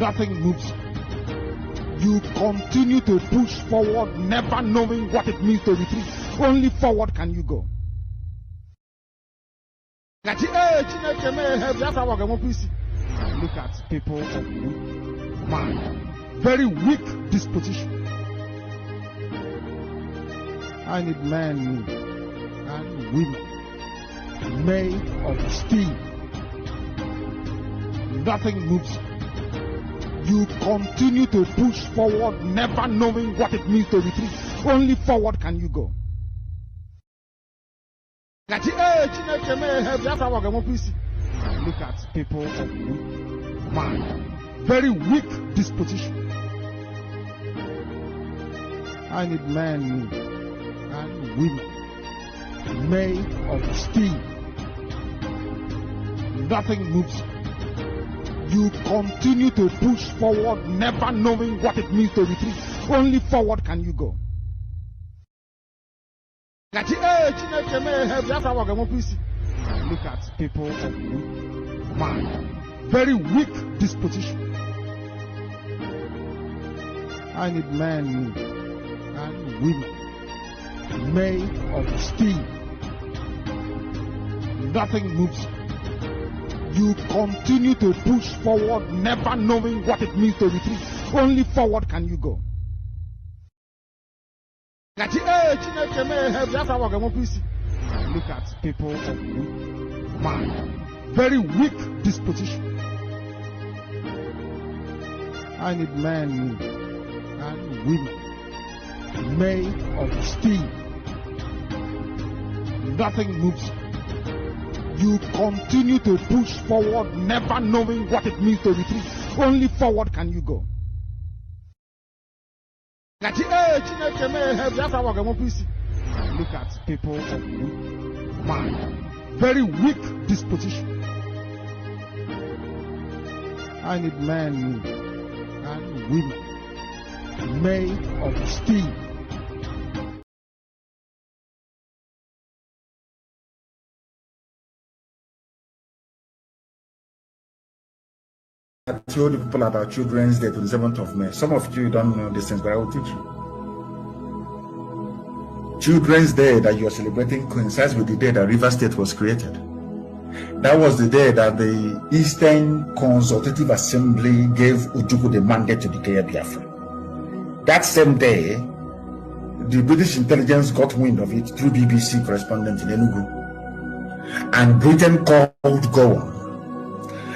Nothing moves you. You continue to push forward, never knowing what it means to retreat. Only forward can you go. Look at people of weak mind, very weak disposition. I need men and women made of steel. Nothing moves you. You continue to push forward, never knowing what it means to retreat. Only forward can you go. Look at people of weak mind, very weak disposition. I need men and women made of steel. Nothing moves you. You continue to push forward, never knowing what it means to retreat. Only forward can you go. Look at people of weak mind, very weak disposition. I need men and women made of steel. Nothing moves you. You continue to push forward, never knowing what it means to retreat. Only forward can you go. Look at people of weak mind, very weak disposition. I need men and women made of steel. Nothing moves you. You continue to push forward, never knowing what it means to retreat. Only forward can you go. Look at people of weak mind, very weak disposition. I need men and women made of steel. I told the people about Children's Day, 27th of May. Some of you don't know these things, but I will teach you. Children's Day that you are celebrating coincides with the day that River State was created. That was the day that the Eastern Consultative Assembly gave Ojukwu the mandate to declare Biafra. That same day, the British intelligence got wind of it through BBC correspondent in Enugu. And Britain called Gowon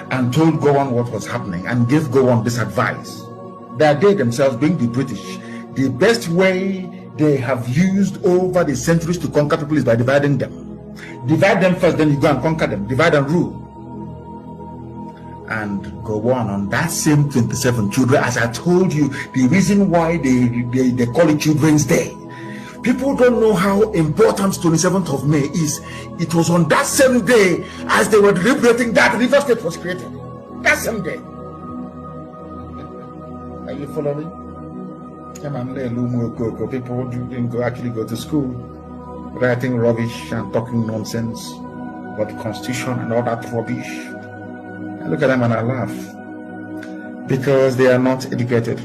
and told Gowon what was happening and gave Gowon this advice that they themselves, being the British, the best way they have used over the centuries to conquer people is by dividing them. Divide them first, then you go and conquer them. Divide and rule. And Gowon on that same 27th, children, as I told you, the reason why they call it Children's Day. People don't know how important 27th of May is. It was on that same day as they were deliberating that River State was created. That same day. Are you following? People didn't actually go to school, writing rubbish and talking nonsense about the Constitution and all that rubbish. I look at them and I laugh because they are not educated.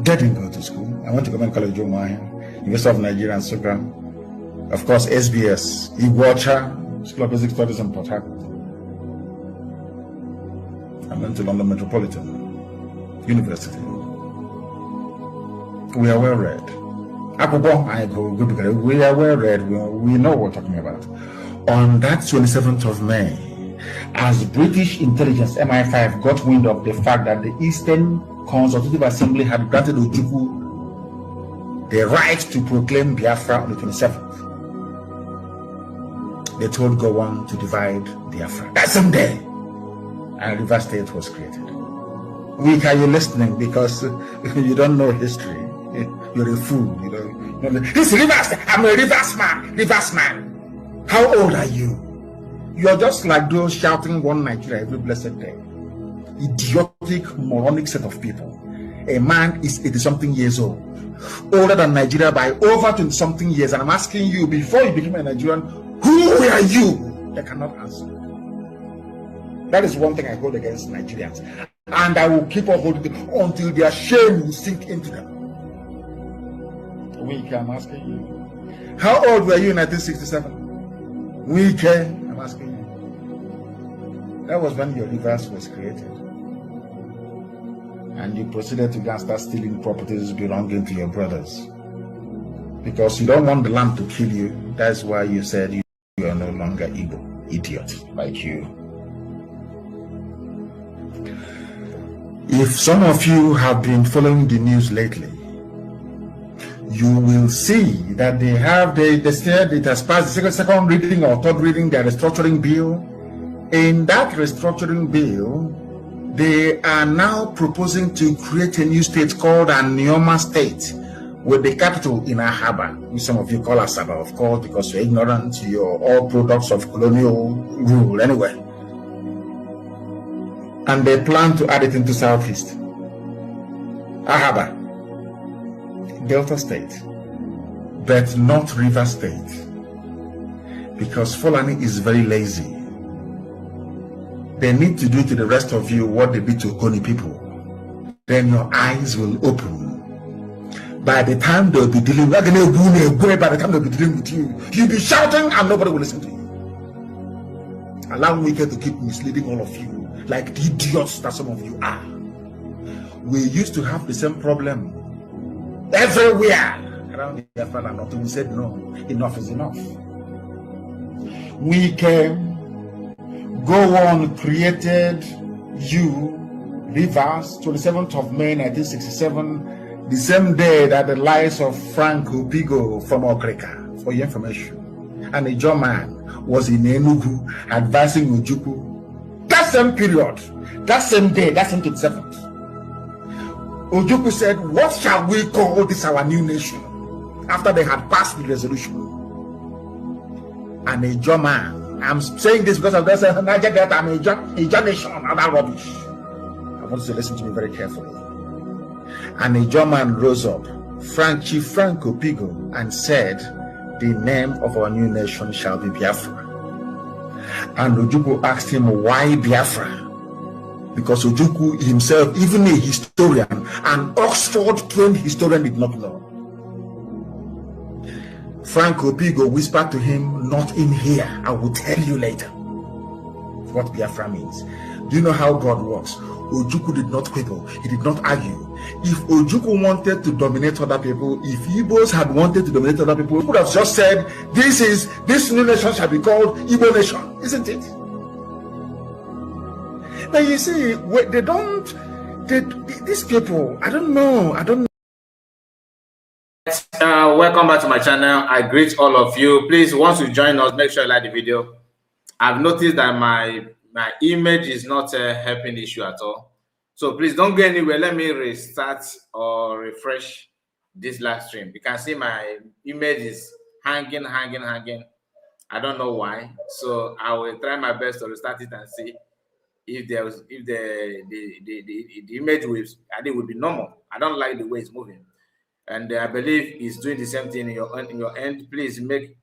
They didn't go to school. I went to Government College Jomai, University of Nigeria and Sugram, of course SBS, Iguacha, School of Basic Studies in Port Harcourt. I went to London Metropolitan University. We are well read. We are well read. We know what we're talking about. On that 27th of May, as British intelligence MI5 got wind of the fact that the Eastern Consultative Assembly had granted Ojukwu the right to proclaim Biafra on the 27th, they told Gowon to divide Biafra. That same day, and River State was created. Weak, are you listening? Because you don't know history. You're a fool. You know, this Rivers, I'm a Rivers man. Rivers man. How old are you? You're just like those shouting one Nigeria every blessed day. Idiotic, moronic set of people. A man is 80-something years old, older than Nigeria by over 20-something years, and I'm asking you, before you became a Nigerian, who were you? They cannot answer. That is one thing I hold against Nigerians. And I will keep on holding them until their shame will sink into them. Wike, I'm asking you. How old were you in 1967? Wike, I'm asking you. That was when your rivers was created. And you proceeded to go and start stealing properties belonging to your brothers. Because you don't want the land to kill you. That's why you said you are no longer Igbo. Idiot like you. If some of you have been following the news lately, you will see that they said it has passed the second reading or third reading, their restructuring bill. In that restructuring bill, they are now proposing to create a new state called Anioma State, with the capital in Ahaba, which some of you call Asaba, of course, because you're ignorant, you're all products of colonial rule anyway. And they plan to add it into Southeast. Ahaba, Delta State, but not River State, because Fulani is very lazy. They need to do to the rest of you what they did to Ogoni people. Then your eyes will open. By the time they'll be dealing, by the time they'll be dealing with you, you'll be shouting and nobody will listen to you. Allow me to keep misleading all of you like the idiots that some of you are. We used to have the same problem everywhere around the Afghan North. We said no, enough is enough. We came, go on, created you, Rivers, 27th of May 1967, the same day that the lies of Frank Opigo from Okreka, for your information, and a German was in Enugu advising Ojukwu. That same period, that same day, that same 27th, Ojukwu said, what shall we call this our new nation? After they had passed the resolution. And a German, I'm saying this because of this, I'm a John nation, and that rubbish. I want you to listen to me very carefully. And a German rose up, Chief Frank Opigo, and said, the name of our new nation shall be Biafra. And Ojukwu asked him, why Biafra? Because Ojukwu himself, even a historian, an Oxford-trained historian, did not know. Frank Opigo whispered to him, not in here, I will tell you later what Biafra means. Do you know how God works? Ojukwu did not quibble, he did not argue. If Ojukwu wanted to dominate other people, if Igbos had wanted to dominate other people, he would have just said, this new nation shall be called Igbo nation, isn't it? But you see, these people, I don't know. Welcome back to my channel. I greet all of you. Please, once you join us, make sure you like the video. I've noticed that my image is not helping the issue at all. So please don't go anywhere. Let me restart or refresh this live stream. You can see my image is hanging. I don't know why. So I will try my best to restart it and see if the image waves, I think, would be normal. I don't like the way it's moving, and I believe it's doing the same thing in your end. Please make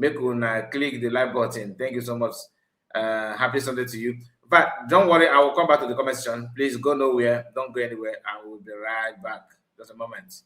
una click the like button. Thank you so much. Happy Sunday to you. But don't worry, I will come back to the comment section. Please go nowhere. Don't go anywhere. I will be right back. Just a moment.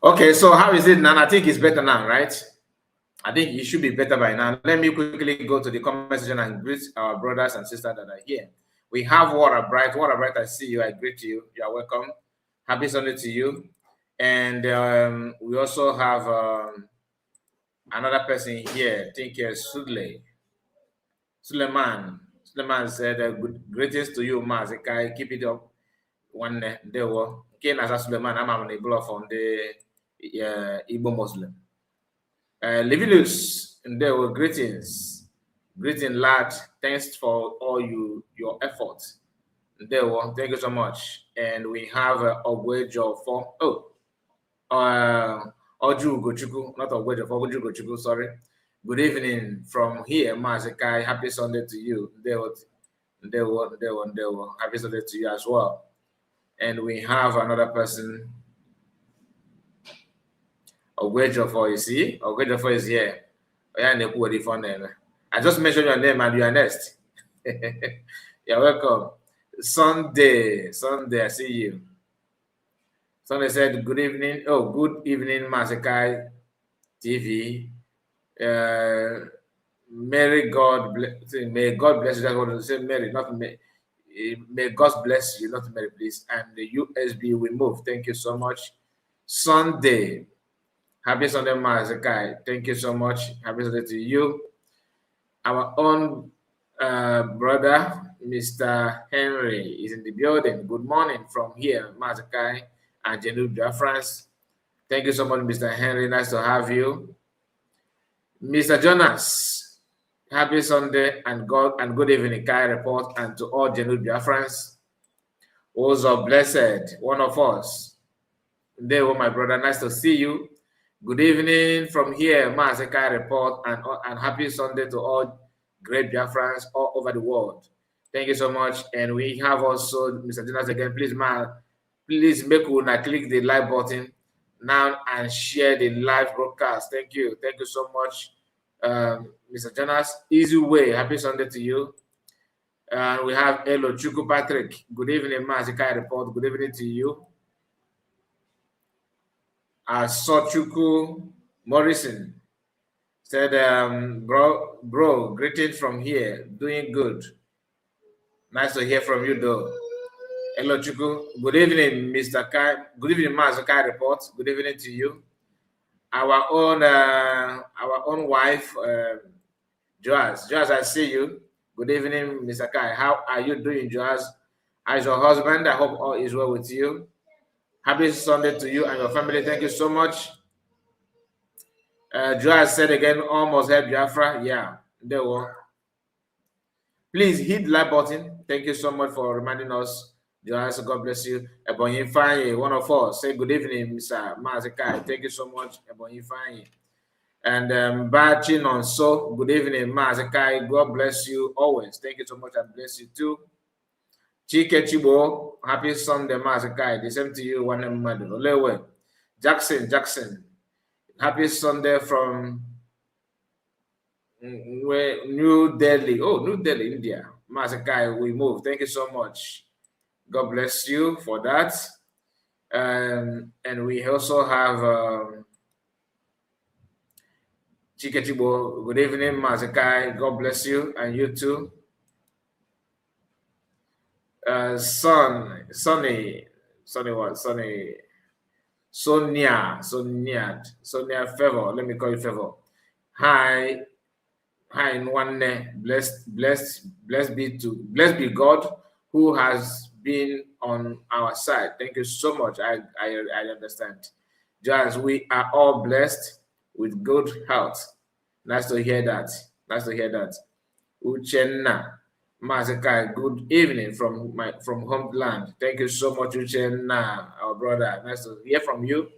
Okay, so how is it now? I think it's better now, right? I think it should be better by now. Let me quickly go to the comment section and greet our brothers and sisters that are here. We have Water Bright. Water Bright, I see you. I greet you. You are welcome. Happy Sunday to you. And we also have another person here. I think Suleiman. Suleiman said, greetings to you, Mazi. Keep it up. One day, Nasa Suleiman, I'm on the block on the Igbo Muslim. Livinus, there were greetings. Greeting, lad. Thanks for all your efforts. There were, thank you so much. And we have Ogwejo for Oju Gochuku, not Ogwejo for Oju Gochuku, sorry. Good evening from here, Mazikai. Happy Sunday to you. There were. Happy Sunday to you as well. And we have another person. Ogwejo, you see? Ogwejo is here. I just mentioned your name and you are next. You're welcome. Sunday, I see you. Sunday said, good evening. Oh, good evening, Mazikai TV. May God bless you. That's what I say, Mary, not Mary. May God bless you, not Mary, please. And the USB will move. Thank you so much. Sunday. Happy Sunday, Mazikai. Thank you so much. Happy Sunday to you. Our own brother, Mr. Henry, is in the building. Good morning from here, Mazikai and Nnamdi, France. Thank you so much, Mr. Henry. Nice to have you. Mr. Jonas, happy Sunday and good evening, Kai report, and to all Nnamdi, France. Also blessed, one of us. There were my brother. Nice to see you. Good evening from here, Mazikai report, and happy Sunday to all great Biafrans all over the world. Thank you so much. And we have also Mr. Jonas again. Please make una click the like button now and share the live broadcast. Thank you. Thank you so much, Mr. Jonas. Easy way. Happy Sunday to you. We have Elo Chuku Patrick. Good evening, Mazikai report. Good evening to you. Sochuku Morrison said, bro, greetings from here. Doing good. Nice to hear from you, though. Hello, Chuku. Good evening, Mr. Kai. Good evening, Mazikai report. Good evening to you. Our own wife, Joaz. Joaz, I see you. Good evening, Mr. Kai. How are you doing, Joaz? As your husband, I hope all is well with you. Happy Sunday to you and your family. Thank you so much. Joaz said again, almost help Biafra. Yeah, there were. Please hit the like button. Thank you so much for reminding us. Joaz, God bless you. Ebonyi Fanye, one of us. Say good evening, Mr. Mazikai. Thank you so much, Ebonyi Fanye. And Bachin on so good evening, Mazikai. God bless you always. Thank you so much. I bless you too. Chike Chibo, happy Sunday, Mazikai. The same to you, one Madu. Olewe. Jackson. Happy Sunday from New Delhi. Oh, New Delhi, India. Mazikai, we move. Thank you so much. God bless you for that. And we also have Chike Chibo. Good evening, Mazikai. God bless you and you too. Sonia Favor. Let me call you Favor. Hi, Nwanne. Blessed be God who has been on our side. Thank you so much. I understand. Just we are all blessed with good health. Nice to hear that. Uchenna. Mazikai, good evening from homeland. Thank you so much, Uchenna, our brother. Nice to hear from you.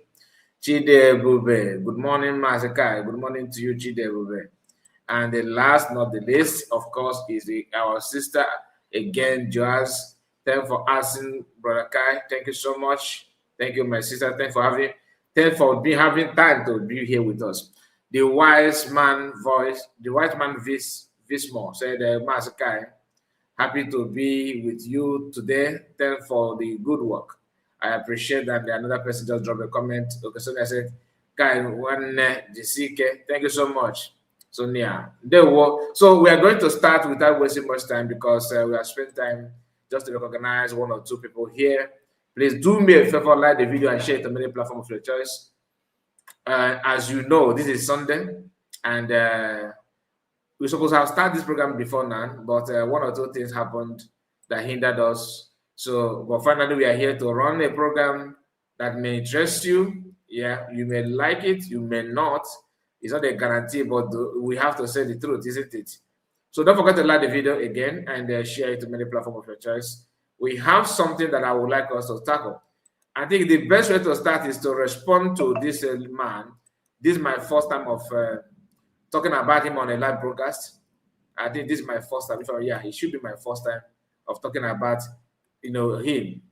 Chide Bube. Good morning, Mazikai. Good morning to you, Chide Bube. And the last, not the least, of course, is our sister again, Joaz. Thank you for asking, Brother Kai. Thank you so much. Thank you, my sister. Thank you for having time to be here with us. The wise man Vismo said, Mazikai, happy to be with you today. Thank you for the good work. I appreciate that. Another person just dropped a comment. Okay, so I said, Kai, thank you so much. Sonia. So we are going to start without wasting much time because we have spent time just to recognize one or two people here. Please do me a favor, like the video and share it on many platforms of your choice. As you know, this is Sunday, and we're supposed to have started this program before now, but one or two things happened that hindered us. So, but finally, we are here to run a program that may interest you. Yeah, you may like it, you may not. It's not a guarantee, but we have to say the truth, isn't it? So don't forget to like the video again and share it to many platforms of your choice. We have something that I would like us to tackle. I think the best way to start is to respond to this man. This is my first time of talking about him on a live broadcast. I think this is my first time. It should be my first time of talking about, him.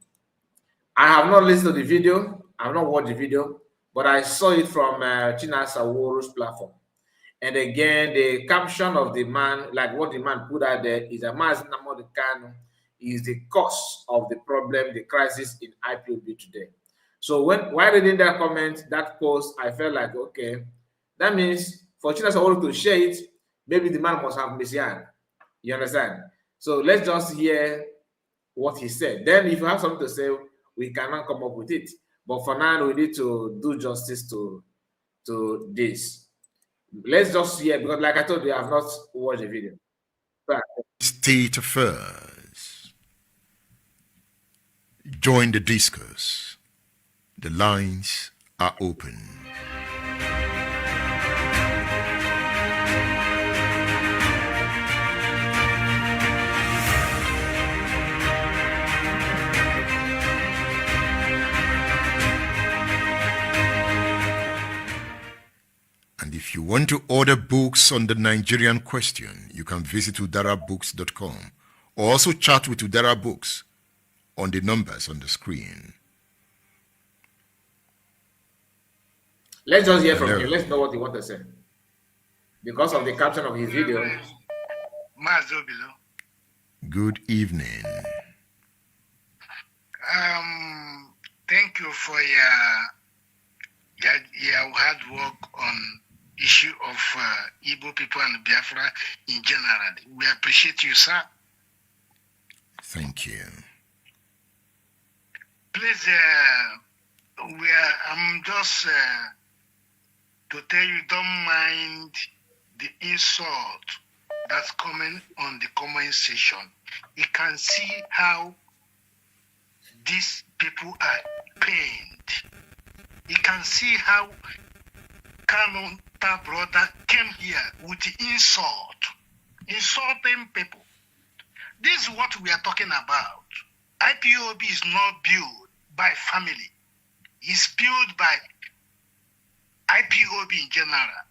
I have not listened to the video. I have not watched the video, but I saw it from Chinasa Woro's platform. And again, the caption of the man, like what the man put out there, is a Mazi Nnamdi Kanu is the cause of the problem, the crisis in IPOB today. So while reading that comment, that post, I felt like, okay, that means for Chinasa Woro to share it, maybe the man must have messiah. You understand? So let's just hear what he said. Then if you have something to say, we cannot come up with it. But for now, we need to do justice to this. Let's just hear, because like I told you, I have not watched the video. State affairs. Join the discourse. The lines are open. And if you want to order books on the Nigerian question, you can visit udarabooks.com or also chat with Udara Books on the numbers on the screen. Let's just hear from him. Let's know what he wants to say. Because of the caption of his video. Good evening. Thank you for your hard work on issue of Igbo people and Biafra in general. We appreciate you, sir. Thank you. Please, I'm just to tell you, don't mind the insult that's coming on the comment section. You can see how these people are pained. You can see how Kanu, that brother, came here with the insulting people. This is what we are talking about. IPOB is not built by family. It's built by IPOB in general.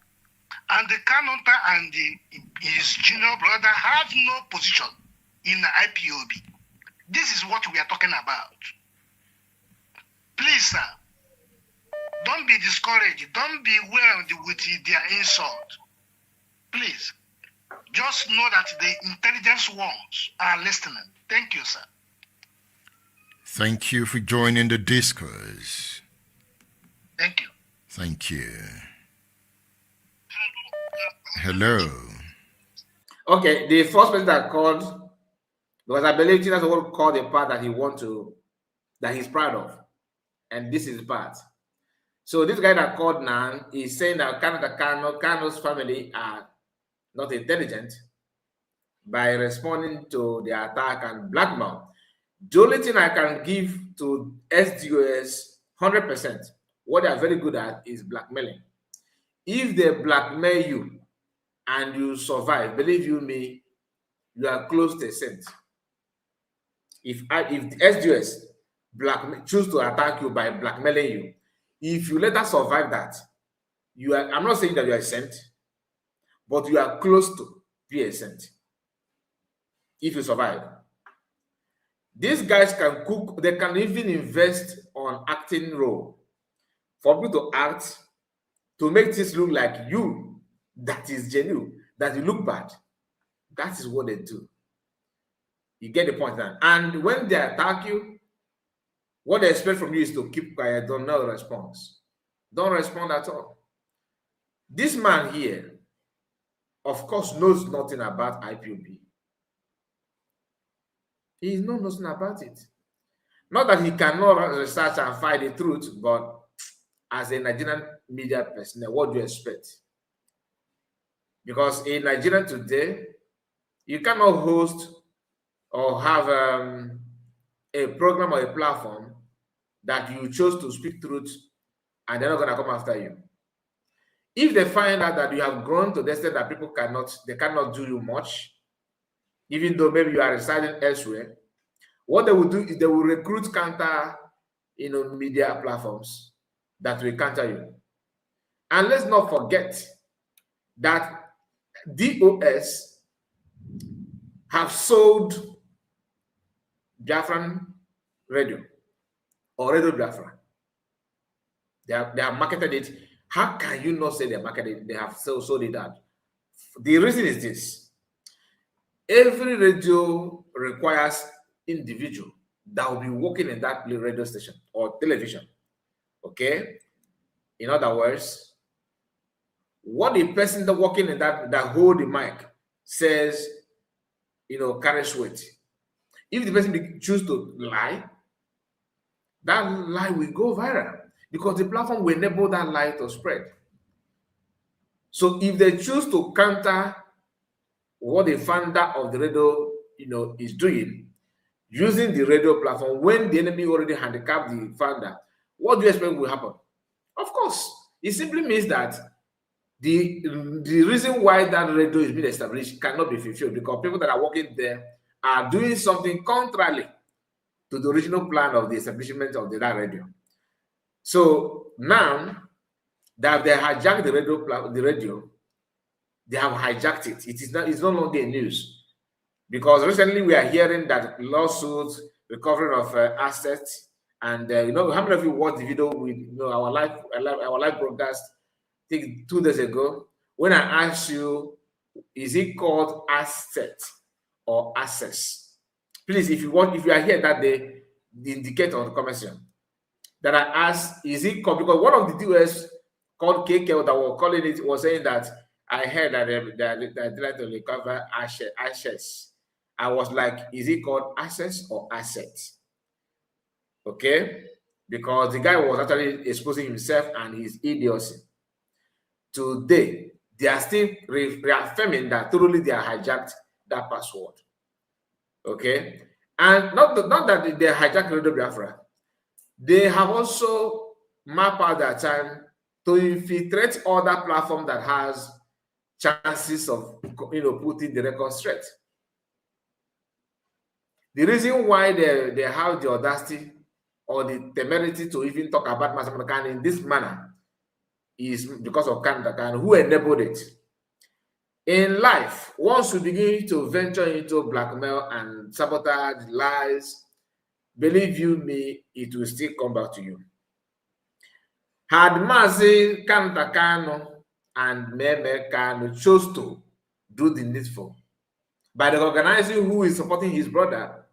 And the Kanu and his junior brother have no position in the IPOB. This is what we are talking about. Please, sir, don't be discouraged. Don't be whelmed with their insult. Please, just know that the intelligence ones are listening. Thank you, sir. Thank you for joining the discourse. Thank you. Thank you. Hello. Okay, the first person that called, because I believe Tina will call the part that that he's proud of. And this is the part. So this guy that called now is saying that Kanu's family are not intelligent by responding to the attack and blackmail. The only thing I can give to SDOS 100%, what they are very good at is blackmailing. If they blackmail you and you survive, believe you me, you are close to a saint. If SDOS choose to attack you by blackmailing you, if you let us survive that, you are, I'm not saying that you are a saint, but you are close to be a saint. If you survive. These guys can cook, they can even invest on acting role for people to act, to make this look like you, that is genuine, that you look bad. That is what they do. You get the point now. And when they attack you, what they expect from you is to keep quiet, don't know the response. Don't respond at all. This man here, of course, knows nothing about IPOB. He knows nothing about it. Not that he cannot research and find the truth, but as a Nigerian media person, what do you expect? Because in Nigeria today, you cannot host or have a program or a platform that you chose to speak truth and they're not going to come after you. If they find out that you have grown to the extent that people cannot do you much, even though maybe you are residing elsewhere, what they will do is they will recruit counter, media platforms that will counter you. And let's not forget that DOS have sold Biafran radio or Radio Biafra. They have marketed it. How can you not say they marketed it? They have sold it out. The reason is this. Every radio requires individual that will be working in that radio station or television. Okay? In other words, what the person that working in that hold the mic says, carries weight. If the person choose to lie, that lie will go viral because the platform will enable that lie to spread. So if they choose to counter what the founder of the radio, is doing, using the radio platform, when the enemy already handicapped the founder, what do you expect will happen? Of course, it simply means that the reason why that radio is being established cannot be fulfilled because people that are working there are doing something contrary to the original plan of the establishment of that radio. So now that they hijacked the radio, they have hijacked it. It's no longer a news because recently we are hearing that lawsuits, recovery of assets, and how many of you watched the video with our live broadcast? I think 2 days ago when I asked you, is it called asset or access? Please, if you are here that day, indicate on the comment section that I asked, is it called, because one of the DOS called KK that were calling it was saying that I heard that they like to recover assets. I was like, is it called access or asset? Okay, because the guy was actually exposing himself and his idiocy. Today, they are still reaffirming that totally they are hijacked that password. Okay, and not that they hijacked Radio Biafra, they have also mapped out their time to infiltrate other platform that has chances of putting the record straight. The reason why they have the audacity or the temerity to even talk about Mazi Kanu in this manner is because of Kanu, who enabled it. In life, once you begin to venture into blackmail and sabotage, lies, believe you me, it will still come back to you. Had Mazi Kanu and Meme Kanu chose to do the needful by the organizing who is supporting his brother,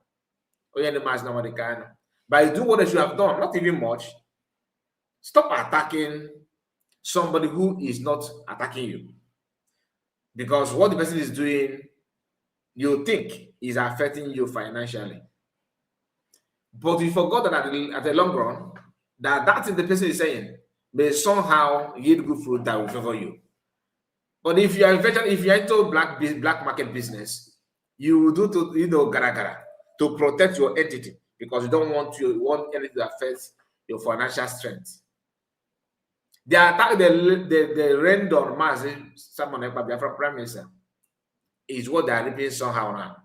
Nnamdi Kanu, by doing what they should have done, not even much, stop attacking somebody who is not attacking you. Because what the person is doing, you think is affecting you financially. But you forgot that at the long run, that thing the person is saying may somehow yield good fruit that will favor you. But if you are into black market business, you will do to gara to protect your entity because you don't want anything to affect your financial strength. The attack they rained on Mazi, someone like Biafra Prime Minister, is what they are repeating somehow now.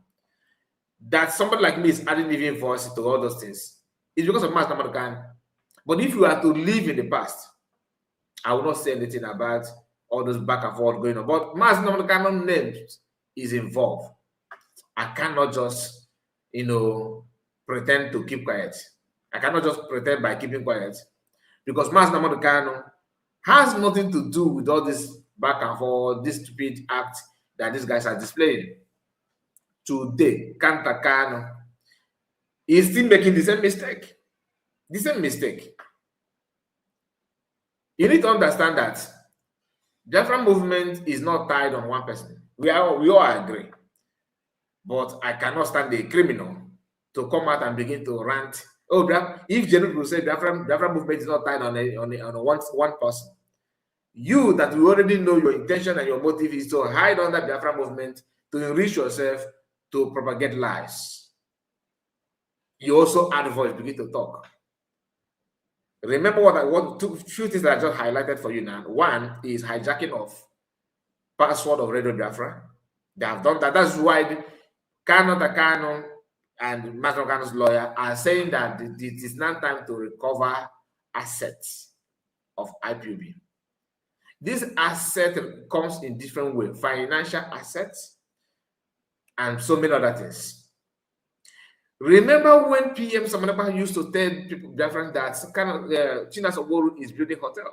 That somebody like me is adding even voice to all those things. It's because of Mazi Kanu. But if you are to live in the past, I will not say anything about all those back and forth going on. But Mazi Kanu name is involved. I cannot just, pretend to keep quiet. I cannot just pretend by keeping quiet. Because Mazi Kanu has nothing to do with all this back and forth, this stupid act that these guys are displaying. Today, Kanu is still making the same mistake. The same mistake. You need to understand that the Biafra movement is not tied on one person. We all agree. But I cannot stand a criminal to come out and begin to rant Oh, if General will say Biafra movement is not tied on one person, you that you already know your intention and your motive is to hide under Biafra movement to enrich yourself, to propagate lies. You also add voice, begin to talk. Remember what two things that I just highlighted for you now. One is hijacking of password of Radio Biafra. They have done that. That's why Kanu and Mazi Kanu's lawyer are saying that it is now time to recover assets of IPOB. This asset comes in different ways: financial assets and so many other things. Remember when PM Samanapa used to tell people that Chinasa Oworu is building hotels?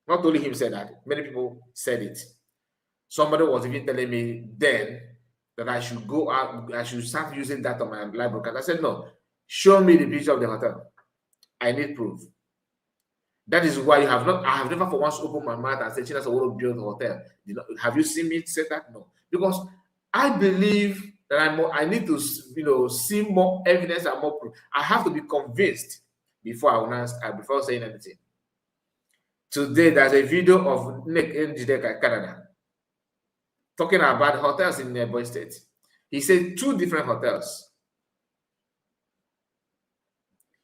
Not only him said that, many people said it. Somebody was even telling me then that I should go out, I should start using that on my live broadcast. I said, no, show me the picture of the hotel. I need proof. That is why I have never for once opened my mouth and said, Chinasa Oworu build a hotel. Have you seen me say that? No. Because I believe that I need to, see more evidence and more proof. I have to be convinced before before saying anything. Today, there's a video of Nick in Canada talking about hotels in Boy State. He said 2 different hotels.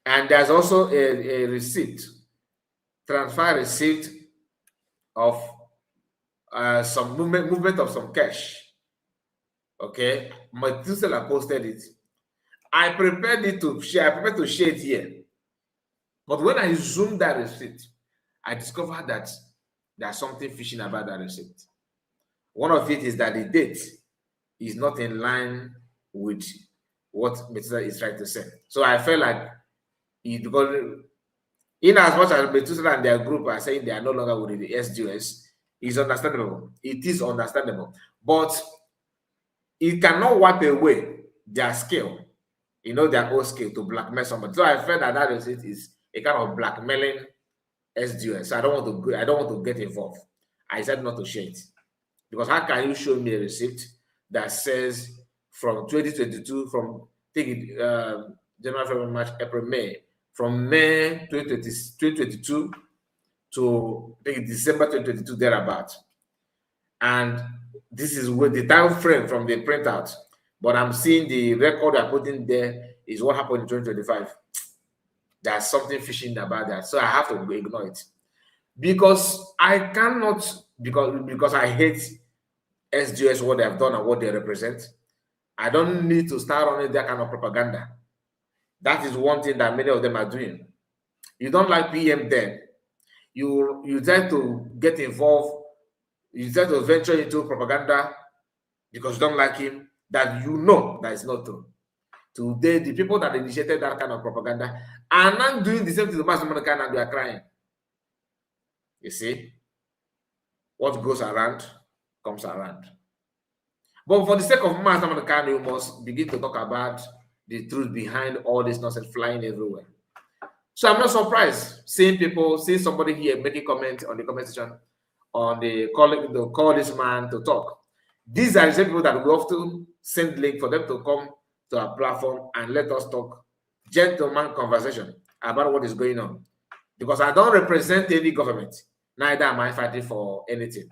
And there's also a receipt, transfer receipt of some movement of some cash. Okay, Methuselah posted it. I prepared to share it here. But when I zoomed that receipt, I discovered that there's something fishy about that receipt. One of it is that the date is not in line with what Methuselah is trying to say. So I felt like because in as much as Methuselah and their group are saying they are no longer with the SGS, it's understandable. It is understandable. But it cannot wipe away their skill, their own skill to blackmail somebody. So I felt that receipt is a kind of blackmailing SGS. So I don't want to get involved. I said not to share it. Because how can you show me a receipt that says from 2022, from January, February, March, April, May, from May 2022 to December 2022 thereabout, and this is with the time frame from the printout, but I'm seeing the record I put in there is what happened in 2025. There's something fishy about that, so I have to ignore it because I cannot, because I hate SGS, what they have done and what they represent. I don't need to start running that kind of propaganda. That is one thing that many of them are doing. You don't like PM then, you try to get involved, you try to venture into propaganda because you don't like him, that that is not true. Today, the people that initiated that kind of propaganda are not doing the same thing to Mazi Kanu, and they are crying. You see, what goes around comes around. But for the sake of Mazi Kanu, you must begin to talk about the truth behind all this nonsense flying everywhere. So I'm not surprised seeing somebody here making comments on the comment section on the call this man to talk. These are the same people that we often send link for them to come to our platform and let us talk gentleman conversation about what is going on. Because I don't represent any government, neither am I fighting for anything.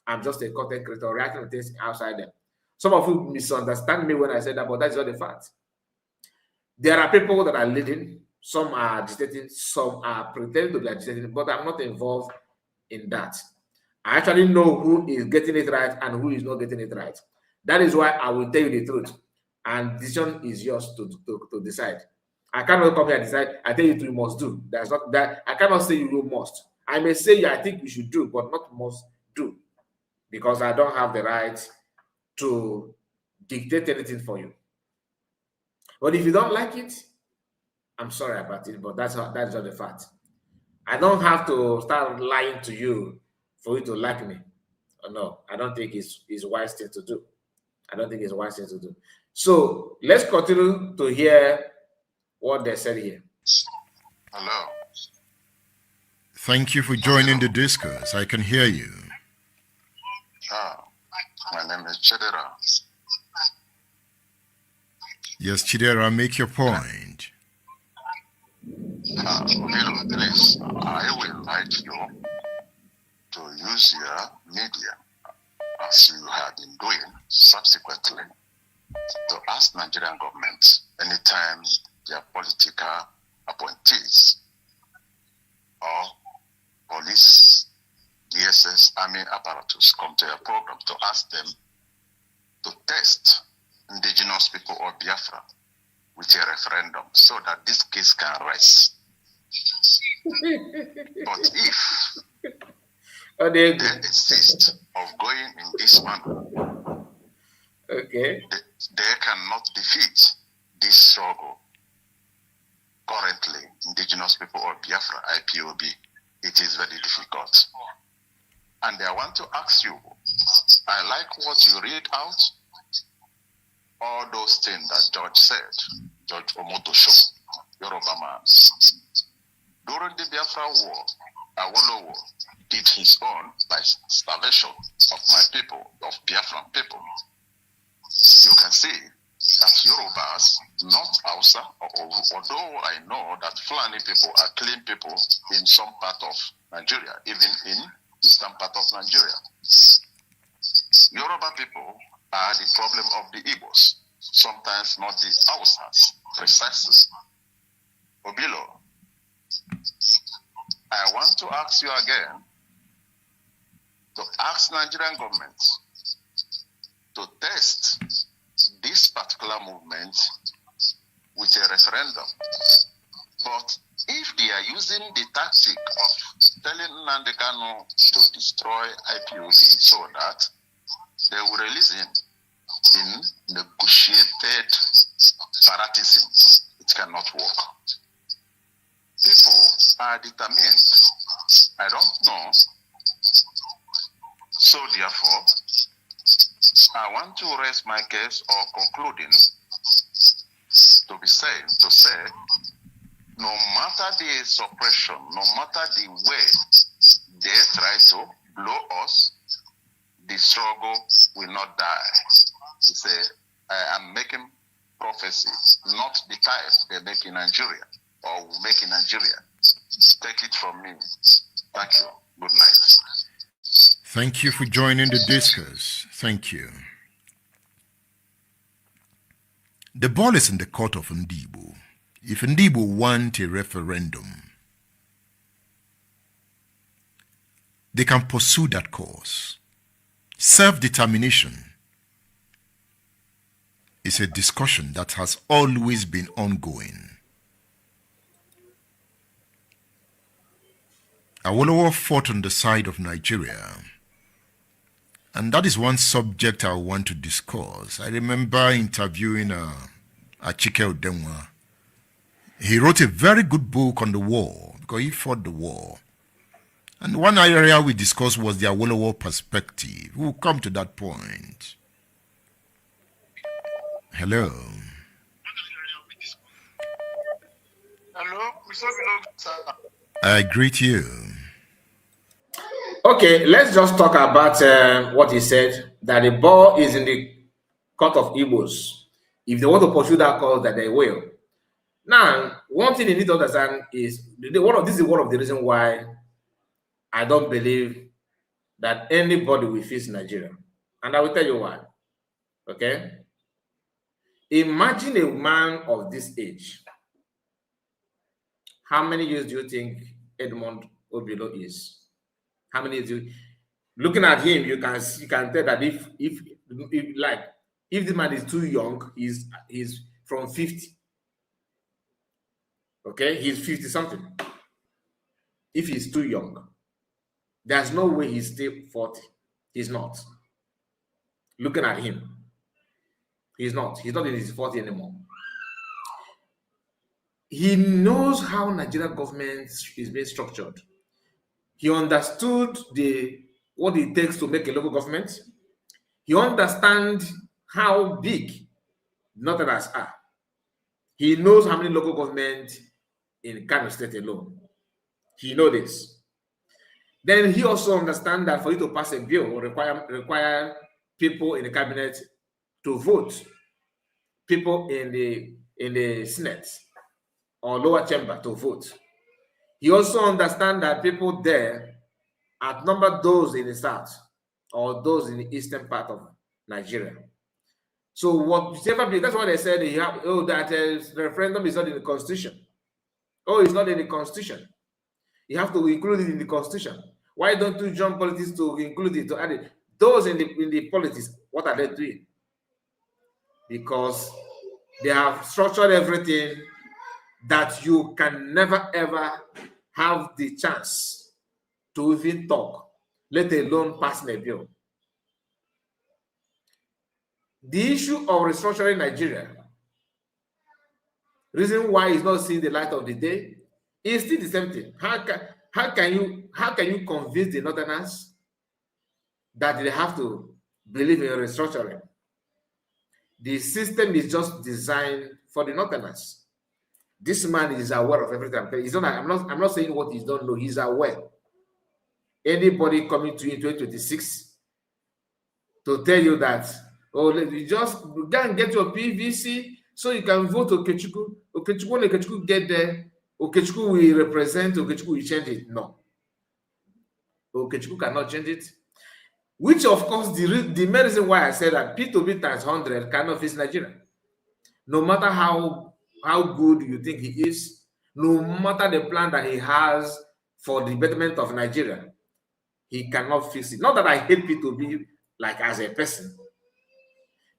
I'm just a content creator reacting to things outside them. Some of you misunderstand me when I say that, but that's not the fact. There are people that are leading, some are agitating, some are pretending to be agitating, but I'm not involved in that. I actually know who is getting it right and who is not getting it right. That is why I will tell you the truth. And decision is yours to decide. I cannot come here and decide. I tell you you must do. That's not that. I cannot say you must. I may say I think you should do, but not must do, because I don't have the right to dictate anything for you. But if you don't like it, I'm sorry about it, but that's not the fact. I don't have to start lying to you for you to like me. No, I don't think it's a wise thing to do. I don't think it's a wise thing to do. So let's continue to hear what they said here. Hello. Thank you for joining the discourse. I can hear you. My name is Chidera. Yes, Chidera, make your point. Please, I will invite you to use your media, as you have been doing subsequently, to ask Nigerian government anytime their political appointees or police, DSS, army apparatus come to your program to ask them to test indigenous people of Biafra with a referendum so that this case can rest. But if they insist of going in this manner, okay, they cannot defeat this struggle. Currently, indigenous people of Biafra, IPOB, it is very difficult. And I want to ask you, I like what you read out, all those things that George said, George Omotosho, Yoruba man. During the Biafra War, Awolowo did his own by starvation of my people, of Biafran people. You can see that Yorubas, not Hausa, although I know that Fulani people are clean people in some part of Nigeria, even in eastern part of Nigeria. Yoruba people are the problem of the Igbos, sometimes not the Hausas, precisely. Obilo, I want to ask you again to ask Nigerian government to test this particular movement with a referendum. But if they are using the tactic of telling Nnamdi Kanu to destroy IPOB so that they will release him in negotiated separatism, it cannot work. People are determined. I don't know. So therefore, I want to raise my case or concluding to say, no matter the suppression, no matter the way they try to blow us, the struggle will not die. You say, I am making prophecy, not the type they make in Nigeria or will make in Nigeria. Take it from me. Thank you. Good night. Thank you for joining the discourse. Thank you. The ball is in the court of Ndibo. If Ndibo want a referendum, they can pursue that course. Self-determination is a discussion that has always been ongoing. Awolowo fought on the side of Nigeria, and that is one subject I want to discuss. I remember interviewing Achike Odenwa. He wrote a very good book on the war because he fought the war. And one area we discussed was the Awolowo perspective. We'll come to that point. Hello. Hello, Mr. Vino, sir. I greet you. Okay, let's just talk about what he said, that the ball is in the court of Igbos. If they want to pursue that cause, that they will. Now, one thing you need to understand is, this is one of the reasons why I don't believe that anybody will fix Nigeria. And I will tell you why. Okay? Imagine a man of this age. How many years do you think Edmond Obilo is? How many years do you, looking at him, you can tell that if the man is too young, he's from 50. Okay, he's 50 something. If he's too young, there's no way he's still 40. He's not. Looking at him, he's not in his 40 anymore. He knows how Nigerian government is being structured. He understood what it takes to make a local government. He understands how big Northerners are. He knows how many local governments in Kanu State alone. He knows this. Then he also understands that for you to pass a bill will require people in the cabinet to vote, people in the Senate or lower chamber to vote. He also understands that people there outnumber those in the south or those in the eastern part of Nigeria. So whatever, that's why they said that the referendum is not in the constitution. Oh, it's not in the constitution. You have to include it in the constitution. Why don't you join politics to include it, to add it? Those in the politics, what are they doing? Because they have structured everything that you can never ever have the chance to even talk, let alone pass a bill. The issue of restructuring Nigeria, reason why it's not seeing the light of the day, is still the same thing. How can you convince the Northerners that they have to believe in restructuring? The system is just designed for the Northerners. This man is aware of everything. I'm not saying what he don't know. He's aware. Anybody coming to you in 2026 to tell you that, oh, you just go and get your PVC so you can vote Okechukwu. When Okechukwu get there, Okechukwu will represent, Okechukwu will change it. No. Okechukwu cannot change it. Which, of course, the main reason why I said that P2B times 100 cannot fix Nigeria. No matter how good you think he is, no matter the plan that he has for the betterment of Nigeria, he cannot fix it. Not that I hate P2B like as a person.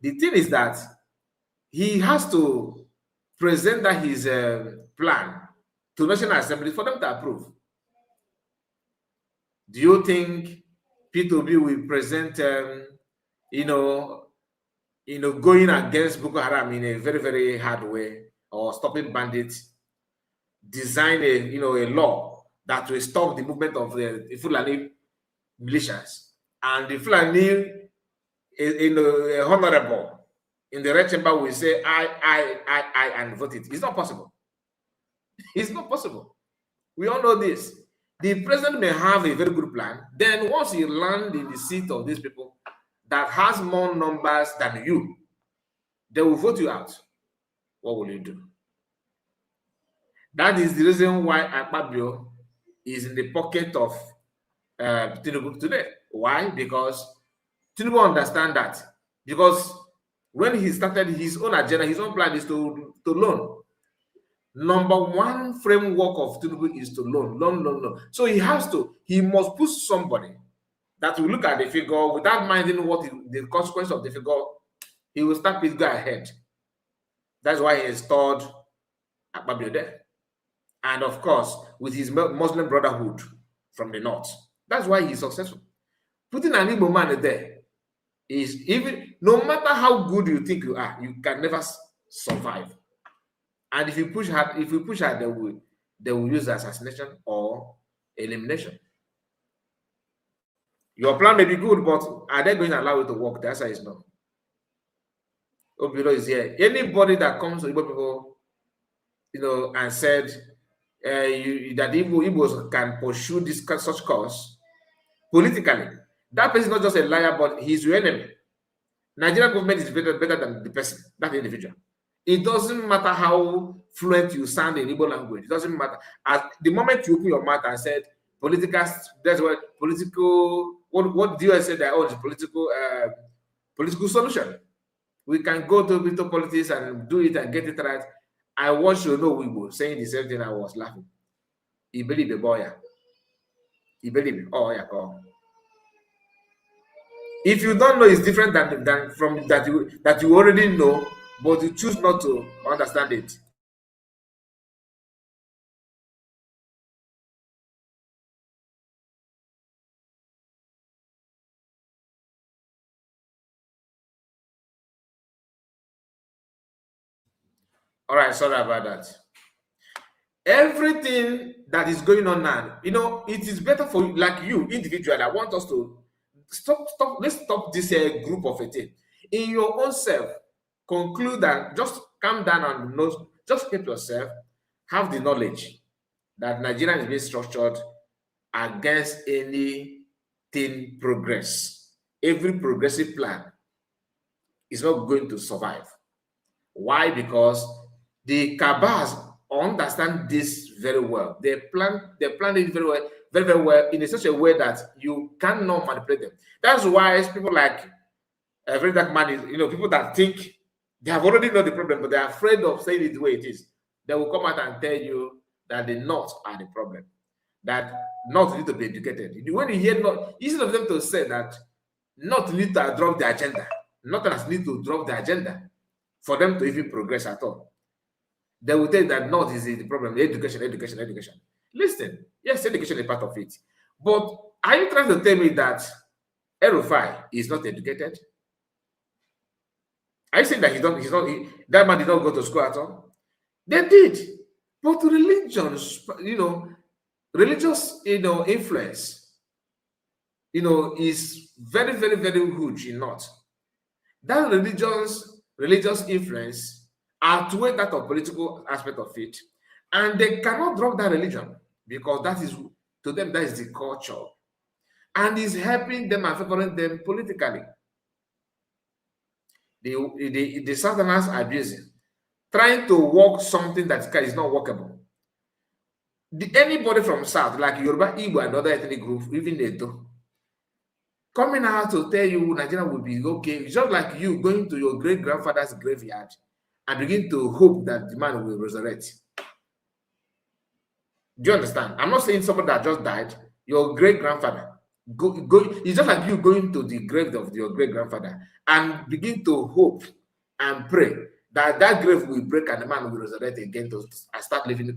The thing is that he has to present that his plan to National Assembly for them to approve. Do you think P2B will present, going against Boko Haram in a very, very hard way, or stopping bandits, design a law that will stop the movement of the Fulani militias, and the Fulani honorable in the red chamber will say I and vote it? It's not possible. It's not possible. We all know this. The president may have a very good plan. Then once he lands in the seat of these people that has more numbers than you, they will vote you out. What will you do? That is the reason why Akpabio is in the pocket of Tinubu today. Why? Because Tinubu understands that. Because when he started his own agenda, his own plan is to loan. Number one framework of Tinubu is to loan. So he must push somebody that will look at the figure without minding what the consequence of the figure. He will start with go ahead. That's why he installed Akpabio there. And of course, with his Muslim Brotherhood from the north. That's why he's successful. Putting an Igbo man there is, even no matter how good you think you are, you can never survive. And if you push hard, they will use assassination or elimination. Your plan may be good, but are they going to allow it to work? The answer is no. Obilo is here. Anybody that comes to Igbo people, and said that Igbos can pursue such cause politically, that person is not just a liar, but he's your enemy. Nigerian government is better than the person, that individual. It doesn't matter how fluent you sound in Igbo language. It doesn't matter. At the moment you open your mouth and said political, that's what political. What do you say that? Oh, it's political solution. We can go to politics and do it and get it right. I want you to know Igbo saying the same thing. I was laughing. He believe the boy. He believe it. Oh yeah, come. If you don't know, it's different than from that you already know, but you choose not to understand it. All right, sorry about that. Everything that is going on now, it is better for you, like you individually. I want us to stop. Let's stop this group of a thing. In your own self, conclude and just calm down and know, just help yourself, have the knowledge that Nigeria is being structured against anything progress. Every progressive plan is not going to survive. Why? Because the cabals understand this very well. They plan it very well, very well in such a way that you cannot manipulate them. That's why people like a very dark man is, people that think they have already know the problem, but they're afraid of saying it the way it is. They will come out and tell you that the North are the problem, that North need to be educated. When you hear North, instead of them to say that North need to drop the agenda, Northerners need to drop the agenda for them to even progress at all. They will tell you that North is the problem, education. Listen, yes, education is part of it. But are you trying to tell me that El-Rufai is not educated? Are you saying that that man did not go to school at all? They did. But religious influence, is very, very, very huge in North. That religious influence outweighs that of political aspect of it, and they cannot drop that religion because that is, to them, that is the culture, and is helping them and favoring them politically. The Southerners are busy trying to work something that is not workable. Anybody from South, like Yoruba, Igbo, and other ethnic groups, even Edo, coming out to tell you Nigeria will be okay, it's just like you going to your great-grandfather's graveyard and begin to hope that the man will resurrect. Do you understand? I'm not saying somebody that just died, your great-grandfather. It's just like you going to the grave of your great-grandfather and begin to hope and pray that grave will break and the man will resurrect again to start living.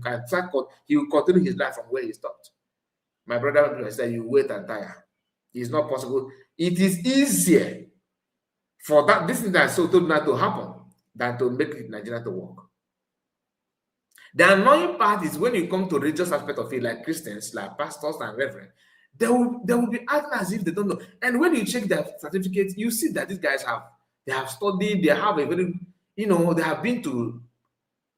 He will continue his life from where he stopped. My brother said, you wait and tire. It's not possible. It is easier for this thing that so told not to happen than to make Nigeria to work. The annoying part is when you come to religious aspect of it, like Christians, like pastors and reverends, they will be acting as if they don't know. And when you check their certificates, you see that these guys have studied, they have a very, they have been to,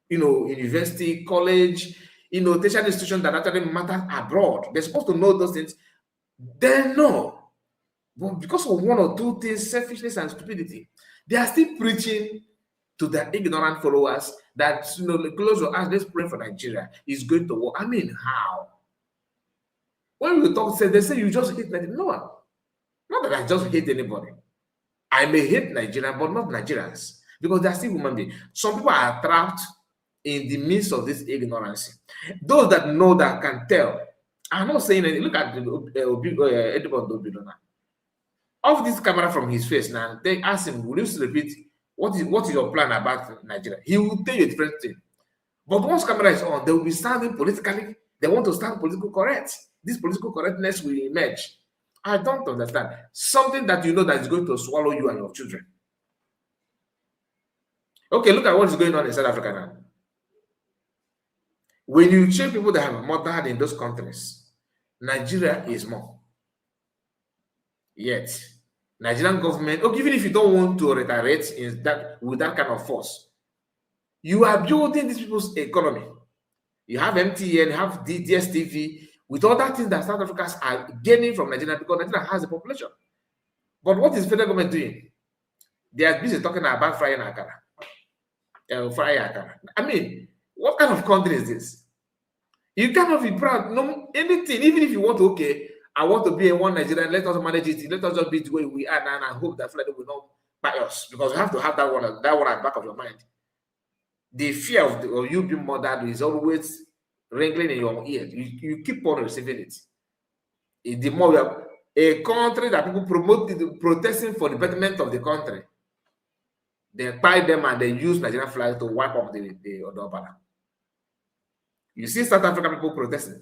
university, college, tertiary institutions that actually matter abroad. They're supposed to know those things. They know. But because of one or two things, selfishness and stupidity, they are still preaching to their ignorant followers that, close your eyes, let's pray for Nigeria. It's going to work. I mean, how? When we talk, they say you just hate Nigeria. No, not that I just hate anybody. I may hate Nigeria, but not Nigerians, because they are still human beings. Some people are trapped in the midst of this ignorance. Those that know, that can tell. I'm not saying anything. Look at Edmond Obilona. Off this camera from his face now, they ask him, will you repeat what is your plan about Nigeria? He will tell you a different thing. But once camera is on, they will be standing politically. They want to stand politically correct. This political correctness will emerge. I don't understand. Something that that is going to swallow you and your children. Okay, look at what is going on in South Africa now. When you check people that have murdered in those countries, Nigeria is more. Yet, Nigerian government, even if you don't want to retaliate with that kind of force, you are building these people's economy. You have MTN, you have DSTV, with all that things that South Africans are gaining from Nigeria because Nigeria has a population. But what is the federal government doing? They are busy talking about frying akara. I mean, what kind of country is this? You cannot be proud. No, anything, even if you want to, I want to be a one Nigerian, let us manage it. Let us just be the way we are now, and I hope that Friday will not buy us, because you have to have that one at the back of your mind. The fear of you being murdered is always ringing in your ear. You keep on receiving it. The more you have a country that people protesting for the betterment of the country, they buy them and they use Nigerian flag to wipe up the Odobala. You see South African people protesting.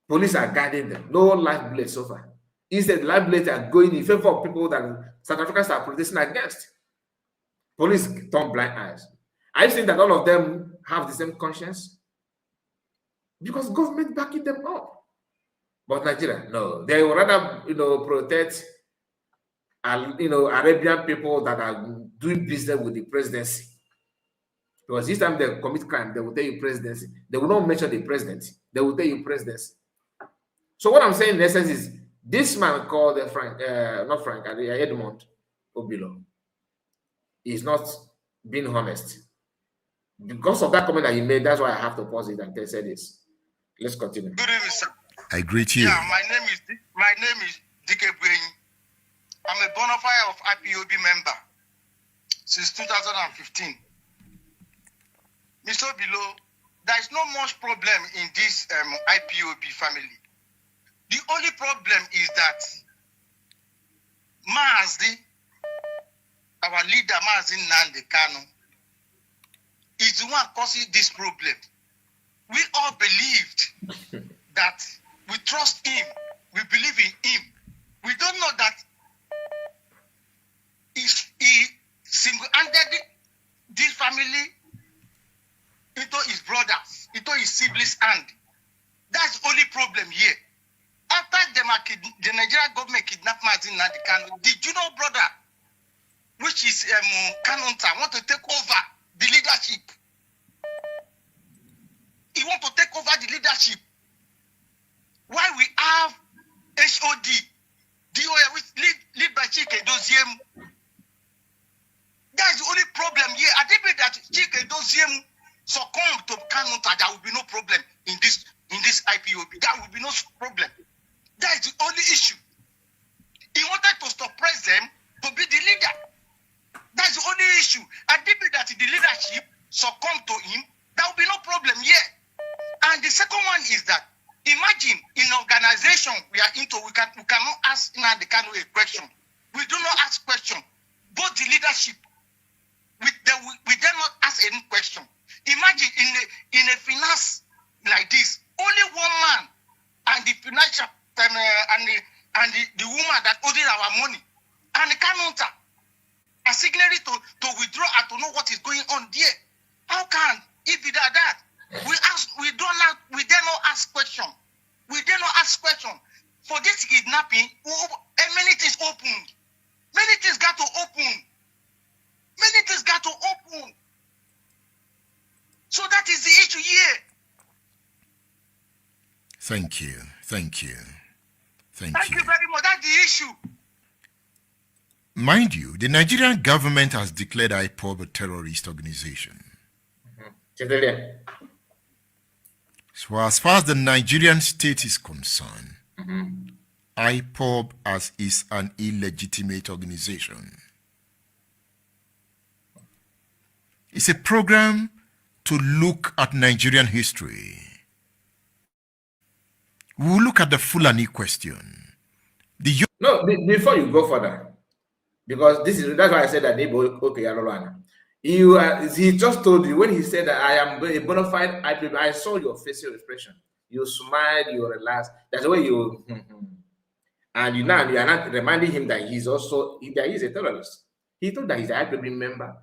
Police are guarding them. No life blades so far. Instead, life blades are going in favor of people that South Africans are protesting against. Police turn blind eyes. Are you saying that all of them have the same conscience? Because government backing them up. But Nigeria, no. They would rather, protect, Arabian people that are doing business with the presidency. Because each time they commit crime, they will tell you presidency. They will not mention the president. They will tell you presidency. So what I'm saying in essence is, this man called Edmond Obilo is not being honest. Because of that comment that he made, that's why I have to pause it and say this. Let's continue. Good evening, sir. I greet you. Yeah, my name is Dike Bweni. I'm a bona fide of IPOB member since 2015. Mr. Below, there is not much problem in this IPOB family. The only problem is that Mazi, our leader Mazi Nnamdi Kanu, is the one causing this problem. We all believed that we trust him, we believe in him. We don't know that he single-handed this family into his brothers, into his siblings' hand. That's the only problem here. After the Nigerian government kidnapped Mazi Nnamdi Kanu, the junior brother, which is Kanu, want to take over the leadership. He want to take over the leadership. Why we have HOD, DOA, which lead by Chike Doziem. That's the only problem here. I think that Chike Doziem succumb to Kanu, there will be no problem in this IPOB. There will be no problem. That is the only issue. He wanted to suppress them to be the leader. That's the only issue. I think that the leadership succumb to him, there will be no problem here. And the second one is that, imagine in organization we are into, we cannot ask Nnamdi Kanu a question. We do not ask question. Both the leadership, we dare not ask any question. Imagine in a finance like this, only one man and the financial and the woman that owes our money and the counter a signatory to withdraw and to know what is going on there. How can it be that? We dare not ask question. We dare not ask question. For this kidnapping, many things opened. Many things got to open. Many things got to open. So that is the issue here. Thank you. Thank you. Thank you very much. That's the issue. Mind you, the Nigerian government has declared IPOB a terrorist organization. So as far as the Nigerian state is concerned, IPOB is an illegitimate organization. It's a program to look at Nigerian history. We will look at the Fulani question. No, before you go further, because that's why I said that he just told you when he said that I am a bona fide IPOB. I saw your facial expression. You smiled, you relaxed. That's the way you and you are not reminding him that he's a terrorist. He told that he's an IPOB member.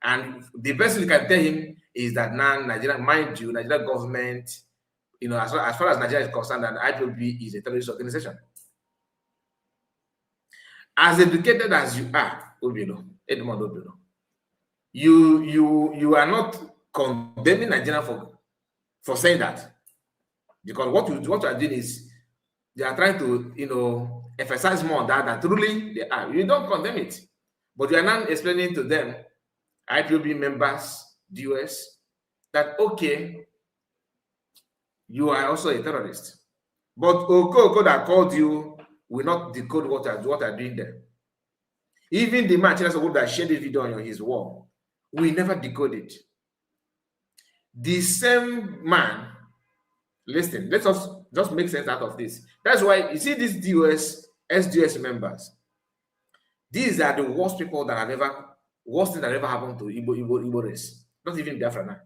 And the best you can tell him is that now Nigeria, mind you, Nigerian government, as far as Nigeria is concerned, that IPOB is a terrorist organization. As educated as you are, Edmond Obiano, you are not condemning Nigeria for saying that, because what you are doing is they are trying to emphasize more on that than truly they are. You don't condemn it, but you are now explaining to them, IPOB members, DOS, that okay, you are also a terrorist. But Oko that called you will not decode what are doing there. Even the man that shared the video on his wall, we never decode it. The same man, listen, let us just make sense out of this. That's why you see these SDOS members. These are the worst thing that ever happened to Igbo race. Not even Biafra now.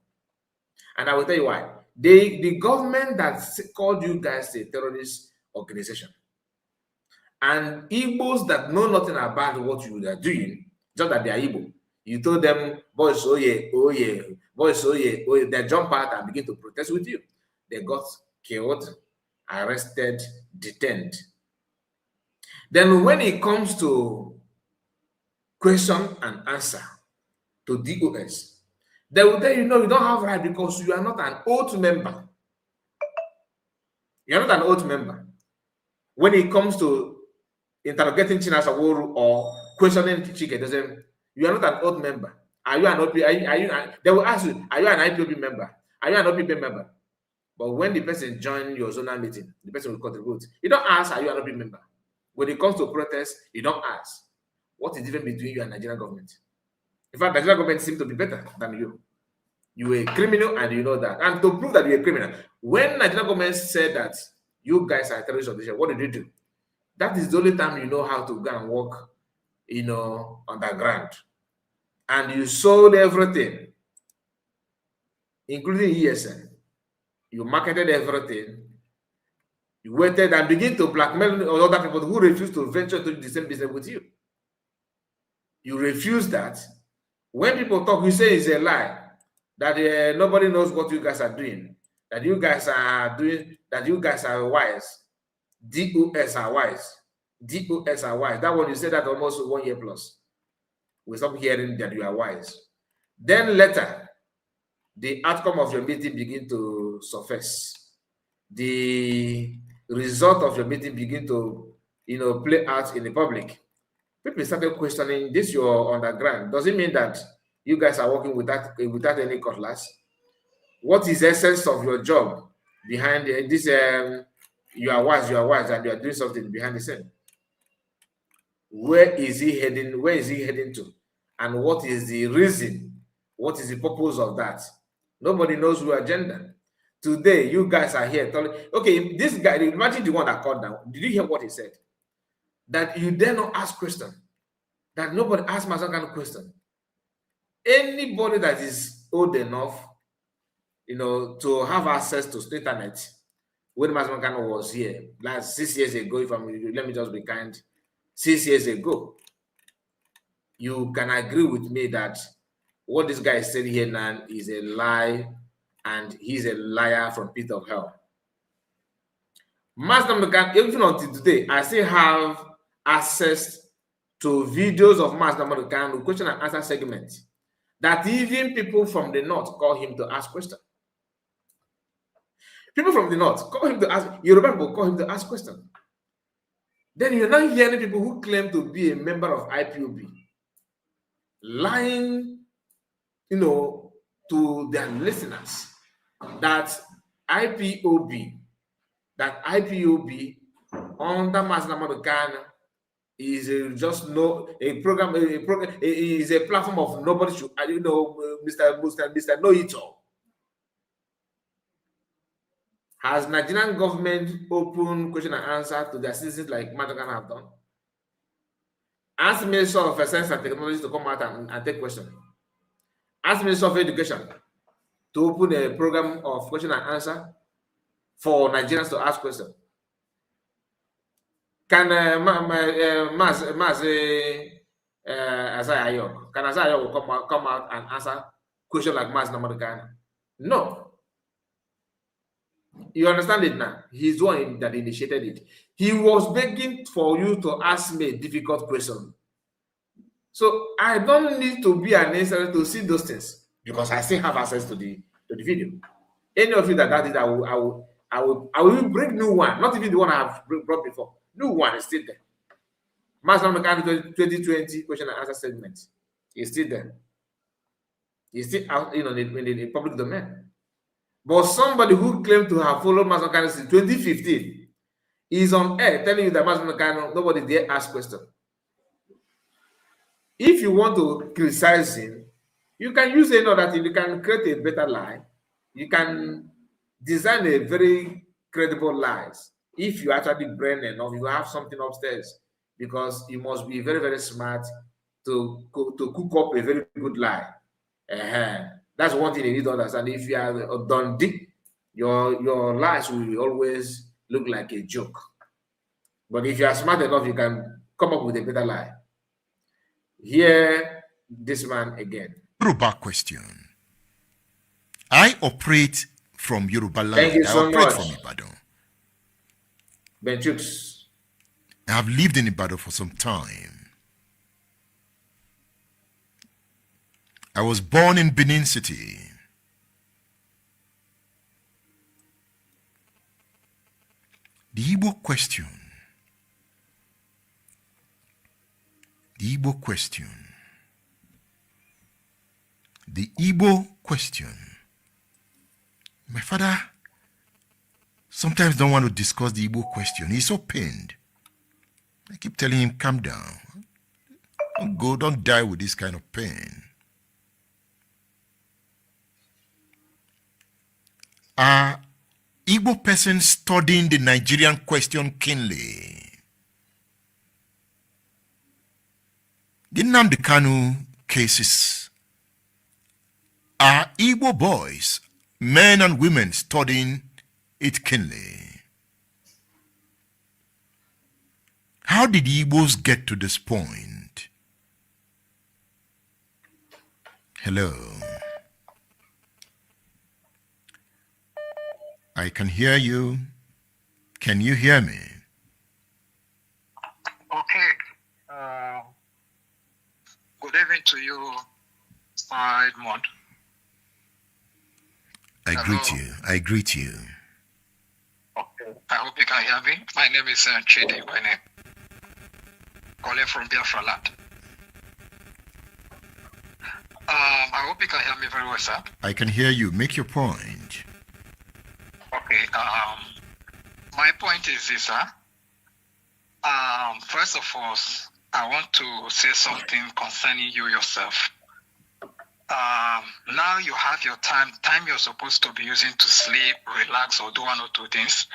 And I will tell you why. The government that called you guys a terrorist organization, and Igbos that know nothing about what you are doing, just that they are Igbo, you told them, boys, oh yeah, boys, oh yeah, they jump out and begin to protest with you. They got killed, arrested, detained. Then when it comes to question and answer to DOS, they will tell you, no, you don't have right because you are not an oath member. You are not an oath member. When it comes to interrogating Chinasaworu or questioning Chike, you are not an oath member. Are you an OP? They will ask you, are you an IPOB member? Are you an OPP member? But when the person join your zonal meeting, the person will contribute. You don't ask, are you an OP member? When it comes to protest, you don't ask, what is different between you and Nigerian government? In fact, Nigerian government seems to be better than you. You were a criminal and you know that. And to prove that you're a criminal, when Nigerian government said that you guys are terrorist organization, what did you do? That is the only time you know how to go and work, underground. And you sold everything, including ESN. You marketed everything. You waited and begin to blackmail other people who refuse to venture into the same business with you. You refuse that. When people talk, you say it's a lie. That nobody knows what you guys are doing. That you guys are doing, that you guys are wise. DOS are wise. DOS are wise. That one, you said that almost 1 year plus. We stop hearing that you are wise. Then later, the outcome of your meeting begin to surface. The result of your meeting begin to, play out in the public. People started questioning this. You're underground. Does it mean that you guys are working without any cutlass? What is the essence of your job behind this? You are wise, and you are doing something behind the scene. Where is he heading? Where is he heading to? And what is the reason? What is the purpose of that? Nobody knows your agenda. Today, you guys are here telling, okay, this guy, imagine the one that called down. Did you hear what he said? That you dare not ask question. That nobody asks my kind of question. Anybody that is old enough, to have access to the internet, when Mazmakano was here, last 6 years ago, let me just be kind, 6 years ago, you can agree with me that what this guy said here now is a lie, and he's a liar from pit of hell. Nnamdi, even until today, I still have access to videos of Nnamdi question and answer segment that even people from the north call him to ask questions. People from the north call him to ask, Yoruba people call him to ask questions. Then you're not hearing people who claim to be a member of IPOB lying, to their listeners that IPOB under Nnamdi is just a program is a platform of nobody should, Mr. Know-it-all. Has Nigerian government open question and answer to their citizens like Madagascar have done? Ask Minister of Science and Technology to come out and take questions. Ask Minister of Education to open a program of question and answer for Nigerians to ask questions. Can Mazi Ayok, can Ayok come out and answer questions like Mazi Nnamdi? No. You understand it now? He's the one that initiated it. He was begging for you to ask me a difficult question. So I don't need to be an answer to see those things because I still have access to the video. Any of you that did, I will bring new one, not even the one I have brought before. New one is still there. Mazi Nnamdi 2020 question and answer segment is still there. It's still out, in the public domain. But somebody who claimed to have followed Mazi Nnamdi since 2015 is on air telling you that Mazi Nnamdi, nobody dare ask questions. If you want to criticize him, you can use another thing. You can create a better lie. You can design a very credible lies. If you actually brain enough, you have something upstairs, because you must be very, very smart to cook up a very good lie. That's one thing you need to understand. If you are done deep, your lies will always look like a joke. But if you are smart enough, you can come up with a better lie. Here, this man again. Yoruba question. I operate from Yoruba land. Thank you so I operate much. from Ibadan. Benchux. I have lived in Ibadan for some time. I was born in Benin City. The Igbo question. The Igbo question. the Igbo question. My father sometimes don't want to discuss the Igbo question. He's so pained. I keep telling him, calm down. Don't die with this kind of pain. Are Igbo persons studying the Nigerian question keenly? The Nnamdi Kanu cases. Are Igbo boys, men and women, studying it keenly? How did the Igbos get to this point? Hello. I can hear you. Can you hear me? Okay. Good evening to you, Edmond. I greet you. Okay. I hope you can hear me. My name is Chidi by name. Calling from Biafra land. I hope you can hear me very well, sir. I can hear you. Make your point. Okay. My point is this, sir. First of all, I want to say something concerning you yourself. Now you have your time you're supposed to be using to sleep, relax, or do one or two things.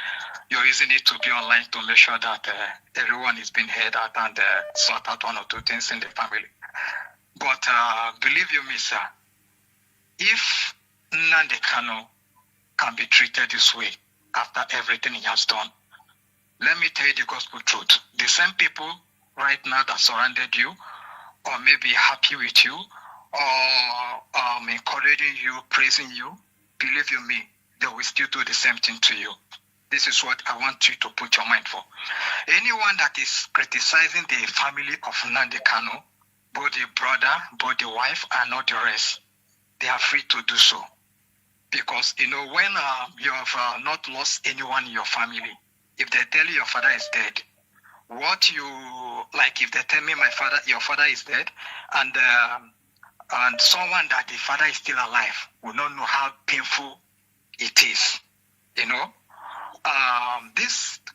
You're using it to be online to make sure that everyone is being heard out and sort out one or two things in the family. But believe you me, sir, if Nnamdi Kanu can be treated this way after everything he has done, let me tell you the gospel truth. The same people right now that surrounded you, or maybe happy with you, or encouraging you, praising you, believe you me, they will still do the same thing to you. This is what I want you to put your mind for. Anyone that is criticizing the family of Nnamdi Kanu, both the brother, both the wife, and all the rest, they are free to do so. Because, when you have not lost anyone in your family, if they tell you your father is dead, if they tell me your father is dead, and someone that the father is still alive will not know how painful it is,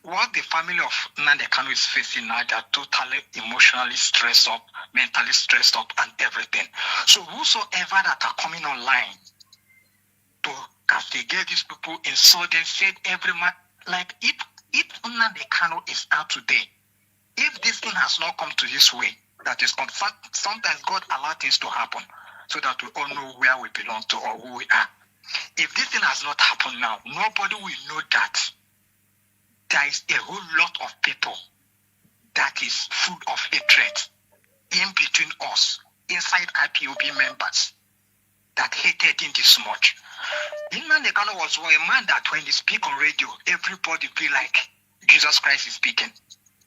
what the family of Nnamdi Kanu is facing now, they are totally emotionally stressed up, mentally stressed up, and everything. So whosoever that are coming online to castigate these people, insult them, say every man, like if Nnamdi Kanu is out today, if this thing has not come to this way, that is, sometimes God allows things to happen so that we all know where we belong to or who we are. If this thing has not happened now, nobody will know that there is a whole lot of people that is full of hatred in between us, inside IPOB members, that hated him this much. Nnamdi Kanu was a man that when he speak on radio, everybody be like Jesus Christ is speaking.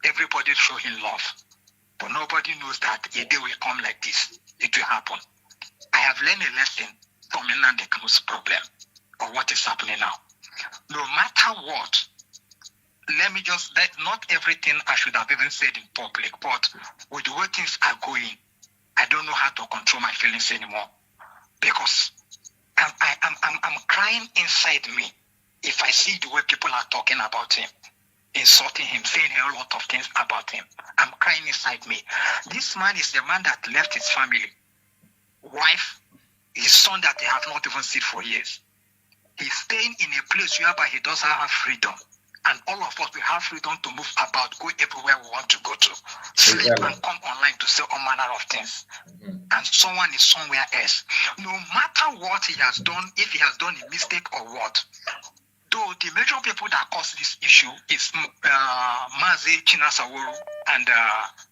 Everybody show him love. But nobody knows that a day will come like this. It will happen. I have learned a lesson from Nnamdi Kanu's problem or what is happening now. No matter what, not everything I should have even said in public, but with the way things are going, I don't know how to control my feelings anymore. Because I'm crying inside me if I see the way people are talking about him, insulting him, saying a lot of things about him. I'm crying inside me. This man is the man that left his family, wife, his son that they have not even seen for years. He's staying in a place whereby he doesn't have freedom. And all of us, we have freedom to move about, go everywhere we want to go to, sleep and come online to say all manner of things. And someone is somewhere else. No matter what he has done, if he has done a mistake or what, though the major people that cause this issue is Mazi, Chinasaworu, and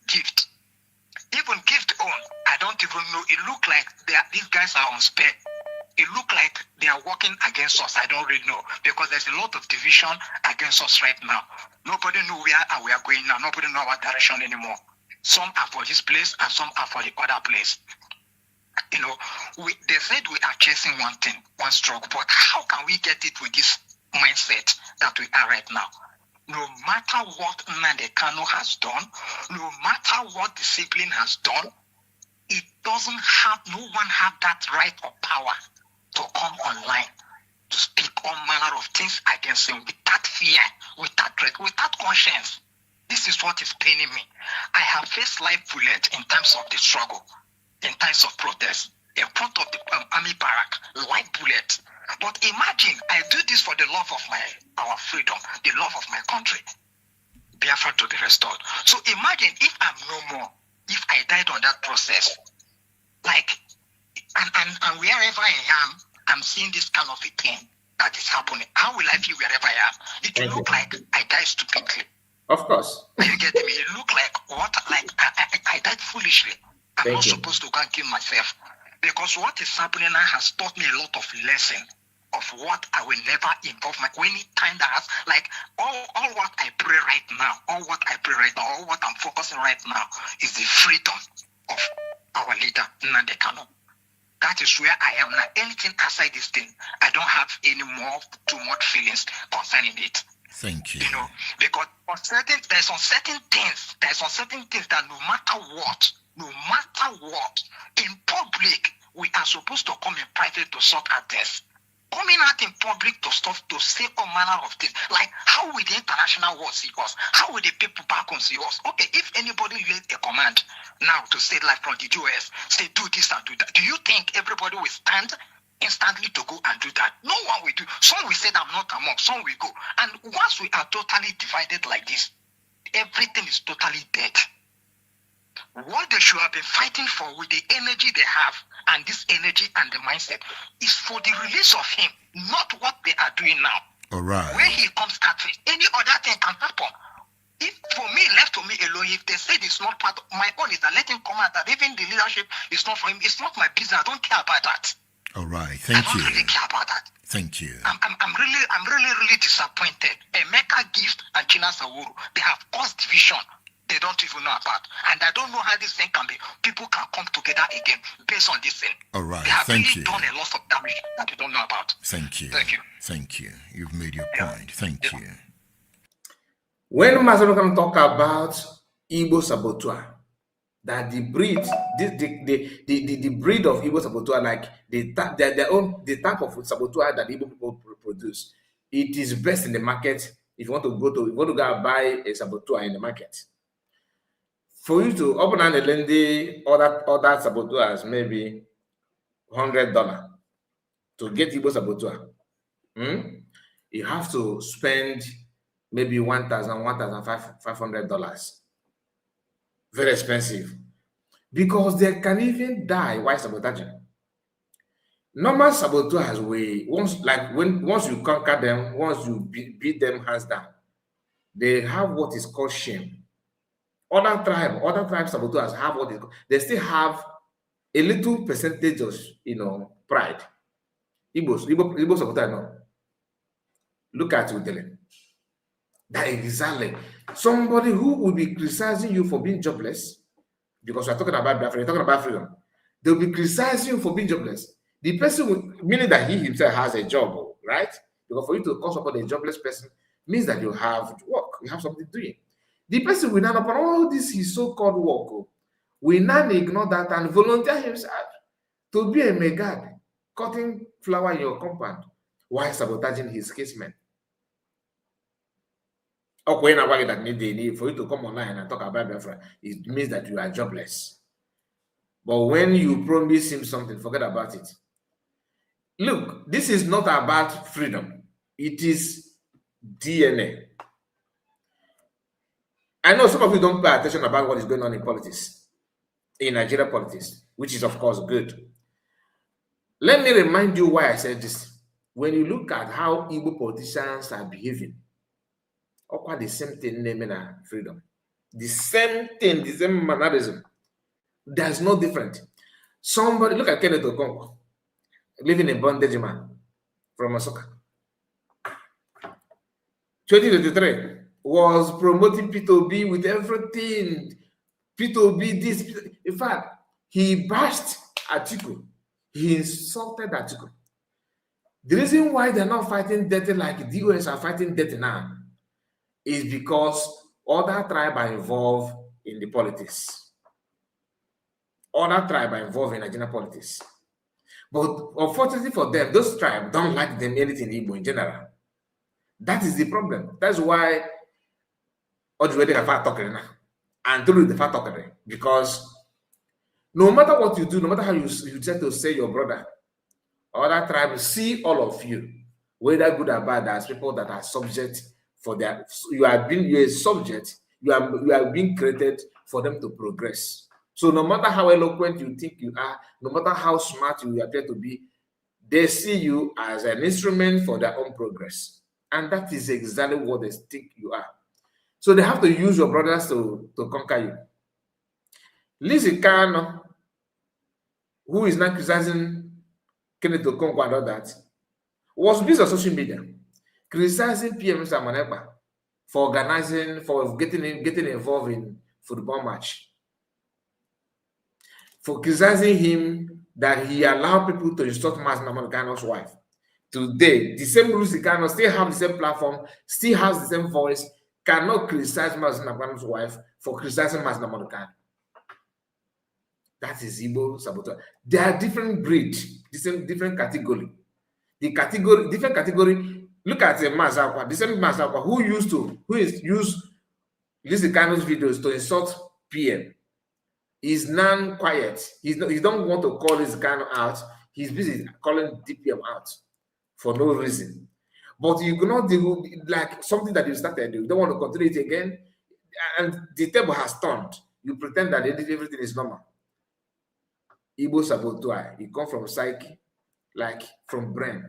Gift. Even Gift own, I don't even know. It look like these guys are on spare. It look like they are working against us. I don't really know, because there's a lot of division against us right now. Nobody knows where we are going now. Nobody knows our direction anymore. Some are for this place and some are for the other place. They said we are chasing one thing, one struggle, but how can we get it with this mindset that we are right now? No matter what Nnamdi Kanu has done, no matter what the sibling has done, no one have that right or power to come online to speak all manner of things against him without fear, without dread, without conscience. This is what is paining me. I have faced live bullet in terms of the struggle, in times of protest, in front of the army barrack, live bullet. But imagine, I do this for the love of our freedom, the love of my country, Biafra to be restored. So imagine if I'm no more, if I died on that process, like, and wherever I am, I'm seeing this kind of a thing that is happening. How will I feel wherever I am? It will look like I died stupidly. Of course. Are you getting me? It look like what? Like I died foolishly. I'm not supposed to go and kill myself. Because what is happening now has taught me a lot of lesson of what I will never involve any time that has, like, all what I pray right now, all what I'm focusing right now is the freedom of our leader, Nnamdi Kanu. That is where I am now. Anything outside this thing, I don't have any more too much feelings concerning it. Thank you. You know, because there's some certain things that no matter what, in public, we are supposed to come in private to sort out this. Coming out in public to say all manner of things. Like, how will the international world see us? How will the people back home see us? Okay, if anybody lays a command now to say, like from the US, say do this and do that, do you think everybody will stand instantly to go and do that? No one will do. Some will say I'm not among, some will go. And once we are totally divided like this, everything is totally dead. What they should have been fighting for with the energy they have and this energy and the mindset is for the release of him, not what they are doing now. All right. When he comes at it, any other thing can happen. If for me, left to me alone, if they said it's not part of my own, is that let him come out, that even the leadership is not for him, it's not my business. I don't care about that. All right. Thank you. I don't really care about that. Thank you. I'm really disappointed. Emeka Gift and China Sawuru, they have caused division they don't even know about. And I don't know how this thing can be. People can come together again based on this thing. All right. They have Thank really you. done a lot of damage that they don't know about. Thank you. Thank you. Thank you. You've made your point. Thank you. When Mazi can talk about Igbo saboteur, that the breed, the breed of Igbo saboteur, like the type of saboteur that Igbo people produce, it is best in the market. If you want to go and buy a saboteur in the market, for you to open and lend the other saboteurs maybe $100 to get Igbo saboteur, you have to spend maybe $1,500. Very expensive, because they can even die while sabotaging. Normal saboteurs, once you conquer them, once you beat them hands down, they have what is called shame. Other tribe saboteurs have what is called, they still have a little percentage of pride. Igbo saboteurs, no. Look at Udele. That exactly somebody who will be criticizing you for being jobless, because we're talking about Biafra, we're talking about freedom. They'll be criticizing you for being jobless. The person will, meaning that he himself has a job, right? Because for you to call somebody a jobless person means that you have work, you have something doing. The person will not upon all this his so-called work, will not ignore that and volunteer himself to be a megad, cutting flower in your compound while sabotaging his casement. Okay, now that need for you to come online and talk about Biafra, it means that you are jobless. But when you promise him something, forget about it. Look, this is not about freedom. It is DNA. I know some of you don't pay attention about what is going on in politics, in Nigeria politics, which is of course good. Let me remind you why I said this. When you look at how Igbo politicians are behaving, or the same thing naming freedom, the same thing, the same mannerism. There's no different. Somebody look at Kenneth Okonkwo, living in bondage man from Masoka. 2023 was promoting P2B with everything. P2B this. In fact, he bashed Atiku. He insulted Atiku. The reason why they're not fighting dirty like the US are fighting dirty now is because other tribes are involved in the politics. other tribes are involved in Nigerian politics. But unfortunately for them, those tribes don't like them anything Igbo in general. That is the problem. That's why Ojuwede have talking now. And through the fact talking, because no matter what you do, no matter how you try to say your brother, other tribes see all of you, whether good or bad, as people that are subject for their. You're a subject. You are being created for them to progress. So no matter how eloquent you think you are, no matter how smart you appear to be, they see you as an instrument for their own progress. And that is exactly what they think you are. So they have to use your brothers to conquer you. Lizzie Kanu, who is now criticizing Kenneth Okonkwo and all that, was busy on social media criticizing PM Samanepa for organizing, for getting involved in football match, for criticizing him that he allowed people to insult Mazi Kanu's wife. Today, the same Lucy Kanu still have the same platform, still has the same voice, cannot criticize Mazi Kanu's wife for criticizing Mazi Kanu. That is Igbo saboteur. They are different breed, different category. Different category. Look at Mazakwa, the same Mazakwa who used Lizzie Kanu's videos to insult PM. He's non-quiet. He don't want to call Lizzie Kanu out. He's busy calling DPM out for no reason. But you cannot do like something that you started. You don't want to continue it again, and the table has turned. You pretend that everything is normal. Igbo saboteur. It comes from psyche, like from brain,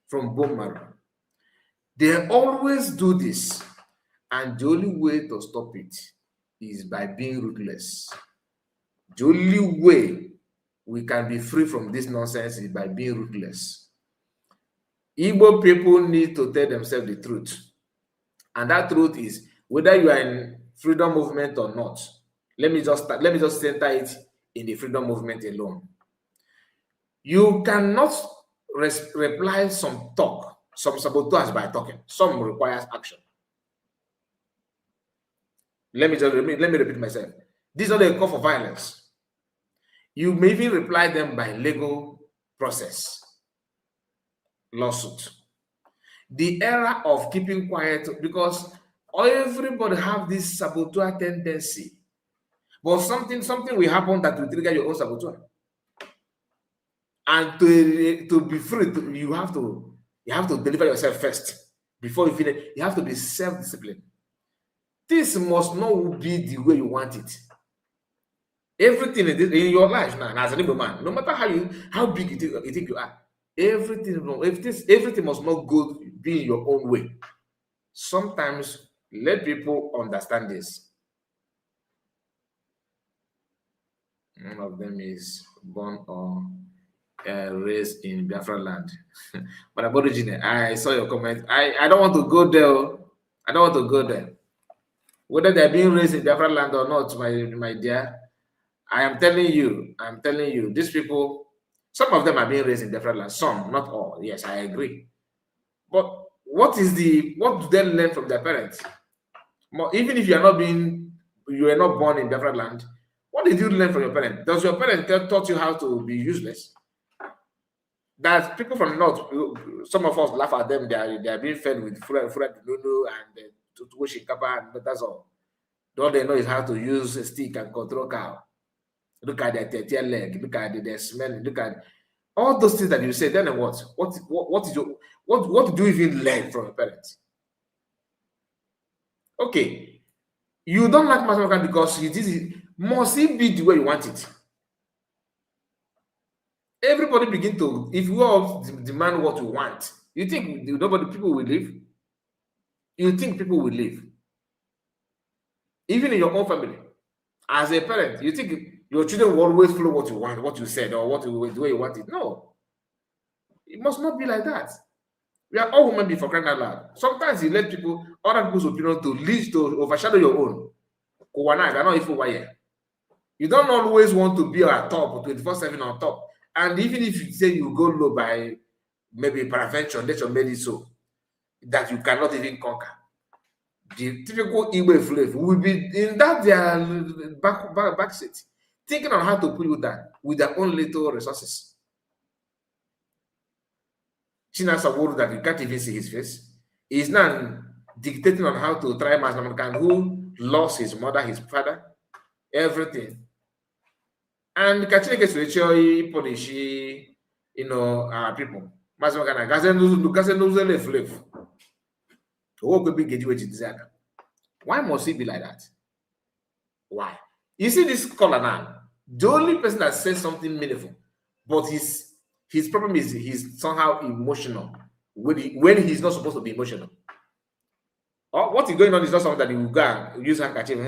from bone marrow. They always do this, and the only way to stop it is by being ruthless. The only way we can be free from this nonsense is by being ruthless. Igbo people need to tell themselves the truth, and that truth is whether you are in freedom movement or not. Let me just center it in the freedom movement alone. You cannot reply some talk, some saboteurs by talking. Some requires action. Let me repeat myself. This is not a call for violence. You may even reply them by legal process, lawsuit. The era of keeping quiet, because everybody have this saboteur tendency. But something will happen that will trigger your own saboteur. And to be free, you have to deliver yourself first before you finish. You have to be self-disciplined. This must not be the way you want it. Everything in your life now, as an Igbo man, no matter how big you think you are, everything must not be in your own way. Sometimes let people understand this. One of them is born or raised in Biafra land. But Aborigine, I saw your comment. I don't want to go there. I don't want to go there. Whether they're being raised in Biafra land or not, my dear, I am telling you, these people, some of them are being raised in Biafra land, some, not all. Yes, I agree. But what do they learn from their parents? Even if you are not born in Biafra land, what did you learn from your parents? Does your parents taught you how to be useless? That people from the north, some of us laugh at them. They are being fed with Fura Nunu and Tutuoshi Kappa, and that's all. All they know is how to use a stick and control cow. Look at their tail leg. Look at their smell. Look at all those things that you say. Then what? What do you even learn from your parents? Okay, you don't like Mazi because must it be the way you want it? Everybody begin to, if you all demand what you want, you think people will leave? You think people will leave? Even in your own family, as a parent, you think your children will always follow what you want, what you said, or the way you want it? No, it must not be like that. We are all human beings, for crying out loud. Sometimes you let other people's opinion to overshadow your own. You don't always want to be at top 24/7 on top. And even if you say you go low by maybe prevention, let your made it so that you cannot even conquer. The typical Igbo slave will be in that their back seat. thinking on how to pull you down with their own little resources. Chinasa world that you can't even see his face. He's now dictating on how to try Nnamdi, who lost his mother, his father, everything. And Kachineke Suecho punish, our people. Why must he be like that? Why? You see this caller now, the only person that says something meaningful, but his problem is he's somehow emotional when he's not supposed to be emotional. Or what is going on is not something that you will go and use handkerchief,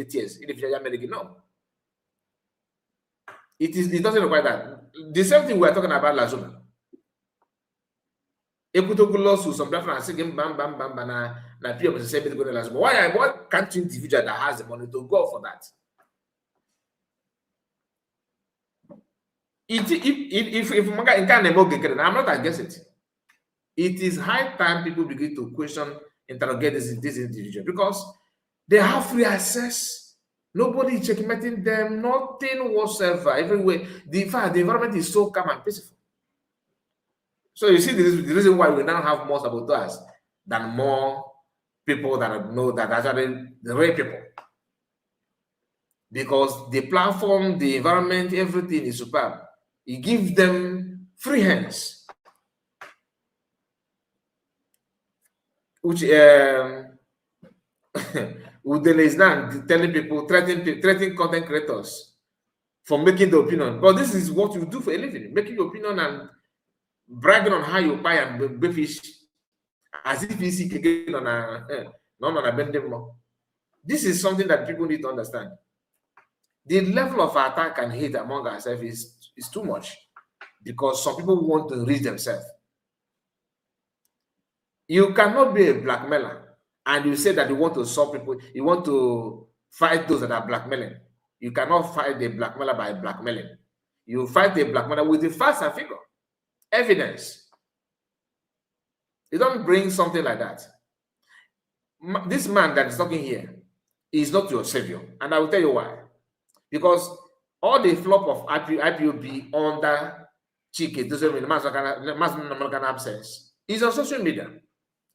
tears, no. It doesn't require that. The same thing we're talking about Lazuna. Some black saying bam bam bam na people say go to Lazuna. Why can't you individual that has the money to go for that? I'm not against it. It is high time people begin to question, interrogate this individual because they have free access. Nobody is checkmating them, nothing whatsoever. Everywhere, the environment is so calm and peaceful. So you see, this is the reason why we now have more saboteurs than more people that know that actually the real people. Because the platform, the environment, everything is superb. It gives them free hands. Which Udele is now telling people, threatening content creators for making the opinion. But this is what you do for a living, making the opinion and bragging on how you buy and buy fish as if you see again on a bending more. This is something that people need to understand. The level of attack and hate among ourselves is too much because some people want to reach themselves. You cannot be a blackmailer and you say that you want to solve people, you want to fight those that are blackmailing. You cannot fight the blackmailer by blackmailing. You fight the blackmailer with the facts and figure, evidence. You don't bring something like that. This man that is talking here is not your savior, and I will tell you why. Because all the flop of IPOB under Chike doesn't mean Mazi absence is on social media.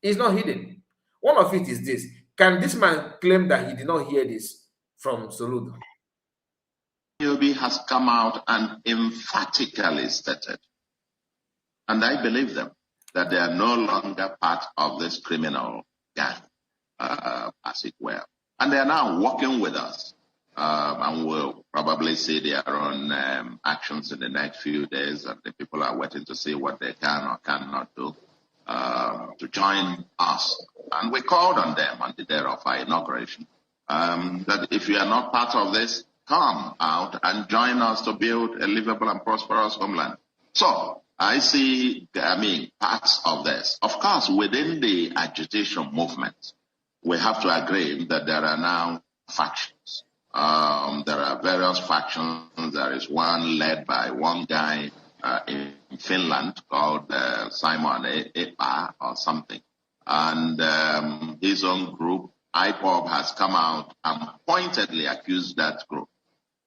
It's not hidden. One of it is this. Can this man claim that he did not hear this from Soludo? IPOB has come out and emphatically stated, and I believe them, that they are no longer part of this criminal gang, as it were. And they are now working with us. And we'll probably see their own actions in the next few days, and the people are waiting to see what they can or cannot do to join us. And we called on them on the day of our inauguration that if you are not part of this, come out and join us to build a livable and prosperous homeland. So I see, parts of this. Of course, within the agitation movement, we have to agree that there are now factions. There are various factions. There is one led by one guy in Finland called Simon Epa or something. And his own group, IPOB, has come out and pointedly accused that group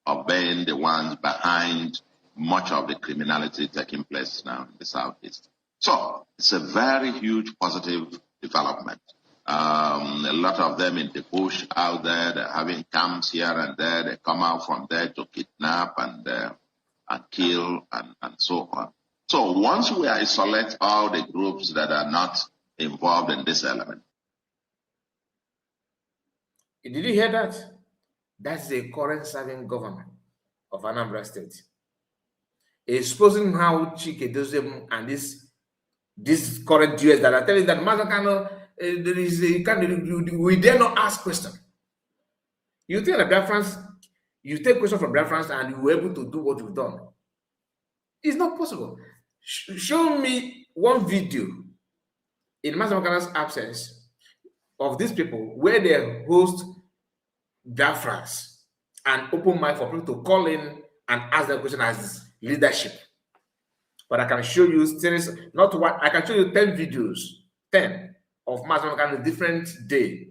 of being the ones behind much of the criminality taking place now in the Southeast. So it's a very huge positive development. A lot of them in the bush out there, they're having camps here and there. They come out from there to kidnap and kill and so on. So once we isolate all the groups that are not involved in this element. Did you hear that? That's the current serving government of Anambra State. Exposing how Chike does them and this current US that are telling that Mazakano, there is we dare not ask questions. You think that Biafrans, you take questions from Biafrans and you were able to do what you've done. It's not possible. Show me one video in Mazakano's absence of these people where they host Biafrans and open mic for people to call in and ask them question as leadership. But I can show you series, not one, I can show you 10 videos, 10 of Mazi on a different day,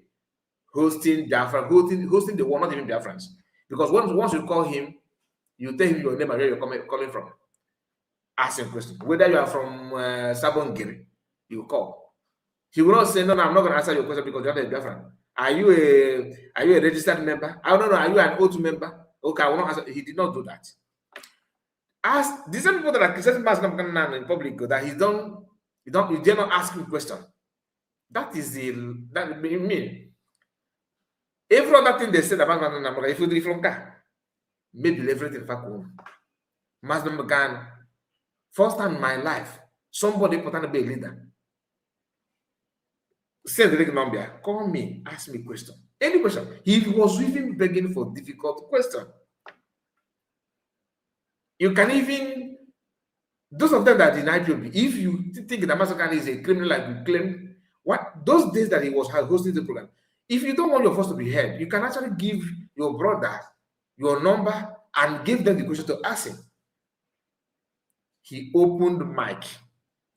hosting Biafra, hosting the one, not even Biafrans, Because once you call him, you tell him your name and where you're calling from. Ask him question. Whether you are from Sabongiri, you call. He will not say, no, I'm not going to answer your question because you're not a girlfriend. Are you a registered member? I don't know. Are you an O2 member? Okay, I will not answer. He did not do that. Ask these are people that are criticizing Mazi in public that you dare not ask him question. That is that mean. Every other thing they said about Mazi, if you do from car, maybe everything vacuum. Mazi first time in my life, somebody put on to be a leader. Send the Nnamdi, call me, ask me question. Any question. He was even begging for difficult question. You can even, those of them that deny IPOB, if you think that Mazi is a criminal like you claim, what those days that he was hosting the program, if you don't want your voice to be heard, you can actually give your brother your number and give them the question to ask him. He opened the mic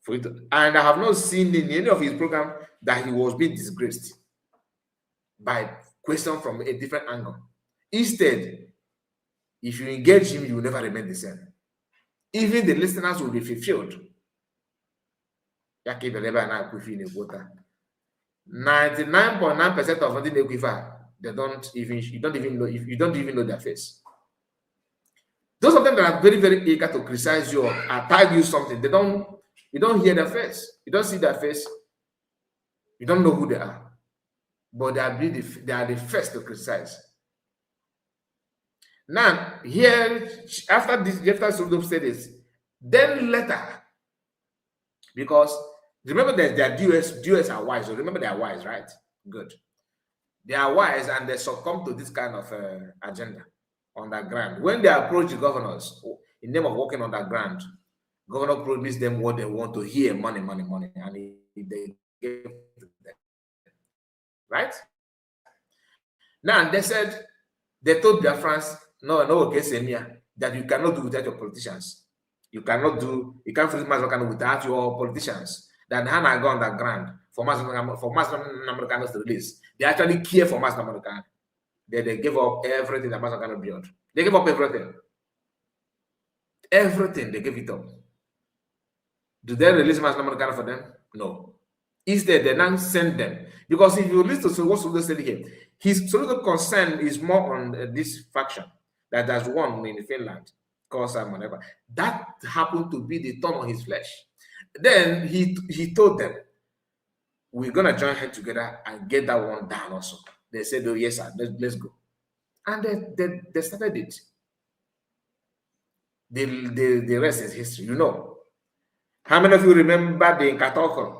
for it, and I have not seen in any of his program that he was being disgraced by question from a different angle. Instead, if you engage him, you will never remain the same. Even the listeners will be fulfilled. 99.9% of the Equifa, they don't even, you don't even know their face. Those of them that are very, very eager to criticize you or tag you something, you don't hear their face, you don't see their face, you don't know who they are, but they are the first to criticize. Now, here, after Sodom said this, then later, because remember that their duets are wise, so remember they are wise, right? Good. They are wise and they succumb to this kind of agenda on the ground. When they approach the governors in name of working on the ground, governor promised them what they want to hear, money, and they gave them. Right? Now they said, they told their friends, no, that you cannot do without your politicians. You can't free Mazi without your politicians. That Hannah go on the ground for Mazi to release. They actually care for Mazi. They gave up everything that Mazi built. They gave up everything. Everything, they gave it up. Do they release Mazi for them? No. Instead, they now send them. Because if you listen to what Soludo said here, his Soludo concern is more on this faction that has won in Finland, whatever. That happened to be the thorn on his flesh. Then he told them, we're going to join hands together and get that one down also. They said, oh, yes, sir, let's go. And they started it. The rest is history, you know. How many of you remember the Nkatoko?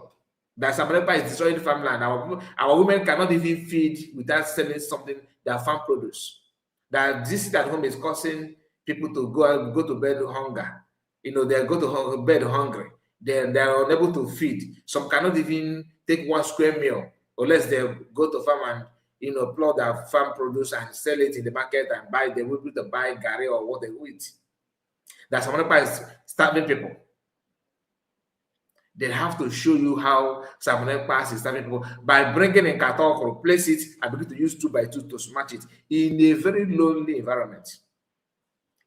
That Samarepa is destroying the farmland. Our women cannot even feed without selling something their farm produce. That this at home is causing people to go to bed hunger. You know, they go to bed hungry. They are unable to feed. Some cannot even take one square meal unless they go to farm and plow their farm produce and sell it in the market and buy. They will be able to buy gari or what they eat. That Samarepa is starving people. They have to show you how Samuel Pass is starving people by bringing in Katok, replace it, and begin to use 2x2 to smash it in a very lonely environment.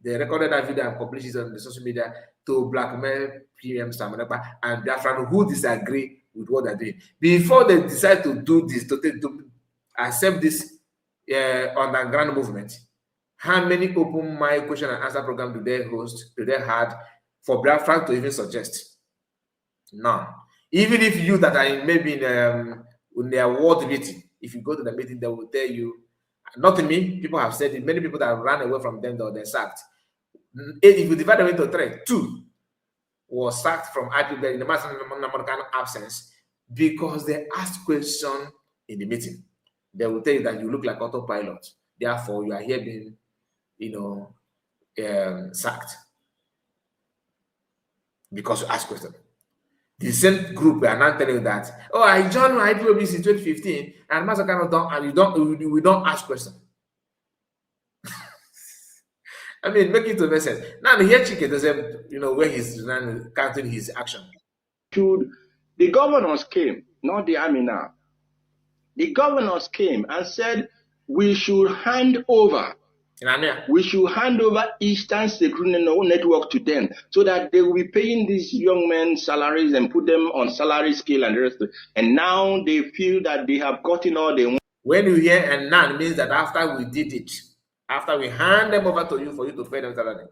They recorded that video and published it on the social media to blackmail PM Samuel Pass and Biafran who disagree with what they're doing. Before they decide to do this, to accept this underground movement, how many open mic question and answer program do they host, do they have for Biafran to even suggest? None. Even if you that are maybe in their ward meeting, if you go to the meeting, they will tell you, not to me, people have said it, many people that ran away from them, they're sacked. If you divide them into three, 2 was sacked from IPB in the American absence because they asked questions in the meeting. They will tell you that you look like autopilot. Therefore, you are here being, sacked because you ask questions. The same group are now telling you that, oh, I joined IPOB in 2015, and Mazi we don't ask questions. I mean, make it to make sense. Now, here Chike doesn't, where he's counting his action. The governors came, not the army now. The governors came and said we should hand over We should hand over Eastern Security Network to them so that they will be paying these young men salaries and put them on salary scale and the rest. And now they feel that they have gotten all they want. When you hear Nnan, means that after we did it, after we hand them over to you for you to pay them salary.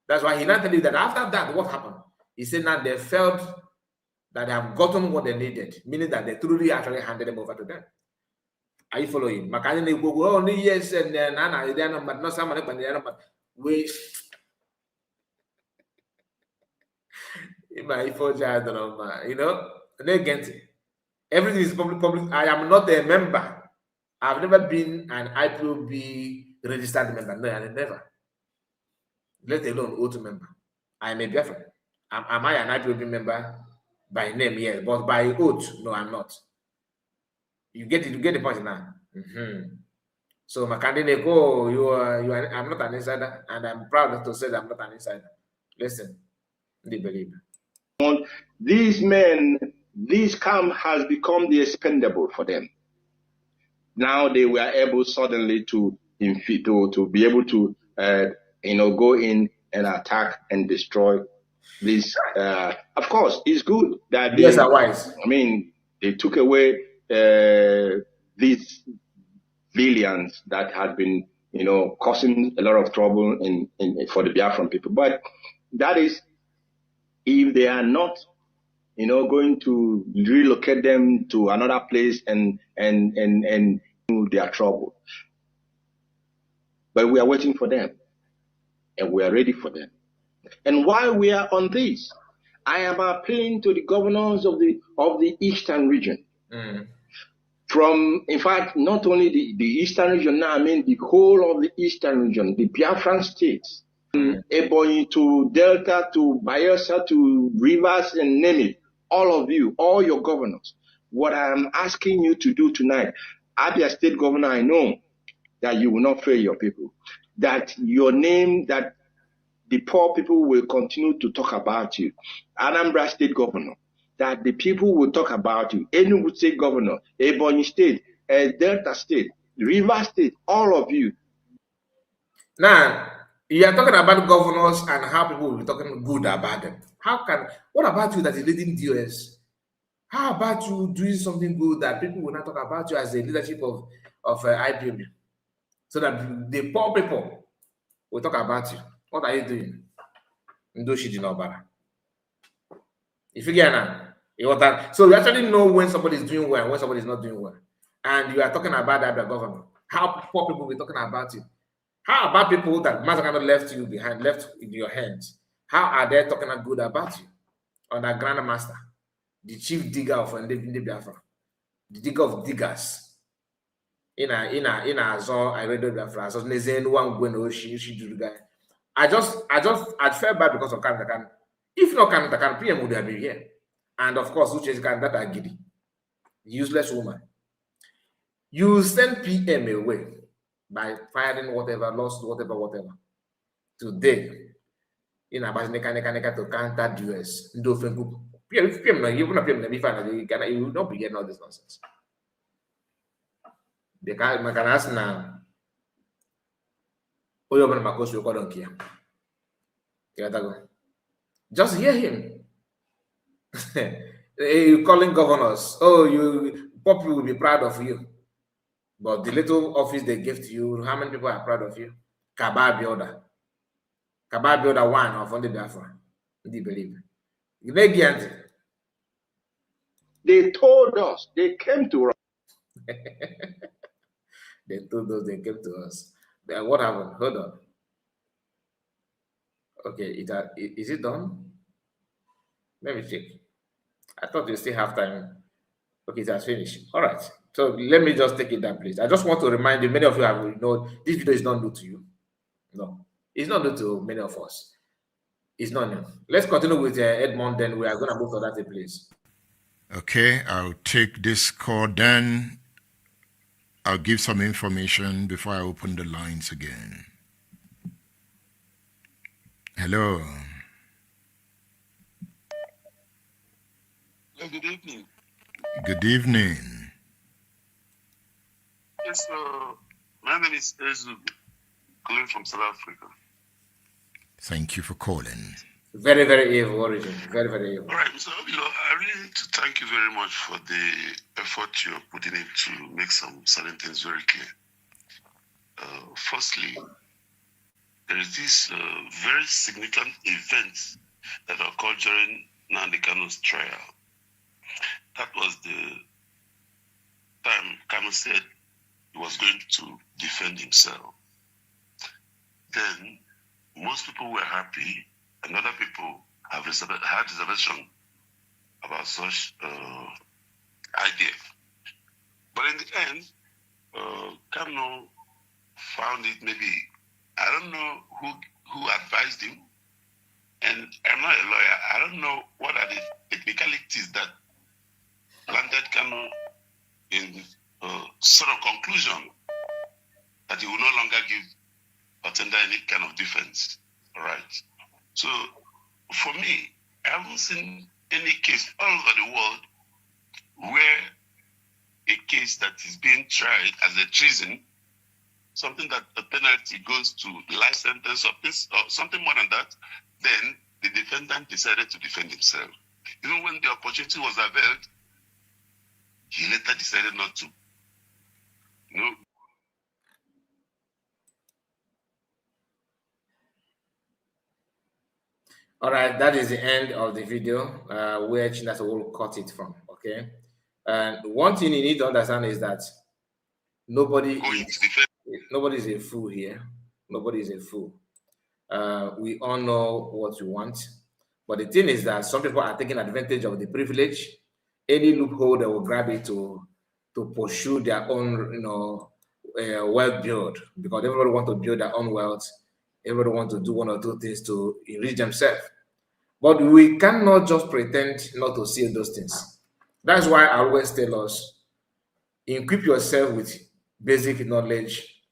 That's why he not tell you that after that, what happened? He said that they felt that they have gotten what they needed, meaning that they truly actually handed them over to them. Are you following? Makani go only yes and Nana, they are not someone, but they are not. We. You know, they get it. Everything is public. I am not a member. I've never been an IPOB registered member. No, I never. Let alone oath member. I am a Biafran. Am I an IPOB member by name? Yes, but by oath, no, I'm not. You get it. You get the point now. So my candidate, I'm not an insider, and I'm proud to say that I'm not an insider. Listen, they believe. These men, this camp has become the expendable for them. Now they were able suddenly to be able to go in and attack and destroy this. Of course, it's good that yes, are wise. I mean, they took away these villains that had been causing a lot of trouble for the Biafran people. But that is if they are not going to relocate them to another place and their trouble. But we are waiting for them, and we are ready for them. And while we are on this, I am appealing to the governors of the Eastern region. From, in fact, not only the Eastern region now, I mean the whole of the Eastern region, the Biafran states, Ebonyi to Delta to Bayelsa to Rivers and name it. All of you, all your governors, what I'm asking you to do tonight, Abia State Governor, I know that you will not fail your people, that your name, that the poor people will continue to talk about you. Anambra State Governor, that the people will talk about you. Enugu State Governor, Ebonyi State, Delta State, Rivers State, all of you. Now, you are talking about governors and how people will be talking good about them. What about you that is leading DOS? How about you doing something good that people will not talk about you as the leadership of IPOB? So that the poor people will talk about you. What are you doing? If you get now, so you actually know when somebody is doing well and when somebody is not doing well. And you are talking about that, the governor. How poor people will be talking about you. How about people that Mazi left you behind, left in your hands? How are they talking good about you? On that grandmaster, the chief digger of Nnamdi Biafra, the digger of diggers. I read Biafra. So I felt bad because of Kanu. If not Kanu, PM would have been here. And of course, Uche is that Agidi, useless woman. You send PM away by firing whatever, lost whatever. Today, in a to counter the US, you will not be getting all this nonsense. The guy, my can ask now, just hear him. You calling governors, people will be proud of you. But the little office they give to you, how many people are proud of you? Kaba Bioda one of Nnamdi Biafra. Do you believe? They told us, they came to us. They told us, they came to us. Then what happened? Hold on. Okay, is it done? Let me check. I thought you still have time. Okay, it has finished. All right. So let me just take it down, please. I just want to remind you, many of you have this video is not new to you. No, it's not new to many of us. It's not new. Let's continue with Edmond, then we are going to move to that place. Okay, I'll take this call, then I'll give some information before I open the lines again. Hello. Good evening. Good evening. Yes, my name is Ezu. calling from South Africa. Thank you for calling. Very, very evil origin. Very, very evil. All right, Mr. Obilo, I really need to thank you very much for the effort you're putting in to make some certain things very clear. Firstly, there is this very significant event that occurred during Nnamdi Kanu's trial. That was the time Kanu said he was going to defend himself. Then most people were happy, and other people have had reservation about such idea. But in the end, Kanu found it maybe, I don't know who advised him, and I'm not a lawyer. I don't know what are the technicalities that landed Kanu in sort of conclusion that he will no longer give or tender any kind of defense. All right. So for me, I haven't seen any case all over the world where a case that is being tried as a treason, something that the penalty goes to life sentence or something more than that, then the defendant decided to defend himself. Even when the opportunity was availed, he later decided not to. No. All right, that is the end of the video where Chinasa will cut it from. Okay. And one thing you need to understand is that nobody is a fool here. Nobody is a fool. We all know what we want. But the thing is that some people are taking advantage of the privilege. Any loophole they will grab it to pursue their own, wealth build, because everybody want to build their own wealth. Everybody want to do one or two things to enrich themselves. But we cannot just pretend not to see those things. That's why I always tell us, equip yourself with basic knowledge,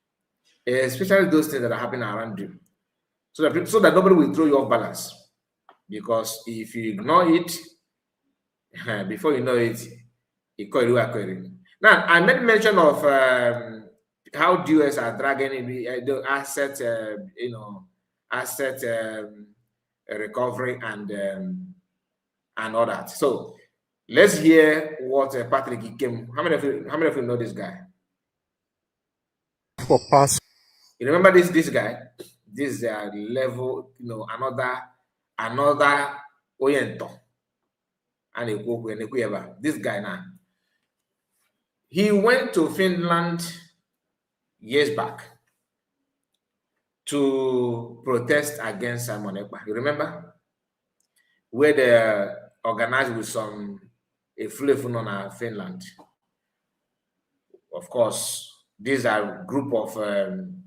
especially those things that are happening around you, so that nobody will throw you off balance. Because if you ignore it, before you know it, now I made mention of how DOS are dragging the asset, recovery and all that. So let's hear what Patrick came. How many of you know this guy? For past, you remember this guy? This level, another Oyento. And this guy now. He went to Finland years back to protest against Simon Ekpa. You remember? Where they organized with a flavor on Finland. Of course, these are a group of when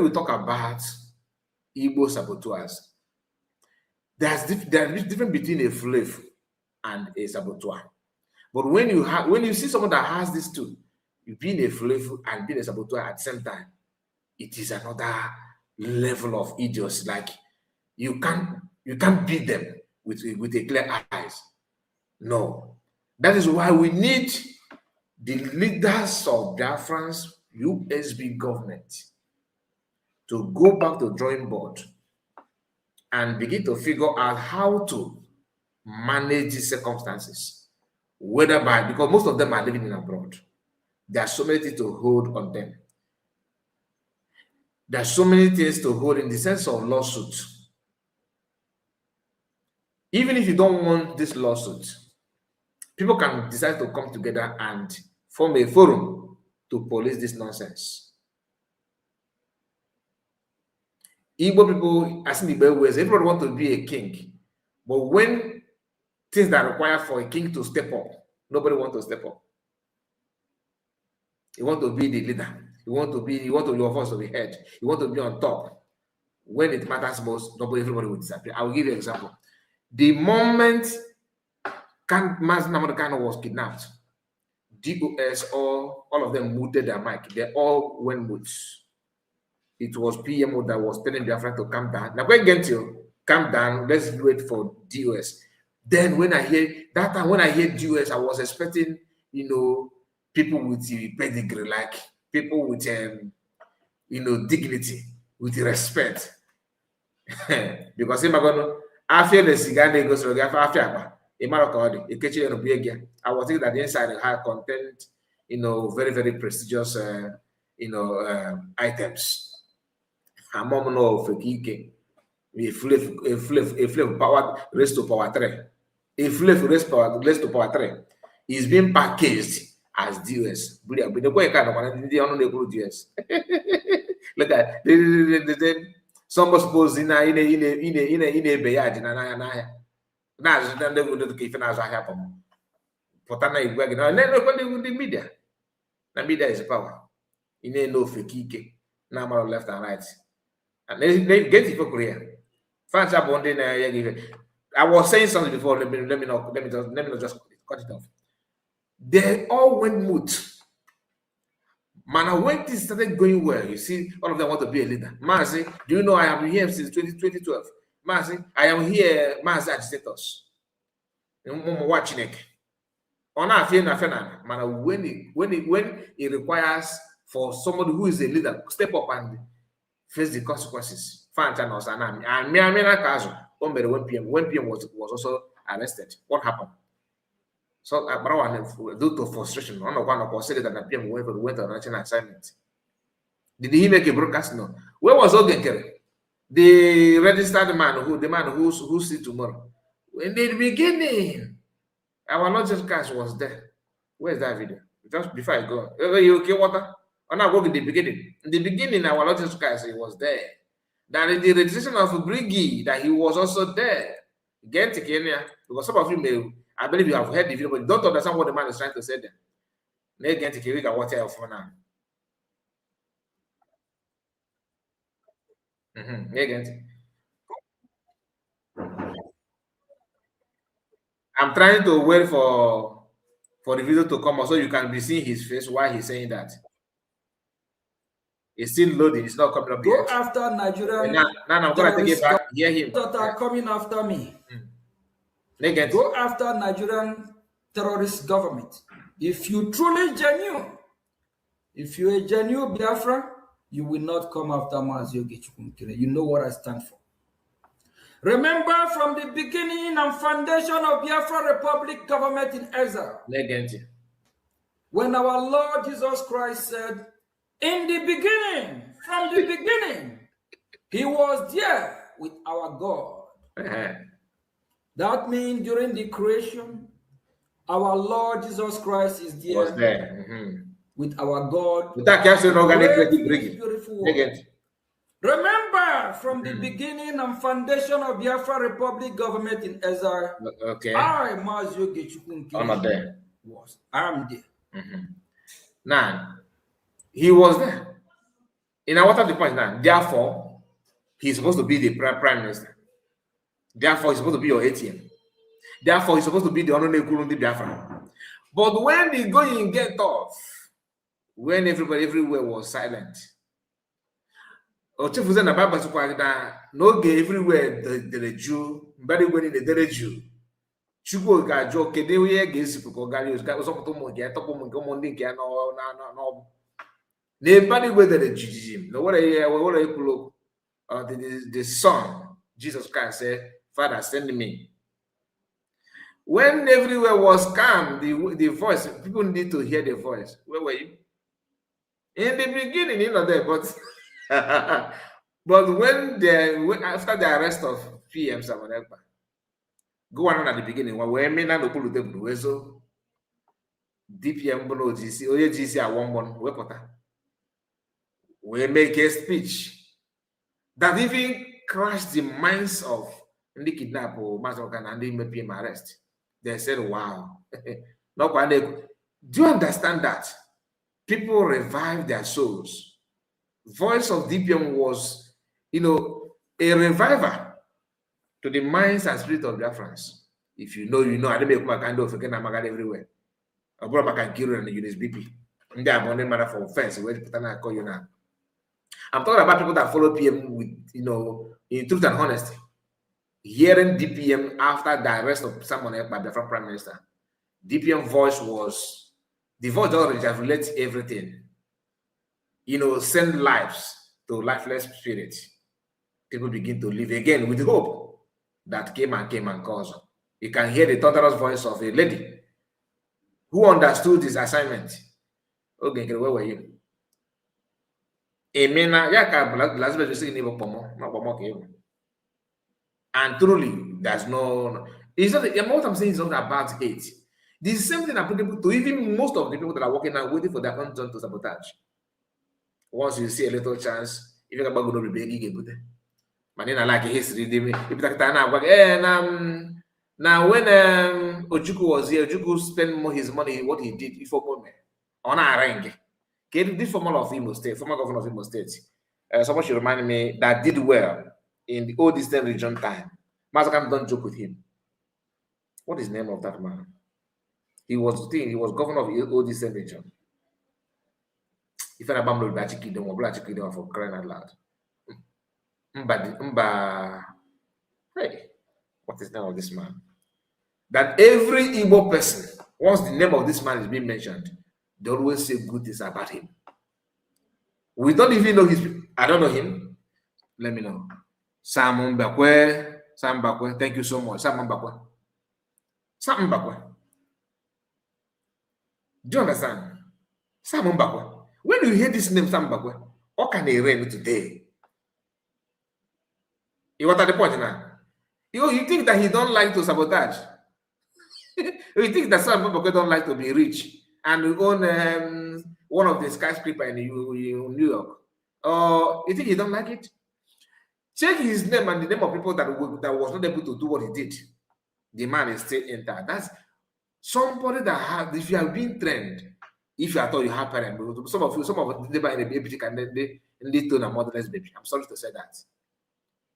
we talk about Igbo saboteurs, there's difference between a flavor and a saboteur. But when you see someone that has these two, being a flavor and being a saboteur at the same time, it is another level of idiots. Like you can't beat them with a clear eyes. No. That is why we need the leaders of Biafran's USB government to go back to the drawing board and begin to figure out how to manage these circumstances. Because most of them are living in abroad. There are so many things to hold on them. There are so many things to hold in the sense of lawsuit. Even if you don't want this lawsuit, people can decide to come together and form a forum to police this nonsense. Igbo people, as in the best ways, everybody wants to be a king. But when things that require for a king to step up, nobody wants to step up. You want to be the leader. You want your voice to be heard. You want to be on top. When it matters most, everybody will disappear. I will give you an example. The moment Mazi Nnamdi Kanu was kidnapped, DOS, all of them muted their mic. They all went mute. It was PMO that was telling Biafra to calm down. Now, when get to calm down, let's wait for DOS. Then when I hear DOS, I was expecting, people with the pedigree, like people with dignity, with respect. Because I feel the cigar they go through after I was thinking that the inside had content, very, very prestigious items. A mom no fake a flip power raised to power 3. A flip raised to power 3 is being packaged as DS. But the way kind of DS. Look at some suppose in a bayard that's then they would keep as I happen. Potana is working on the media. The media is power. In a no fake number left and right. And they get it for Korea. Fans are bonding. I was saying something before. Let me not just cut it off. They all went mute. Man, when this started going well, you see, all of them want to be a leader. Mazi, do you know I have been here since 2012? Mazi, I am here, Mazi agitators. Watching it. On our man, when it requires for somebody who is a leader, step up and face the consequences. And when PM was also arrested, what happened? So due to frustration, one of said that the PM went on national assignment. Did he make a broadcast? No. Where was Ogenkere? The registered man who see tomorrow. In the beginning, our logistics cast was there. Where's that video? Just before I go. You okay, water? I'm not working in the beginning. In the beginning, our logistics cast was there. That in the registration of Briggy, that he was also there. Get to Kenya, because some of you may, I believe you have heard the video, but you don't understand what the man is trying to say then. They get to Kenya, what else for now? I'm trying to wait for the video to come out so you can be seeing his face while he's saying that. It's still loading. It's not coming up Go yet. after Nigerian. Now I'm going to take it back. Hear him. That are coming after me. Go after Nigerian terrorist government. If you truly genuine, if you're a genuine Biafra, you will not come after Mazi Ogechukwu. You know what I stand for. Remember from the beginning and foundation of Biafra Republic government in exile. When our Lord Jesus Christ said, in the beginning, from the beginning, he was there with our God. That means during the creation, our Lord Jesus Christ is there, was there. With our God. With that capsule, organic beautiful word. Remember from the beginning and foundation of Biafra Republic government in exile. Okay. I, Mazi Ogechukwu, I'm there. I'm there. Now, he was there. In what of the point now? Therefore, he's supposed to be the prime minister. Therefore, he's supposed to be your ATM. Therefore, he's supposed to be the honorable Kurundi Biafra. But when the going get off, when everybody everywhere was silent, Ochifu na Baba Sukwagda, no gay everywhere the Jew, very when in the Jew. Chugo Gajo, Kedewe, Gesipo, Galios, got was up to Mogia, Topo Mondi, no. Nobody with the Jew. No, what I pull up, the son, Jesus Christ said, Father, send me. When everywhere was calm, the voice, people need to hear the voice. Where were you? In the beginning, you know that, but but when after the arrest of PM Samonekpa, go on at the beginning, when we na no pull the Brueso, DPM Bono GC, OGC at one wepota. We make a speech that even crushed the minds of the kidnap or Mazokan and the PM arrest. They said, wow. Do you understand that? People revived their souls. Voice of DPM was, a reviver to the minds and spirit of Biafrans. If you know, you know. I don't make my kind of again. I'm everywhere. I brought back a Kiro and the USBP. And they are abandoned matter for offense. Where I call you now. I'm talking about people that follow PM with, in truth and honesty. Hearing DPM after the arrest of someone else by the Prime Minister, DPM voice was the voice that relates everything. send lives to lifeless spirits. People begin to live again with hope that came and caused. You can hear the thunderous voice of a lady who understood his assignment. Okay, where were you? And truly, there's no. It's not. What I'm saying is not about hate. The same thing applicable to even most of the people that are working now waiting for their own turn to sabotage. Once you see a little chance, if you're going to be begging, but then I like history. Now when Ojukwu was here, Ojukwu spent his money, what he did before moment on a ring. This former of Imo State, former governor of Imo State, someone should remind me that did well in the old Eastern region time. Mazakam don't joke with him. What is the name of that man? He was governor of the old Eastern region. If I remember, for crying out loud. Hey, what is the name of this man? That every Igbo person, once the name of this man is being mentioned, they always say good things about him. We don't even know his. I don't know him. Let me know. Sam Mbakwe. Thank you so much. Sam Mbakwe. Do you understand? Sam Mbakwe. When you hear this name, Sam Mbakwe, how can they reign today? You what are the point now? You think that he don't like to sabotage? You think that Sam Mbakwe don't like to be rich and own one of the skyscrapers in New York? Or you think he don't like it? Check his name and the name of people that was not able to do what he did. The man is still intact. That's somebody that has, if you have been trained, if you thought you have parents, some of them buy a baby can they turn a motherless baby. I'm sorry to say that.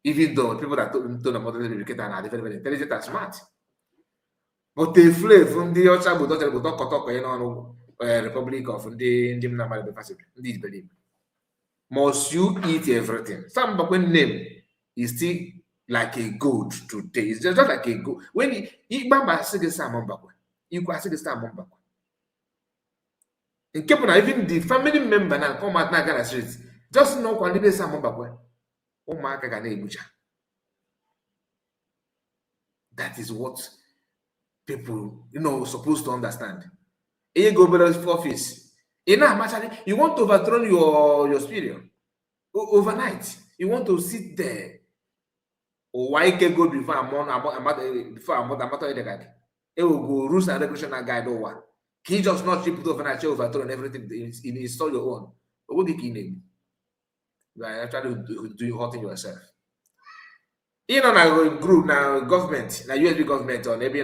Even though people that turn a motherless baby are very, very intelligent and smart. But they flee from the Republic of the Nnamdi. Must you eat everything? Some name is still like a goat today. It's just like a goat. When you bamba say the salmon bakwe, you go say the salmon bakwe. In Cape Town, even the family member now come out now Ghana streets. Just know when they say salmon bakwe. Oh my God, that is what people supposed to understand. You go below office. You want to overthrow your superior overnight. You want to sit there. Why can go before a matter? It will go rules and regulation and guide over. Can you just not put overnight overthrow and everything? Install your own. What do you name? You are actually doing hurting yourself. Now group now government now USB government or maybe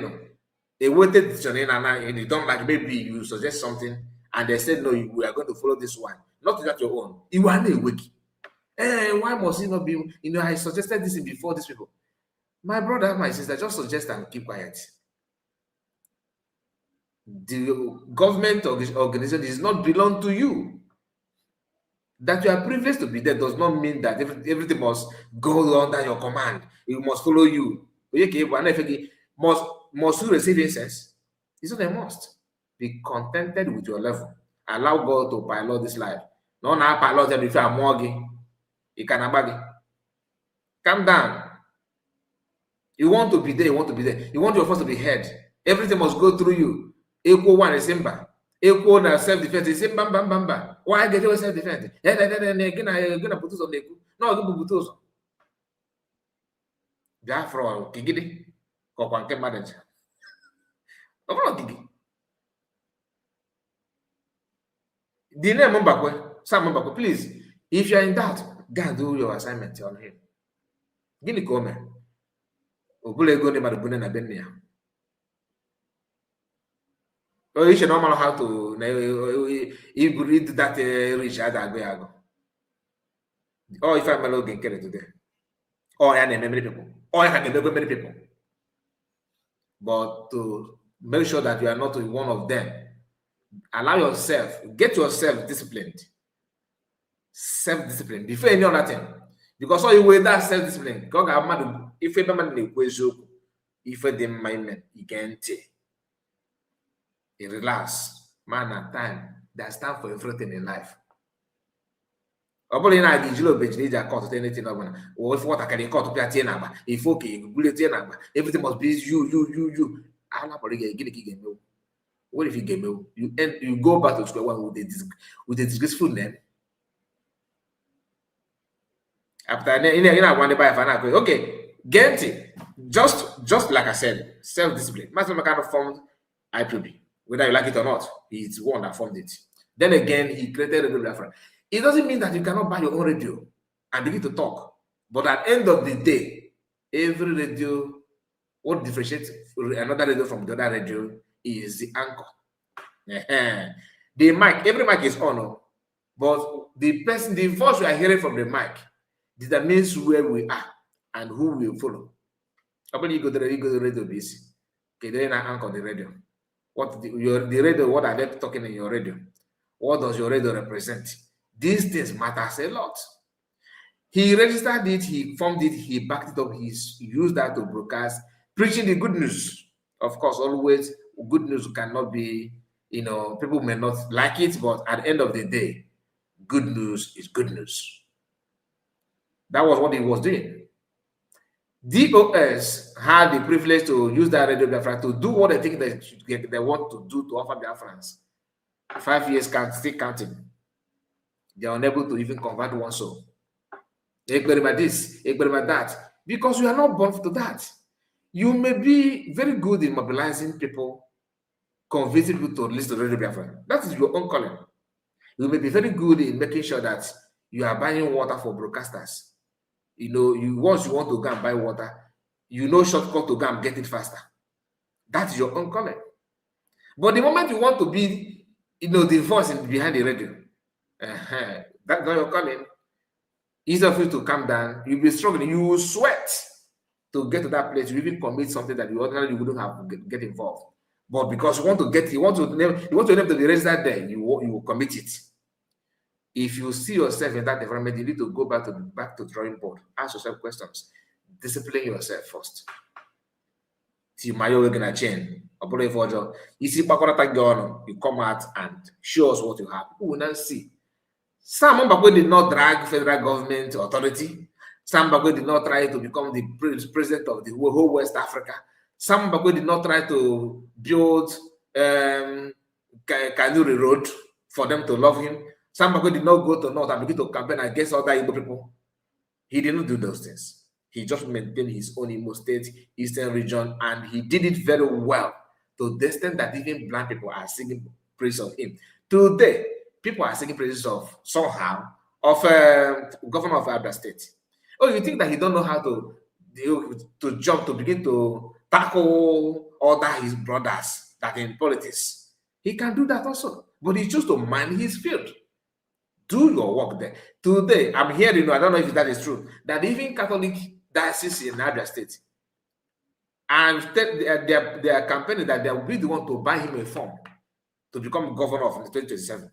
a weighted decision and you don't like maybe you suggest something. And they said, no, we are going to follow this one. Not that your own. You are not wiki. Why must it not be? I suggested this before these people. My brother, my sister, just suggest and keep quiet. The government organization does not belong to you. That you are privileged to be there does not mean that everything must go under your command. It must follow you. Must you receive incense? It's not a must. Be contented with your level. Allow God to pilot this life. No, now pilot them if you are mortgaging. You can abag. Calm down. You want to be there, you want to be there. You want your force to be heard. Everything must go through you. Equal one is simba. Equal na self-defense is bam bam bam bam. Why get you self-defense? Gonna put us on the no, you put us. Therefore, Kigidi, Kokwanke manager. The name Mbakwe, Sam Mbakwe, please, if you are in doubt, go and do your assignment on him. Give me comment. Ogulego ne marubune na benya. Oh, you should not know how to read that rich adago. Oh, if I'm a login today. Oh, I name many people. Oh, I can name many people. But to make sure that you are not one of them, allow yourself, get yourself disciplined. Self-discipline before any other thing. Because all you weigh that self-discipline, God have mad if a man if a dem mind you can't relax, man at time that stand for everything in life. Obole na agijilo bejini ja court anything over. Or if what I can court to pay na ba. If okay, bullet na ba. Everything must be you. I'm not going to get game. What if you get you go back to square one with a disgraceful name? After one by fan, okay, get it. Just like I said, self-discipline. Master kind of formed IPOB, whether you like it or not. He's the one that formed it. Then again, he created Radio Biafra. It doesn't mean that you cannot buy your own radio and begin to talk. But at the end of the day, every radio, what differentiates another radio from the other radio is the anchor. The mic, every mic is on, but the voice we are hearing from the mic determines where we are and who we will follow. When you go to the radio BC, okay, then I anchor the radio. What the radio, what are they talking in your radio? What does your radio represent? These things matters a lot. He registered it, he formed it, he backed it up, he used that to broadcast, preaching the good news. Of course, always good news cannot be, people may not like it, but at the end of the day, good news is good news. That was what he was doing. DOS had the privilege to use that Radio Biafra to do what they think they want to do to offer Biafrans. 5 years still counting. They are unable to even convert one soul. Experiment this, experiment that. Because you are not born to that. You may be very good in mobilizing people, convincing people to listen to Radio Biafra. That is your own calling. You may be very good in making sure that you are buying water for broadcasters. Once you want to go and buy water, shortcut to go and get it faster. That's your own calling. But the moment you want to be, the voice behind the radio, that's not your calling. Easier for you to calm down. You'll be struggling. You will sweat to get to that place. You even commit something that you ordinarily wouldn't have to get involved. But because you want to your name to be registered there, you will commit it. If you see yourself in that environment, you need to go back to the drawing board. Ask yourself questions. Discipline yourself first. You come out and show us what you have. People will not see. Some Mbakwe did not drag federal government authority. Some Mbakwe did not try to become the president of the whole West Africa. Some Mbakwe did not try to build Kanu Road for them to love him. Some Mbakwe did not go to North and begin to campaign against other Igbo people. He didn't do those things. He just maintained his own Imo State, Eastern region, and he did it very well to the extent that even black people are singing praise of him. Today, people are singing praises of governor of Abia State. Oh, you think that he don't know how to jump to begin to tackle other his brothers that in politics? He can do that also, but he chose to mind his field. Do your work there. Today, I'm hearing, I don't know if that is true, that even Catholic diocese in Abia State, and they are campaigning that they will be the one to buy him a form to become governor of 2027.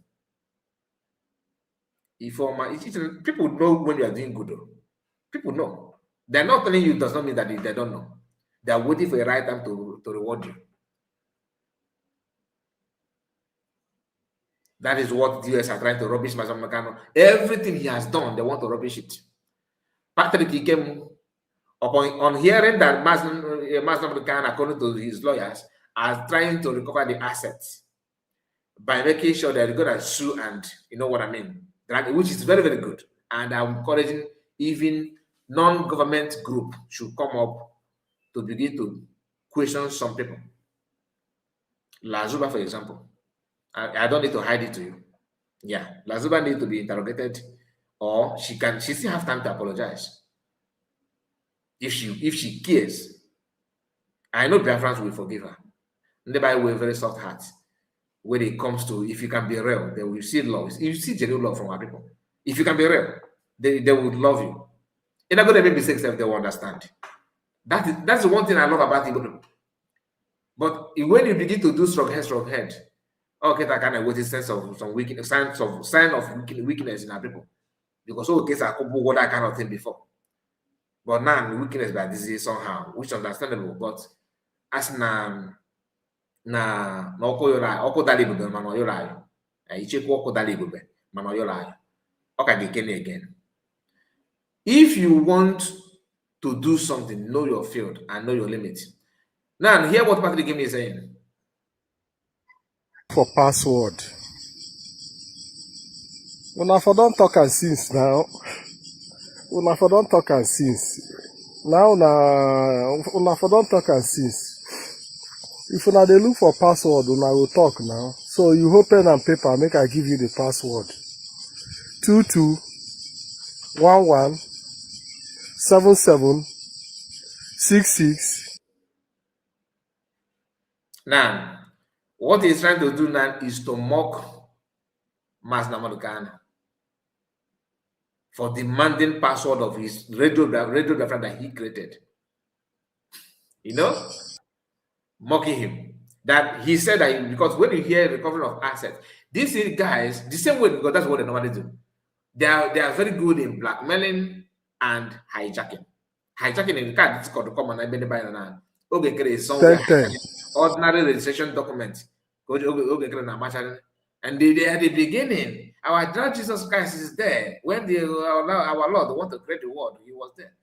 People know when you are doing good. People know. They're not telling you does not mean that they don't know. They are waiting for the right time to reward you. That is what the US are trying to rubbish Mazi Kanu. Everything he has done, they want to rubbish it. Patrick, he came on hearing that Mazi Kanu, according to his lawyers, are trying to recover the assets by making sure they're going to sue, and you know what I mean, which is very, very good. And I'm encouraging even non-government group should come up to begin to question some people. Lazuba, for example. I don't need to hide it to you. Yeah, Lazuba needs to be interrogated, or she still have time to apologize. If she cares. I know Biafrans will forgive her. And thereby we're very soft hearts when it comes to, if you can be real, they will see love. If you see genuine love from our people, if you can be real, they would love you. They're not going to make mistakes if they will understand. That's the one thing I love about Igbo. But when you begin to do strong head, okay, that kind of what is sense of some weakness, sign of weakness in our people. Because all cases are what that kind of thing before. But now weakness by disease somehow, which is understandable. But as na oko dali bube mano yorai. Icheku oko dali bube mano yorai. Okay, again. If you want to do something, know your field and know your limit. Now, hear what Patrick Game is saying. For password. Una for don't talk and since now. Una for don't talk and since. Now una for don't talk and since. If una dey look for password, una will talk now. So you hold pen and paper, make I give you the password. 22117766. Now, what he's trying to do now is to mock Mazi Nnamdi Kanu for demanding password of his radio that he created. You know, mocking him. That he said that because when you hear recovery of assets, these guys, the same way, because that's what they normally do. They are very good in blackmailing and hijacking. Hijacking in the card, it's called the common. I been buying now. Okay, create some ordinary registration document. And they at the beginning, our Lord Jesus Christ is there. When our Lord want to create the world, he was there.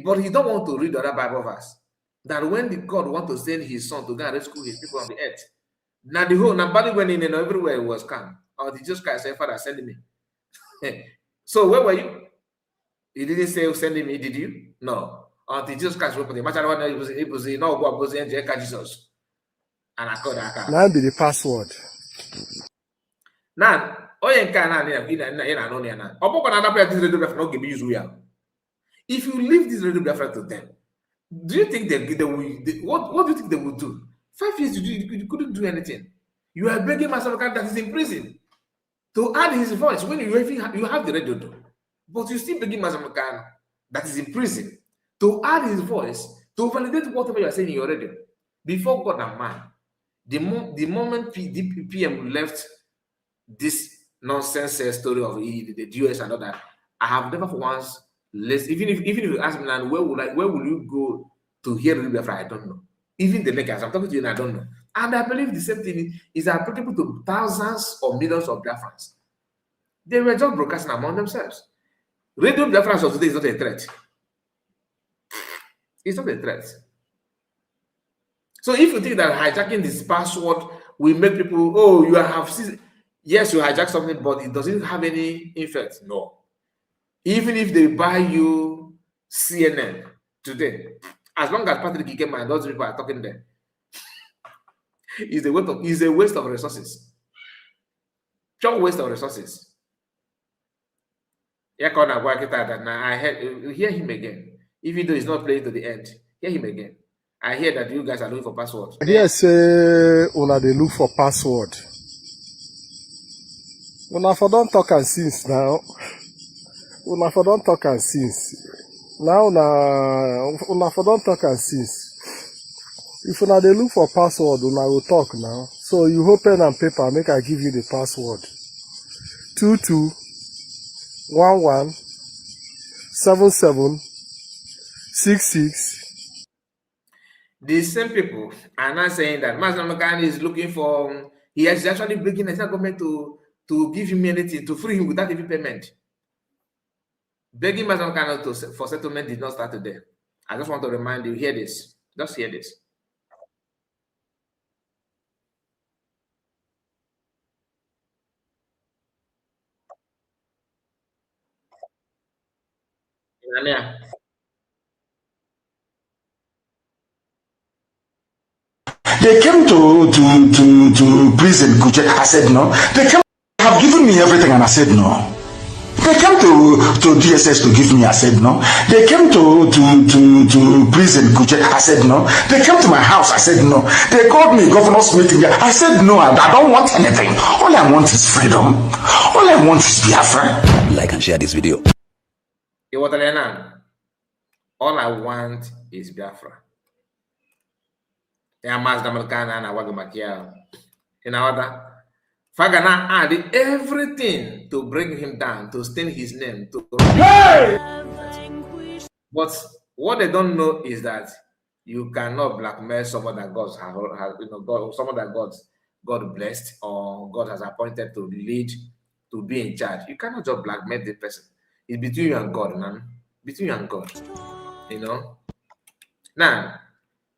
But he don't want to read the other Bible verse. That when the God want to send his son to go and rescue his people on the earth, now the whole nobody went in and everywhere was calm. Or did Jesus Christ say, Father, send me? So where were you? He didn't say send me, did you? No. Until Jesus Christ went for the matter one, it was no what was in Jesus. And I called that. Now be the password. Now, if you leave this radio Biafra to them, do you think they will? What do you think they will do? 5 years you couldn't do anything. You are begging Mazi Nnamdi Kanu that is in prison to add his voice when you have the radio, but you still begging Mazi Nnamdi Kanu that is in prison to add his voice to validate whatever you are saying in your radio. Before God and man, the moment PM left this nonsense story of the US and all that, I have never for once less. Even if you ask me now, where will you go to hear the Biafra? I don't know. Even the Lakers, I'm talking to you and I don't know. And I believe the same thing is applicable to thousands or millions of Biafrans. They were just broadcasting among themselves. Radio Biafrans of today is not a threat. It's not a threat. So if you think that hijacking this password will make people, oh, you have, yes, you hijack something, but it doesn't have any effect. No. Even if they buy you CNN today, as long as Patrick Ikema and those people are talking there, it's a waste of resources. Pure waste of resources. I hear him again. Even though he's not playing to the end, hear him again. I hear that you guys are looking for password. Yes, say una dey look for password. Una for don't talk and since now. Una for don't talk and since. Now una for don't talk and since. If una dey look for password, una will talk now. So you hold pen and paper, make I give you the password. 22117766. The same people are not saying that Mazi Nnamdi Kanu is looking for, he is actually breaking the government to give him anything, to free him without even payment. Begging Mazi Nnamdi Kanu for settlement did not start today. I just want to remind you, hear this. Just hear this. They came to prison, I said no. They came, have given me everything, and I said no. They came to DSS to give me, I said no. They came to prison, I said no. They came to my house, I said no. They called me governor's meeting, I said no, I don't want anything. All I want is freedom. All I want is Biafra. Like and share this video. All I want is Biafra. Mazi Nnamdi Kanu and Wagamakia. In order, Fagana added everything to bring him down, to stain his name. But what they don't know is that you cannot blackmail someone that God has, someone that God blessed or God has appointed to lead to be in charge. You cannot just blackmail the person. It's between you and God, man. Between you and God. You know? Now,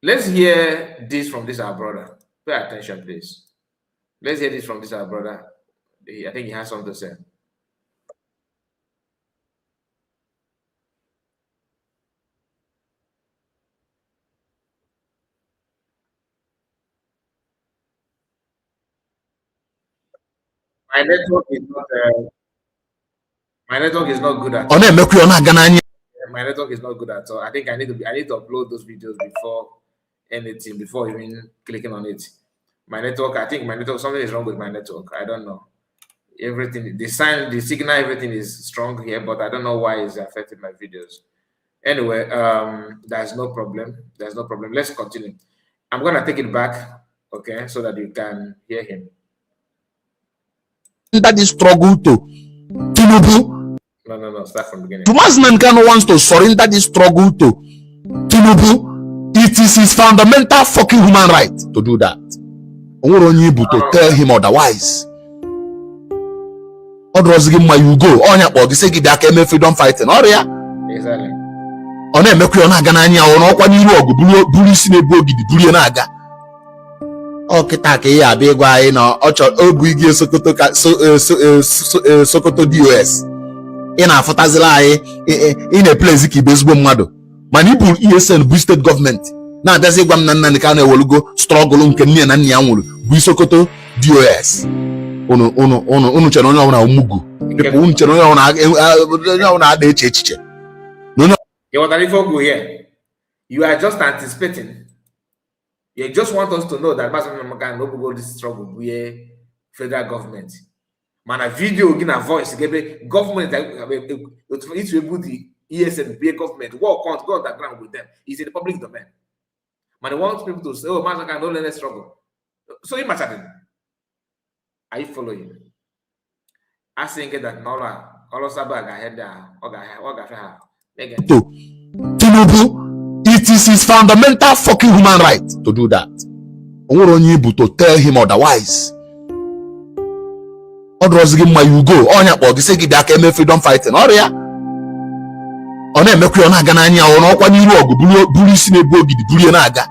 let's hear this from this our brother. Pay attention, please. Let's hear this from this our brother. I think he has something to say. My network is not. My network is not good at all. My network is not good at all. I think I need to upload those videos before anything, before even clicking on it. My network, I think my network, something is wrong with my network. I don't know. Everything, the signal, everything is strong here, but I don't know why it's affecting my videos. Anyway, there's no problem. There's no problem. Let's continue. I'm gonna take it back, okay, so that you can hear him. That is struggle to Tinubu. No, start from the beginning. Kanu wants to surrender this struggle to Tinubu. It is his fundamental fucking human right to do that. To tell him otherwise. Otherwise, give my you go. On your body, say give that freedom fighting. Oh yeah. Exactly. On a make you on a ganania or no one you bully sinebogi the bully naga. Okay, take ya big guy no ocho obuigi Sokoto DOS. In a Fotazila in a place ki baseball mado. Manipul ESN boosted government. Now that's a one nan Kanu will go struggle on Kenya and Yamul. Sokoto DOS. Ono channel na umugu. People channel na de cheche. No. You are just anticipating. You just want us to know that Mazi no go this struggle with federal government. Man, a video again, a voice, government it's able the ESN be a government. What can't go on the ground with them? It's in the public domain. Man, wants people to say, oh, Mazi no let us struggle. So imagine. Are you following? I think that Nora, all of Sabaga had to Tinubu. It is his fundamental fucking human right to do that. To tell him otherwise. Otherwise, give my you go. On your body, say give that freedom fighting. Oh yeah. On a make you on a ganania or no one you bully sinebogi the bully naga.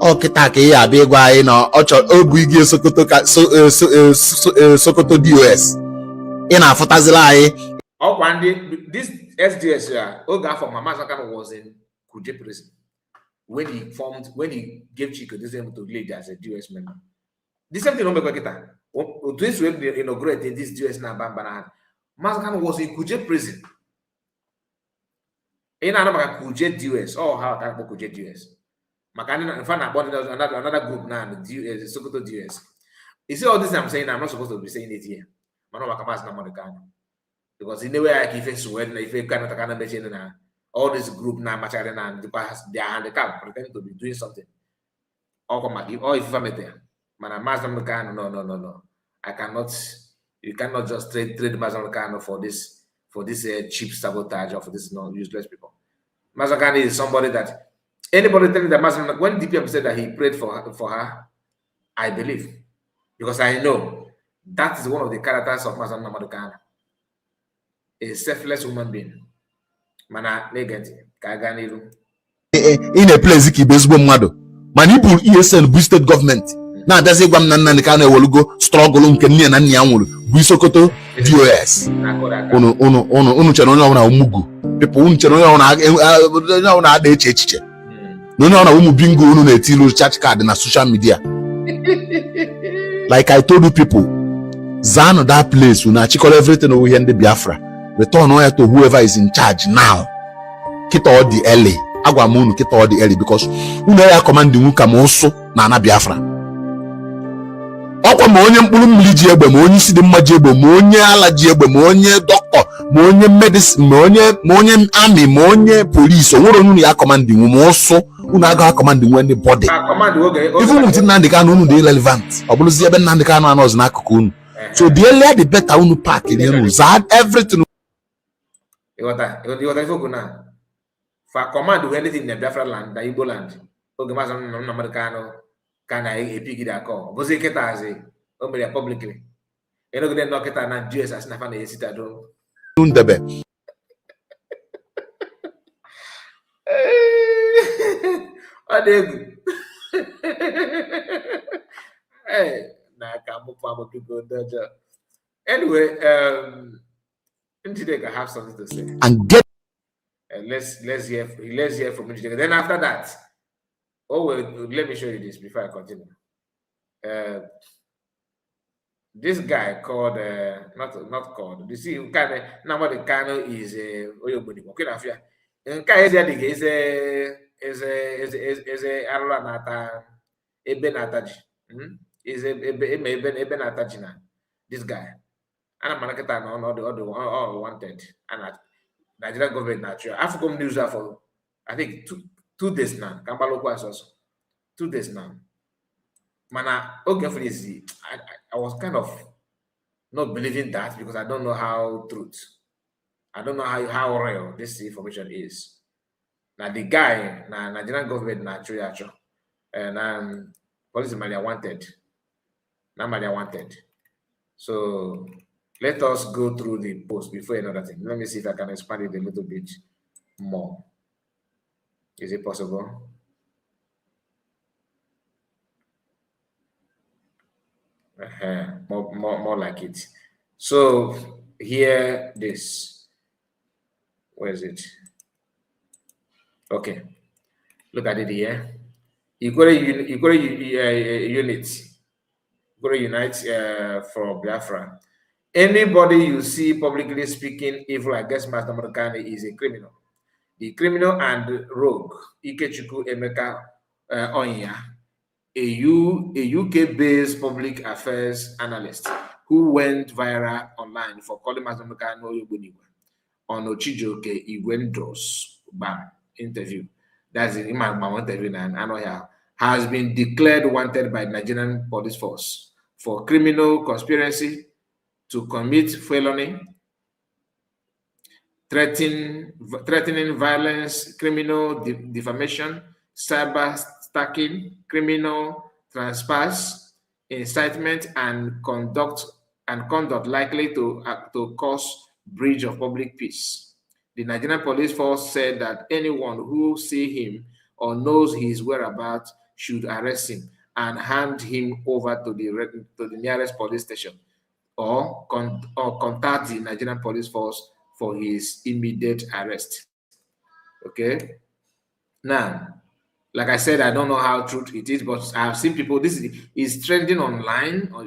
Okay, take ya big guy no ocho obuigi Sokoto DOS. In a Fotazila. Oh, one day this SDS Oga for Mazi was in Kuje prison when he gave Chico this name to lead as a DOS member. The same thing this will inaugurate this DOS now Mazi was in Kuje prison. In another Kuje DOS, oh how can Kuje DOS? Makani find another group now, the Sokoto DOS. You see all this I'm saying, I'm not supposed to be saying it here. Because in the way I give Sweden, if you cannot mention all this group now, because they are handicapped, pretend to be doing something. Or if I'm there, no. I cannot. You cannot just trade Mazi for this cheap sabotage or for this useless people. Mazi is somebody that anybody telling that Mazi, when DPM said that he prayed for her, I believe, because I know that is one of the characters of Mazi. A selfless human being. Mana negative. In a place ki baseball mado. Manipul ESN boosted government. Now that's a one nan Kanu will go struggle on Kenya and Yamul. Sokoto DOS. Ono channel na umugu. People channel na de cheche. No na umu bingo no na tilo chat card na social media. Like I told you people, Zan that place when I check everything over here in the Biafra. Return to whoever is in charge now. Kita all the early. Agwamunu kita all the early because unaya commanding who come also na Biafra. Okwa monye mpulu mliji egbe, monye si de maji egbe, monye alaji egbe, monye doctor, monye medicine, monye army, monye police. Oworo nunu ya commanding who also unaga commanding anybody. Even within Nnamdi Kanu unu dey relevant. Obuluzi ebe Nnamdi Kanu anoz na akuku unu. So the earlier the better unu pack in you zad everything. You got for command do anything in the Biafra land, the Igbo land. Okay, Mazi Kanu can I pick it a call? Was it publicly? You know, they knock it and Jesus as Nafan is it. I don't. What they do? Hey, nah, anyway, Njideka have something to say. And get let's hear from Njideka. Then after that, let me show you this before I continue. This guy called not called. You see, Nnamdi Kanu is Oyobuni. Okay, na fear. Nka is a arula nata ebe nataji. Is ebe nataji na. This guy. And I'm marketing on all wanted. And Nigerian government natural. African news for I think two days now. Kambalo also 2 days now. Mana okay for this. I was kind of not believing that because I don't know how I don't know how real this information is. Now the guy, Nigerian government natural, and police Malia wanted. Now Malia wanted. So let us go through the post before another thing. Let me see if I can expand it a little bit more. Is it possible? More like it. So here this. Where is it? Okay. Look at it here. Unite for Biafra. Anybody you see publicly speaking evil against Master Nnamdi is a criminal. The criminal and rogue Ikechukwu Emeka Onya, a UK-based public affairs analyst who went viral online for calling Master Nnamdi on Ochijoke Igwendo's interview. That's in my interview and has been declared wanted by Nigerian police force for criminal conspiracy to commit felony, threatening violence, criminal defamation, cyber stalking, criminal trespass, incitement, and conduct likely to cause breach of public peace. The Nigerian police force said that anyone who sees him or knows his whereabouts should arrest him and hand him over to the nearest police station or contact the Nigerian police force for his immediate arrest. Okay. Now, like I said, I don't know how true it is, but I have seen people. This is trending online on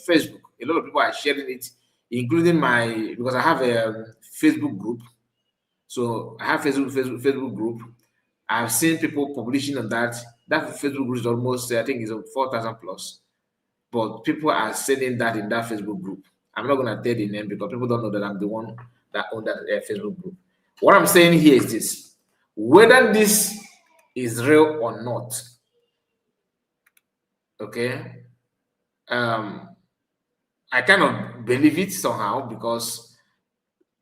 Facebook. A lot of people are sharing it, including because I have a Facebook group. So I have Facebook group. I've seen people publishing on that. That Facebook group is almost, I think, is 4,000 plus. But people are saying that in that Facebook group. I'm not going to tell the name because people don't know that I'm the one that owns that Facebook group. What I'm saying here is this. Whether this is real or not, okay, I kind of believe it somehow because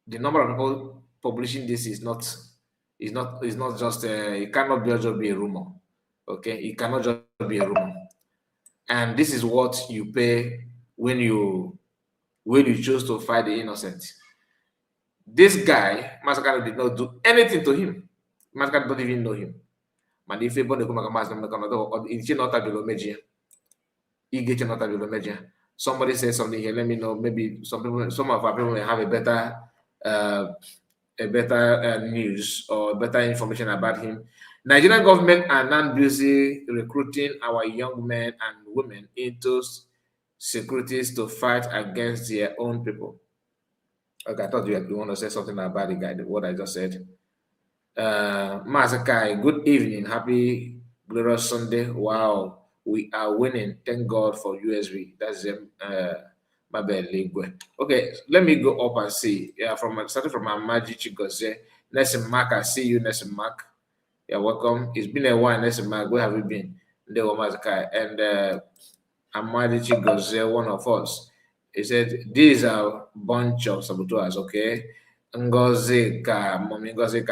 the number of people publishing this is not just it cannot just be a rumor. Okay, it cannot just be a rumor. And this is what you pay when you choose to fight the innocent. This guy, Massacre, did not do anything to him. Massacre don't even know him. Man, if you want to come somebody says something here, let me know. Maybe some of our people may have a better news or better information about him. Nigerian government are now busy recruiting our young men and women into securities to fight against their own people. Okay, I thought you want to say something about the guy, what I just said. Mazakai, good evening. Happy glorious Sunday. Wow, we are winning. Thank God for USB. That's my bad lingua. Okay, let me go up and see. Yeah, starting from Mazi Chigose. Nelson Mark, I see you, Nelson Mark. Yeah, welcome. It's been a while, Nelson Mark. Where have you been? And Amadi Chigose, one of us. He said, these are a bunch of saboteurs, okay? Ngozi Ka,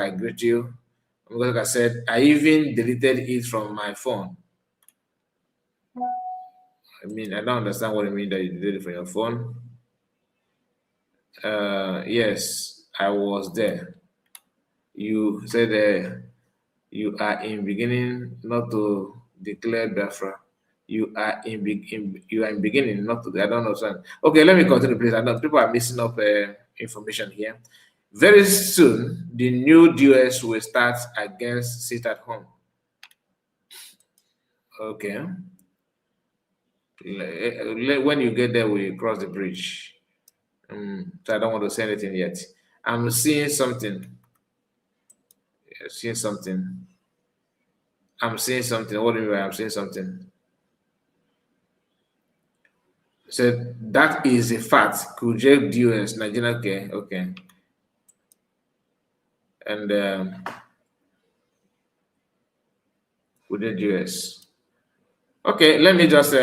I greet you. Ngozi Ka said, I even deleted it from my phone. I mean, I don't understand what you mean that you did it from your phone. Yes, I was there. You said you are in beginning not to declare Biafra. You are in beginning not to. I don't understand. Okay, let me continue, please. I know people are missing up information here. Very soon, the new DOS will start against sit at home. Okay. When you get there, we cross the bridge. So I don't want to say anything yet. I'm seeing something. Seeing something. I'm seeing something. What do you mean by I'm seeing something? So that is a fact. Kujek DOS, Nigerian, okay. And Kujek DOS. Okay, let me just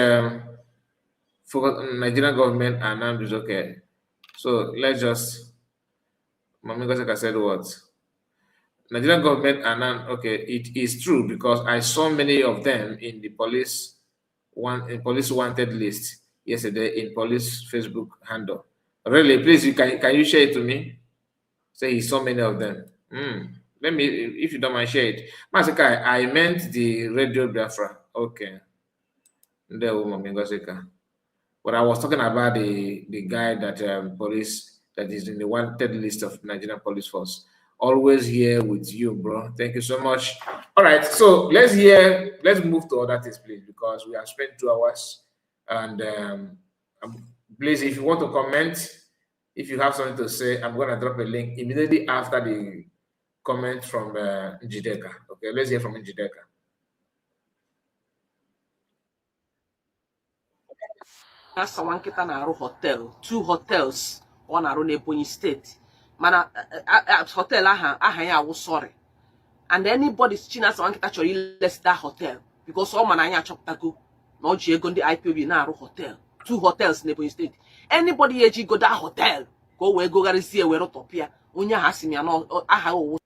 focus on Nigerian government and Nnamdi, okay. So let's just, Mami Goseka said what? Nigerian government and okay, it is true because I saw many of them in the police wanted list yesterday in police Facebook handle. Really, please, can you share it to me? Say he saw many of them. Let me, if you don't mind, share it. Masika, I meant the Radio Biafra. Okay. But I was talking about the guy that police that is in the wanted list of Nigerian police force. Always here with you, bro. Thank you so much. All right, so let's move to other things, please, because we have spent 2 hours. And please, if you want to comment, if you have something to say, I'm going to drop a link immediately after the comment from Njideka. Okay, let's hear from Njideka. Someone kita na hotel, 2 hotels on na Ebonyi State. Mana at hotel aha ya wo sorry. And anybody china someone kita chori less that hotel because all man anya choptago na oji ego ndi IPOB na hotel. 2 hotels in Ebonyi State. Anybody eji go that hotel go we go garisi e we rotopia. Onya ha simia no aha wo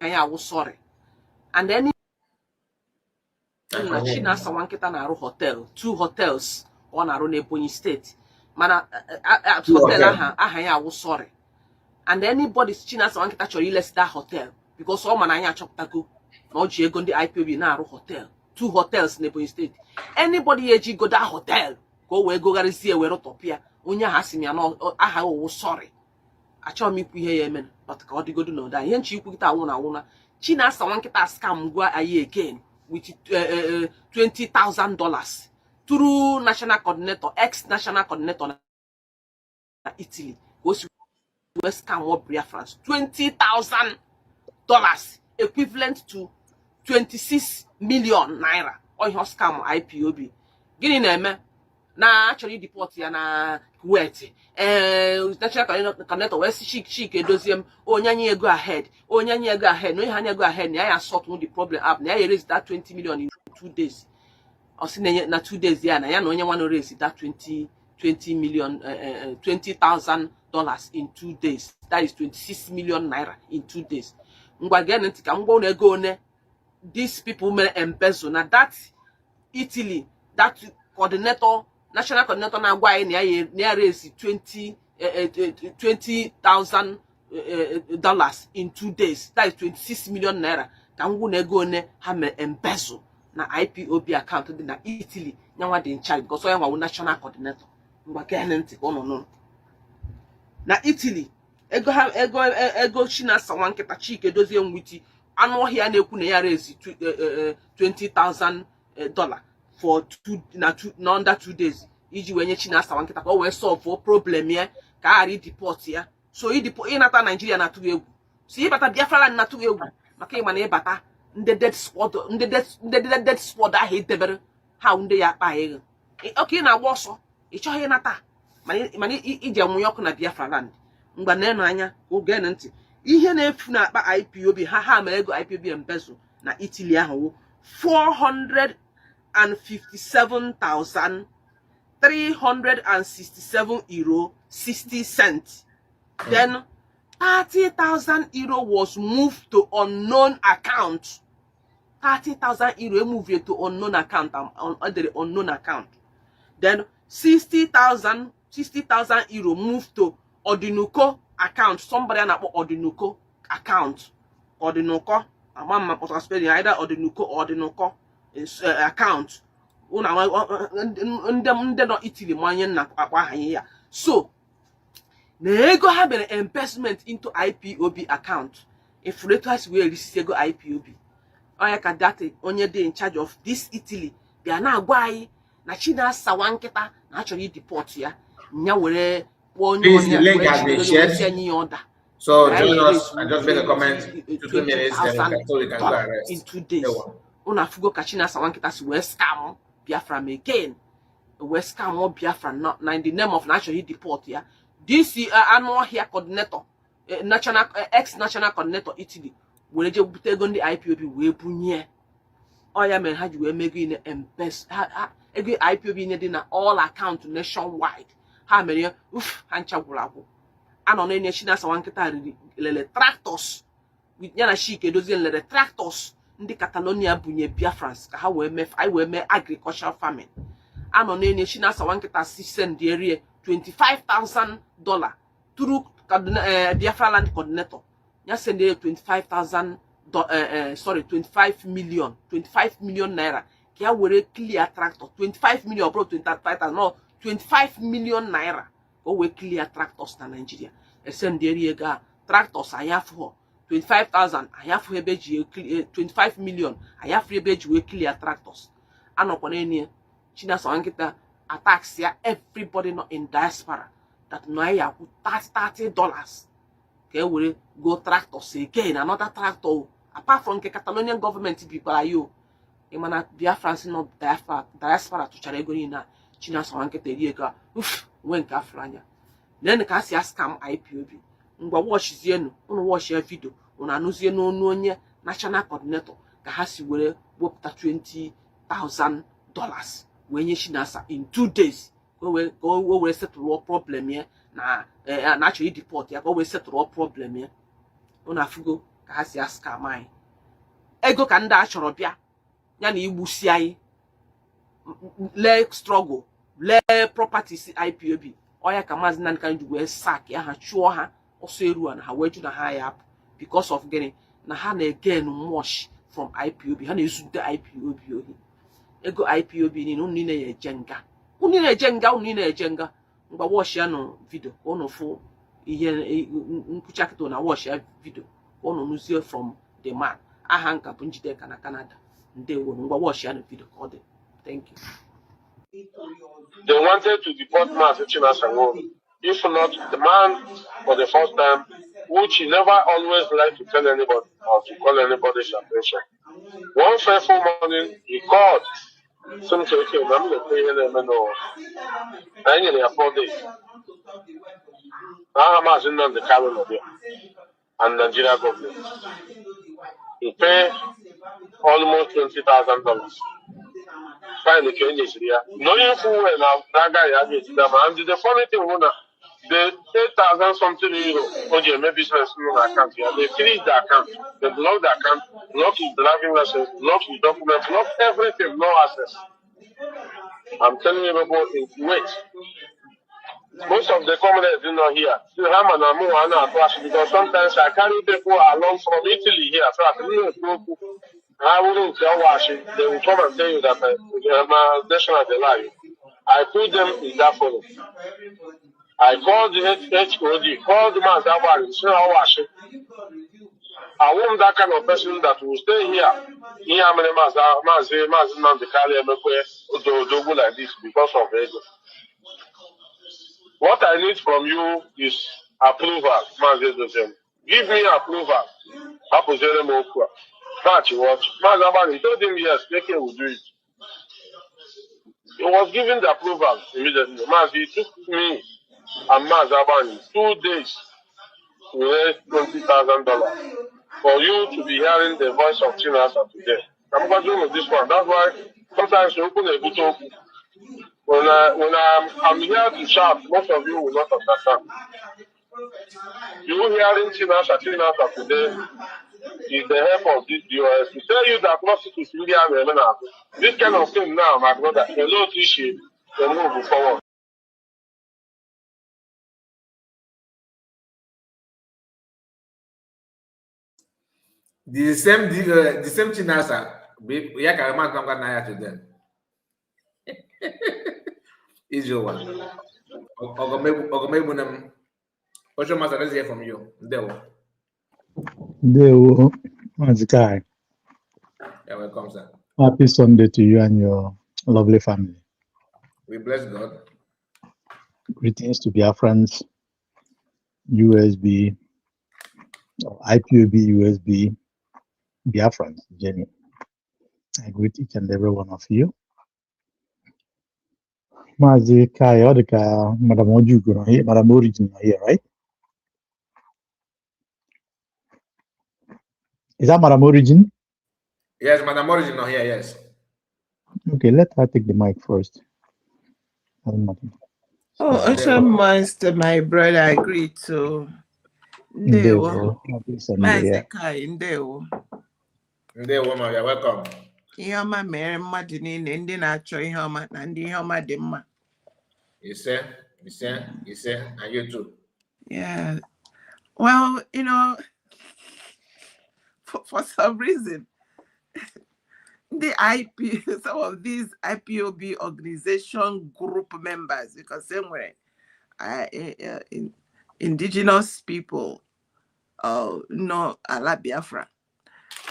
anya wo sorry. And any China someone kita na hotel, 2 hotels on na Ebonyi State. Mana at hotel aha ya wo sorry. And anybody China someone kita chori less that hotel because all man anya choptago na oji ego ndi IPOB na hotel. 2 hotels in Ebonyi State. Anybody eji go that hotel go we go garisi e we rotopia. Onya ha simia no aha wo sorry. Acho mi ku ihe ya emen but ka odigodu no da. Ihe nchi ikwu kita awuna. China someone kita scam gwa ayi again with $20,000 through national coordinator, ex-national coordinator na Italy. Goes West Camp France. $20,000 equivalent to 26 million naira. On your scam IPOB. Gini na-eme na actually deport ya na Kuwait. National coordinator West Chic edoziem onyanye ego ahead. Onyanye ego ahead. No ihanye ego ahead. Na ya sort the problem up. Na ya raise that 20 million in 2 days. Or na 2 days ya na ya no onye wan raise that $20,000 in 2 days. That is 26 million naira in 2 days. Ngwa gene nti ka ngwa na ego one these people may embezzle. Na that Italy, that coordinator, national coordinator na gwa na ya raise $20,000 in 2 days. That is 26 million naira. Ka ngwa na ego one ha me embezzle na IPOB account dị na Italy nyanwa dị in charge because onye nwa national coordinator. Ngwa gene ntị ka no na Italy ego China sawan nkịta Chike dozie nwiti anụ ọhịa na-ekwu na ya raise $20,000 for under 2 days iji wenye China sawan nkịta ka o wee solve problem ya ka ari deport ya so ịnata Nigeria na atụghị egwu so ịbata Biafra na atụghị egwu maka ịma na ịbata ndị dead squad ahụ edebere ha ndị ya akpa ego oke na-agba ọsọ ị chọghị ịnata mana iji amụnye ọkụ na Biafra land mgba na-enu anya oge na ntị ihe na-efu na akpa IPOB ha ma ego IPOB embezzle na Italy ahụ 457,367 euro 60 cents. Then 30,000 euro was moved to unknown account. 30,000 euro moved to unknown account, the unknown account. Then 60,000 euro moved to Odinuko account. Somebody on Odinuko account. Odinuko. I'm spelling either Odinuko or Odinuko account. So Nego have an investment into IPOB account. If Reuters will receive IPOB. Oya Kadate onye dey in charge of this Italy. They are now why na China sawanketa na actually deport ya. Nya were Please, the link has been shared. So join us and just make a comment. 2 minutes, then we can go and rest. In 2 days. Una fugo ka China sawanketa si we scam Biafra again. We scam or Biafra not in the name of national deport ya. This annual here coordinator, national ex-national coordinator Italy. Will you put on the IPOB we punye? Oya men had you make in the best every IPOB in all account nationwide. How many hanchagulago? And on any China Sawanketa tractors with Yana Shike dozen the tractors in the Catalonia bunye Biafrans, how we make agricultural farming. And on any China Sawanketa send the area $25,000 through Biafra land coordinator. You send 25,000 25 million naira. Kia were clear tractor 25 million bro 25,000 no 25 million naira. Go we clear tractors na Nigeria. E send the area tractors I have for 25,000 I have for 25 million I have for we clear tractors. Anokone any China Sawanketa attacks here everybody not in diaspora that no ya $30. Okay, we go tractors again, another tractor. Apart from the Catalonian government people are you. Imana Biafrans no diaspora to Charegorina, China Sawanketa Diega, when Kafranya. Then the Cassia scam IPOB. Ngwa watch Zeno, watch your video, Unanuziano no national coordinator, Kahasi will work $20,000. When you Shinasa in 2 days, go settle problem here. Naturally deport ya go settle problem here. Una fugo ka ha si aska mai. Ego ka nda achoro bia. Ya na igbusi ayi. Le struggle, le properties IPOB. Oya ka Mazi Nnamdi kan ju we sack ya ha chuo ha oso eru na ha weju na ha ya because of getting na ha na again much from IPOB. Ha na use the IPOB ohi. Ego IPOB ni no ni na ye jenga. Uni na jenga. Ngba watch ya no video ono fo ihe nkuchakito na watch ya video ono nuzie from the man aha nka punjide ka na Canada ndewo ngba watch ya no video called it. Thank you. They wanted to deport Mazi Nnamdi. If not, the man for the first time, which he never always liked to tell anybody or to call anybody's attention. One fateful morning, he called. Some say, okay, I'm going to pay him I need 4 days. I am asking them the calendar and Nigeria government. He pay almost $20,000. Fine, the changes here. Knowing full well now, that guy has it. And the funny thing, the 8,000 something euro on the business account here, they freeze the account, they block the account, block his driving license, block his documents, block everything, no access. I'm telling you about it. Wait. Most of the commoners do not hear. Because sometimes I carry people along from Italy here, so I wouldn't tell washing. They will come and tell you that my national lie. I put them in that follow. I called the HOD, called the man that was washing. I want that kind of person that will stay here. Mazi Nnamdi like this because of ego. What I need from you is approval. Give me approval. Match what? Mazi told him yes, Keke will do it. He was given the approval immediately. Mazi took me and Mazi 2 days to raise $20,000 for you to be hearing the voice of Chinasa today. I'm going with this one. That's why sometimes you open a good talk. When I'm here to shout, most of you will not understand. You hearing Chinasa today is the help of this DOS to tell you that prostitutes really are this kind of thing now, my brother, a lot of issue to move forward. The same chinasa. We are going to to them. Is your one. Ogomebunam. Ocho Master, let's hear from you. Ndewo, Mazi Kai. You're welcome, sir. Happy Sunday to you and your lovely family. We bless God. Greetings to Biafrans, USB, or IPOB, USB, Biafrans, Jenny. I greet each and every one of you. Mazi Kai, Madam Ojugo here, Madam Origin here, right? Is that Madam Origin? Yes, Madam Origin here, yes. Okay, let her take the mic first. Oh, Ocean Master, my brother, I agree to. Ndewo. Mazi Kai, Ndewo. Ndewo, ma, you're welcome. Ihe ọma mere mmadụ niile ndị na-achọ ihe ọma na ndị ihe ọma dị mma. Ise, and you too. Yeah. Well, you know, for some reason, some of these IPOB organization group members, because somewhere, indigenous people, no, ala Biafra,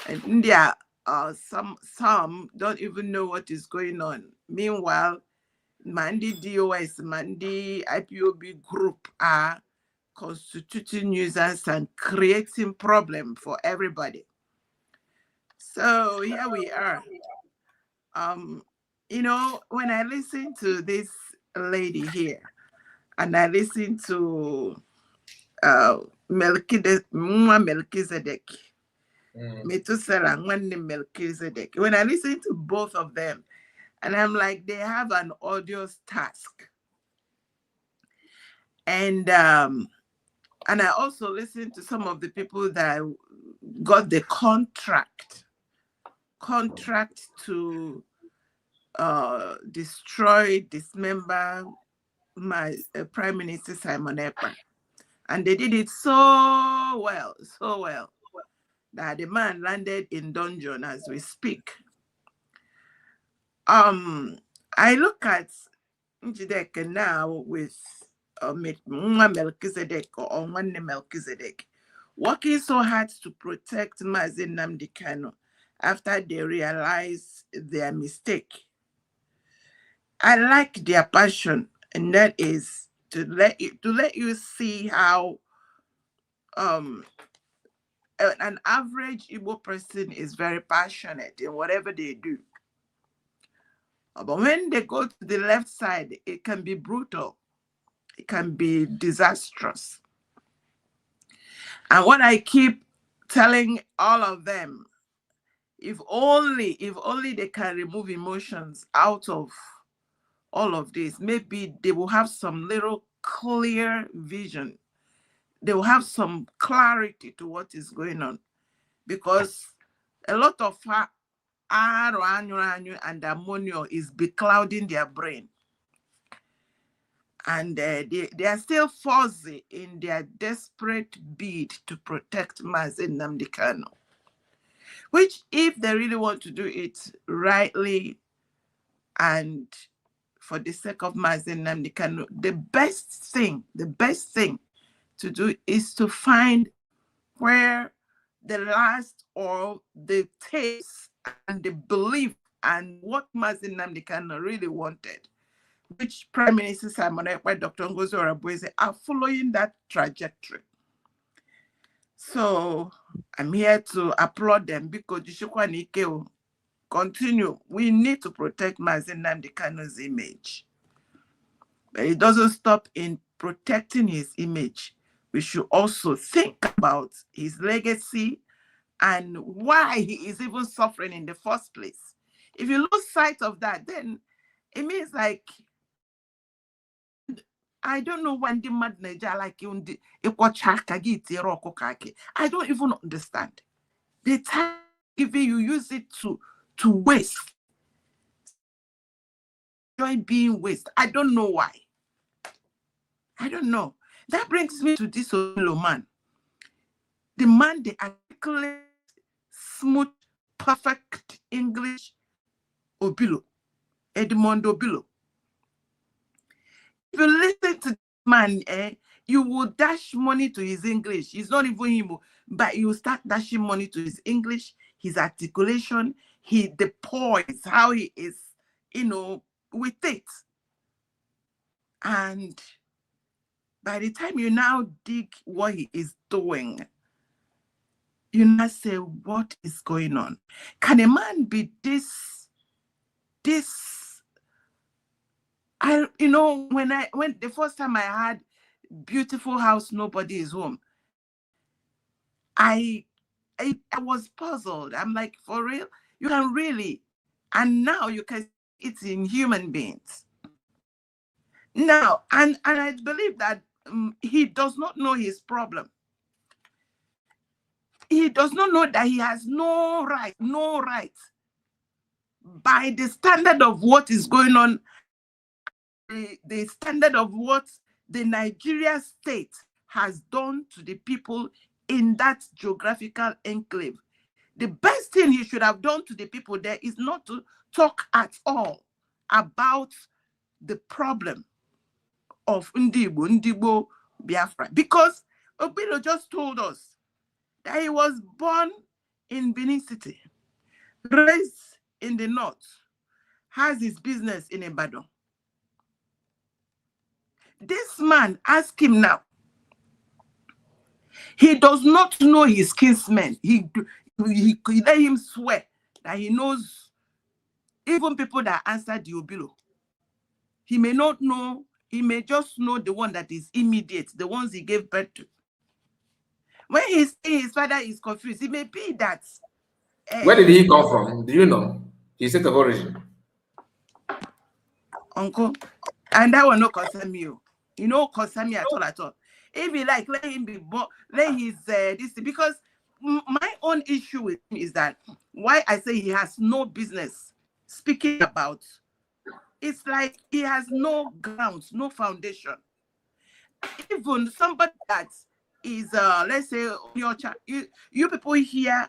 and India, some don't even know what is going on. Meanwhile, Mandi DOS, Mandi IPOB group are constituting nuisance and creating problem for everybody. So here we are. You know, when I listen to this lady here, and I listen to Melchizedek, Methuselah, Melchizedek, when I listen to both of them, and I'm like, they have an odious task. And I also listen to some of the people that got the contract to destroy, dismember my Prime Minister Simon Ekpa. And they did it so well, that the man landed in dungeon as we speak. I look at Njideka now with Melchizedek or Nwanne Melchizedek working so hard to protect Mazi Nnamdi Kanu after they realize their mistake. I like their passion, and that is to let you see how an average Igbo person is very passionate in whatever they do. But when they go to the left side, it can be brutal. It can be disastrous. And what I keep telling all of them, if only they can remove emotions out of all of this, maybe they will have some little clear vision. They will have some clarity to what is going on. Because a lot of and ammonia is beclouding their brain. And they are still fuzzy in their desperate bid to protect Mazi Nnamdi Kanu. Which, if they really want to do it rightly and for the sake of Mazi Nnamdi Kanu, the best thing to do is to find where the last or the taste and the belief and what Mazi Nnamdi Kanu really wanted, which Prime Minister Simon Ekpa, Dr. Ngozi Orabueze are following that trajectory. So I'm here to applaud them because continue. We need to protect Mazi Nnamdi Kanu's image. But it doesn't stop in protecting his image. We should also think about his legacy and why he is even suffering in the first place. If you lose sight of that, then it means like, I don't know when the mad Niger like I don't even understand. The time giving you use it to waste. Enjoy being waste. I don't know why. I don't know. That brings me to this Obilo man. The man, the articulate, smooth, perfect English Obilo, Edmond Obilo. If you listen to this man, you will dash money to his English. It's not even him, but you start dashing money to his English, his articulation, the poise, how he is, with it. And by the time you now dig what he is doing, you now say, what is going on? Can a man be this? When the first time I had Beautiful House, Nobody is Home, I was puzzled. I'm like, for real? You can really? And now you can see it in human beings. Now, and I believe that he does not know his problem. He does not know that he has no right by the standard of what is going on, the standard of what the Nigeria state has done to the people in that geographical enclave. The best thing he should have done to the people there is not to talk at all about the problem of Ndibo Biafra, because Obilo just told us that he was born in Benin City, raised in the north, has his business in Ibadan. This man, ask him now. He does not know his kinsmen. He let him swear that he knows even people that answered the Obilo. He may not know, he may just know the one that is immediate, the ones he gave birth to. When he says his father is confused, it may be that. Where did he come from? Do you know his state of origin? Uncle, and that will not concern me. You know, concern me at all. If he like, let him be born, let his this, because my own issue with him is that why I say he has no business speaking about. It's like he has no grounds, no foundation. Even somebody that is, let's say, your child, you people hear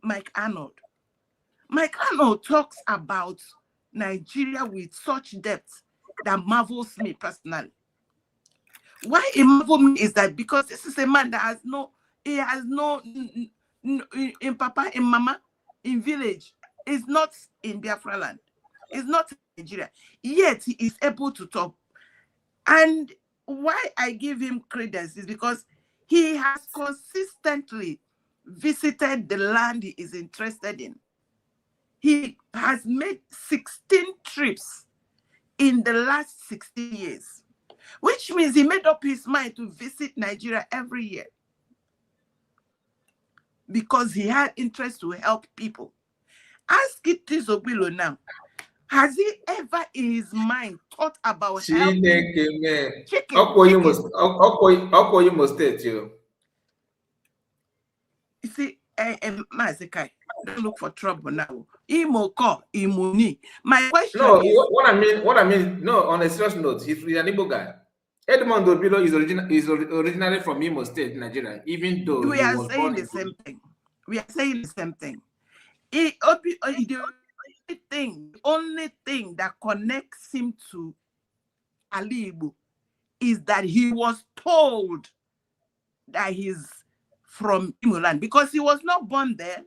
Mike Arnold. Mike Arnold talks about Nigeria with such depth that marvels me personally. Why it marvels me is that because this is a man that has no in Papa, in Mama, in village, is not in Biafra land, is not in Nigeria, yet he is able to talk. And why I give him credence is because he has consistently visited the land he is interested in. He has made 16 trips in the last 16 years, which means he made up his mind to visit Nigeria every year because he had interest to help people. Ask it this Obilo now. Has he ever in his mind thought about helping chicken? You must state you. You see, Mazi, don't look for trouble now. My question is, what I mean, no, on a serious note, he's an Igbo guy. Edmond Obilo is originally from Imo State, Nigeria, even though we are saying the same thing. We are saying the same thing. The only thing that connects him to Ali Igbo is that he was told that he's from Imo land, because he was not born there.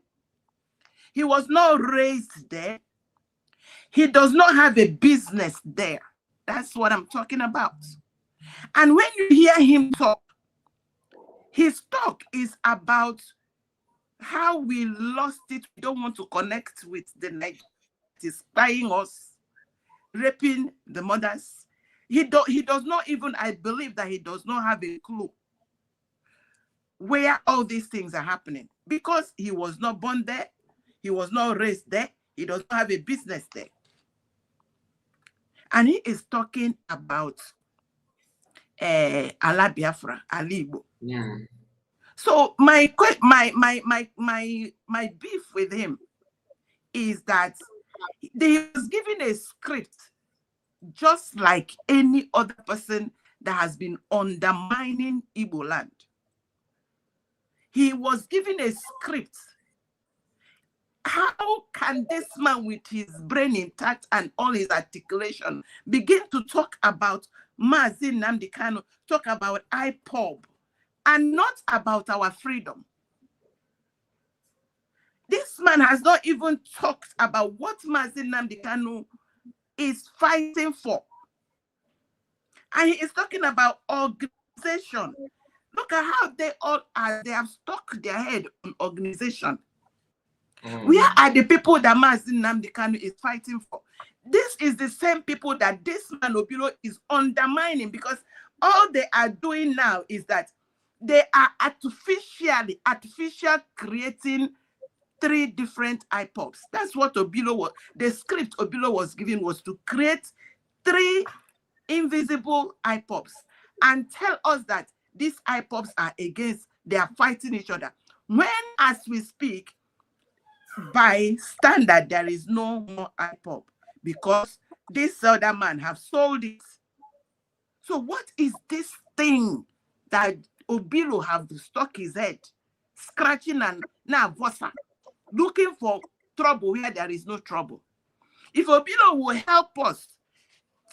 He was not raised there. He does not have a business there. That's what I'm talking about. And when you hear him talk, his talk is about how we lost it. We don't want to connect with the night. It is spying us, raping the mothers. He does not even, I believe that he does not have a clue where all these things are happening, because he was not born there. He was not raised there. He does not have a business there. And he is talking about Ala Biafra, Ali Igbo. So my beef with him is that they was given a script just like any other person that has been undermining Igbo land. He was given a script. How can this man with his brain intact and all his articulation begin to talk about Mazi Nnamdi Kanu, talk about IPOB, and not about our freedom? This man has not even talked about what Mazi Nnamdi Kanu is fighting for. And he is talking about organization. Look at how they all are. They have stuck their head on organization. Where are the people that Mazi Nnamdi Kanu is fighting for? This is the same people that this man Obilo is undermining, because all they are doing now is that they are artificially creating 3 different IPOBs. That's what Obilo was. The script Obilo was given was to create 3 invisible IPOBs and tell us that these IPOBs are against, they are fighting each other. When, as we speak, by standard, there is no more IPOB because this other man have sold it. So what is this thing that Obilo have stuck his head, scratching and now vosa, looking for trouble where there is no trouble? If Obilo will help us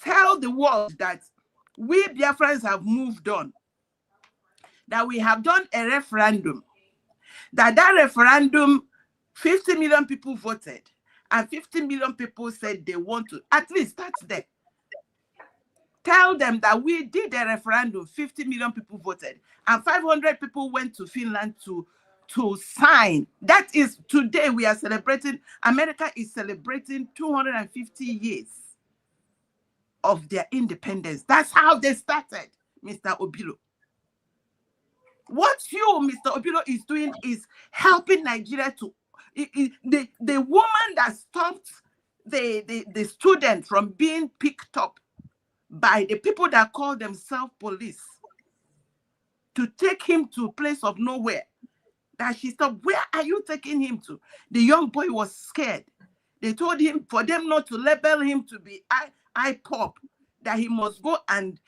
tell the world that we Biafrans have moved on, that we have done a referendum, that referendum 50 million people voted, and 50 million people said they want to, at least that's there. Tell them that we did a referendum, 50 million people voted, and 500 people went to Finland to sign. That is, today we are celebrating, America is celebrating 250 years of their independence. That's how they started, Mr. Obilo. What you, Mr. Obilo, is doing is helping Nigeria to, the woman that stopped the student from being picked up by the people that call themselves police to take him to a place of nowhere, that she stopped. Where are you taking him to? The young boy was scared. They told him for them not to label him to be IPOP, that he must go and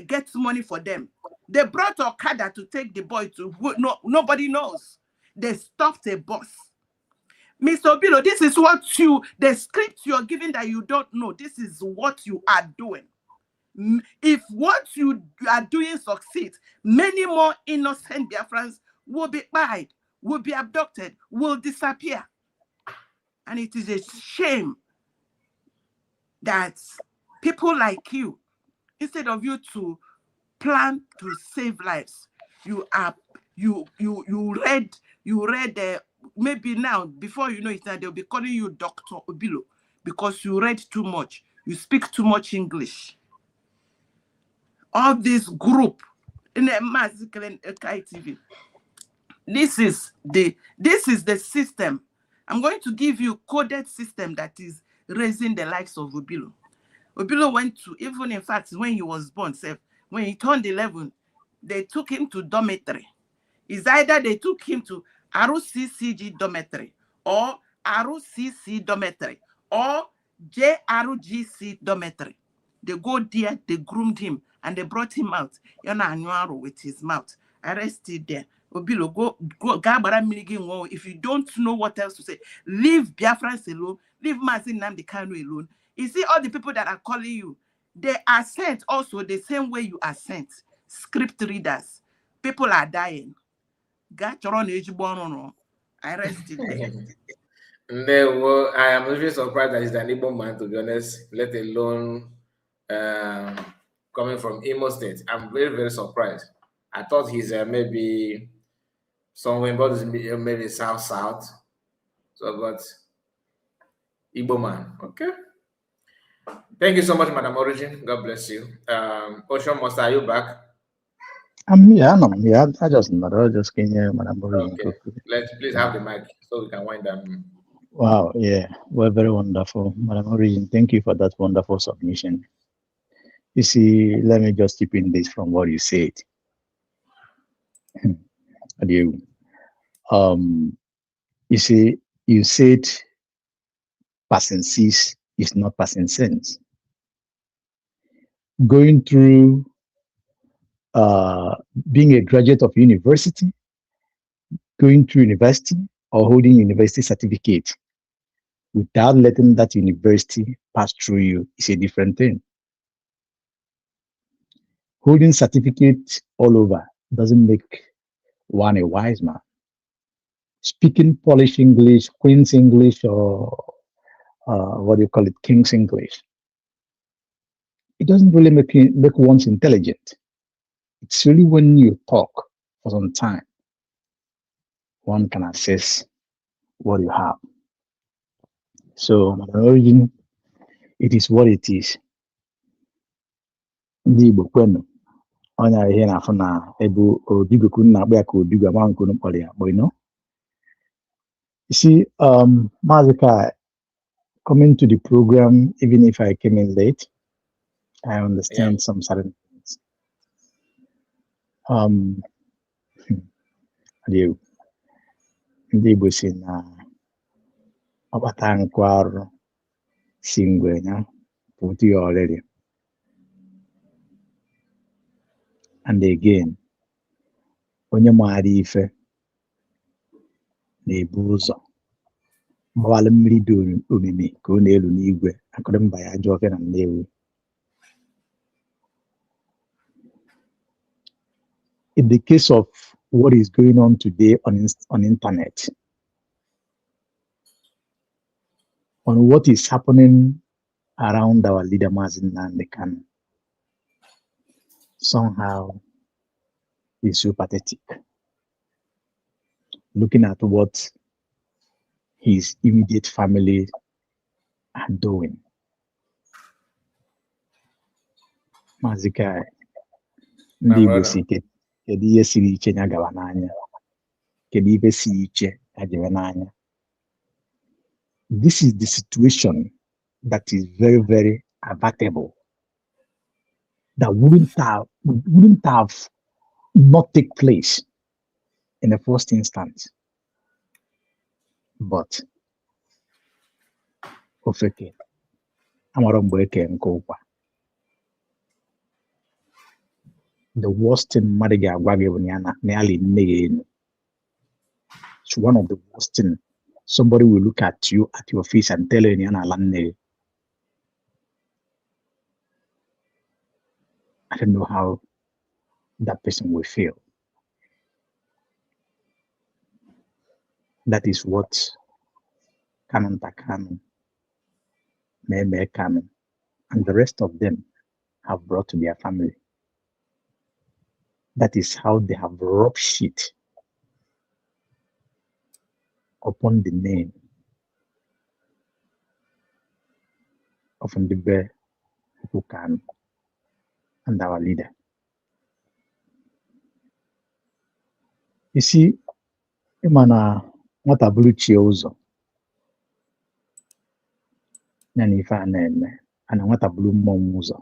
get money for them. They brought Okada to take the boy to who nobody knows. They stopped a bus. Mr. Obilo, this is what the script you're giving that you don't know, this is what you are doing. If what you are doing succeeds, many more innocent Biafrans will be buried, will be abducted, will disappear. And it is a shame that people like you, instead of you to plan to save lives, you read maybe now, before you know it, they'll be calling you Dr. Obilo because you read too much, you speak too much English. All this group in the Mazi TV. This is the system. I'm going to give you coded system that is raising the likes of Obilo. Obilo went to, even in fact, when he was born, when he turned 11, they took him to dormitory. It's either they took him to RCCG dormitory or RCC dormitory or JRGC dormitory. They go there, they groomed him, and they brought him out. With his mouth. Arrested there. Obilo, go, if you don't know what else to say, leave Biafrans alone, leave Mazi Nnamdi Kanu alone. You see, all the people that are calling you, they are sent also the same way you are sent. Script readers. People are dying. I rested there. No, I am really surprised that he's an Igbo man, to be honest, let alone coming from Imo State. I'm very, very surprised. I thought he's maybe somewhere, but maybe south. So, but Igbo man, okay. Thank you so much, Madam Origin. God bless you. Ocean Master, are you back? Yeah, no, yeah, I just came here, Madam Origin. Okay. Let's please have the mic so we can wind down. Wow, yeah, well, very wonderful, Madam Origin. Thank you for that wonderful submission. You see, let me just chip in this from what you said. you. You see, you said passing sees is not passing sense. Going through being a graduate of university, going through university, or holding university certificate without letting that university pass through you is a different thing. Holding certificate all over doesn't make one a wise man. Speaking Polish English, Queen's English, or what do you call it, King's English, it doesn't really make one intelligent. It's really when you talk for some time, one can assess what you have. So, my origin, it is what it is. Ndị Igbo kwenu, onye ihe na-afụ na ebu odigokwu na-akpọ ya ka odigwe ama nkunu kpọrọ ya akpọ, you know. You see, Mazi, coming to the program, even if I came in late, I understand some certain things. Ndị Igbo si na ọkpata nkwa arụ si ngwe ya pụtụ ya already. And again, onye maara ife na-ebu ụzọ gbawala mmiri dị omimi ka ọ na-elu n'igwe akụrụ mba ya ajọ ofe na Nnewi. In the case of what is going on today on internet, on what is happening around our leader Mazi Nnamdi Kanu, somehow is so pathetic. Looking at what his immediate family are doing. Mazi, ndị Igbo si kedu ihe siri iche ya gawa n'anya, kedu ibe siri iche ya jewe n'anya. This is the situation that is very, very abatable, that wouldn't have not take place in the first instance. But ofeke amara mgbe eke nke ụkwa. The worst thing mmadụ ga-agwa gị bụ na ya li nne ya enu. It's one of the worst things. Somebody will look at you, at your face, and tell you na ya na ala nne ya. I don't know how that person will feel. That is what Kanu, Meme Kanu, and the rest of them have brought to their family. That is how they have rubbed shit upon the name of Ndibe Kanu and our leader. You see, Imana nwata bụrụ chie ụzọ ya na ife a na-eme, ana nwata bụrụ mmọnwụ ụzọ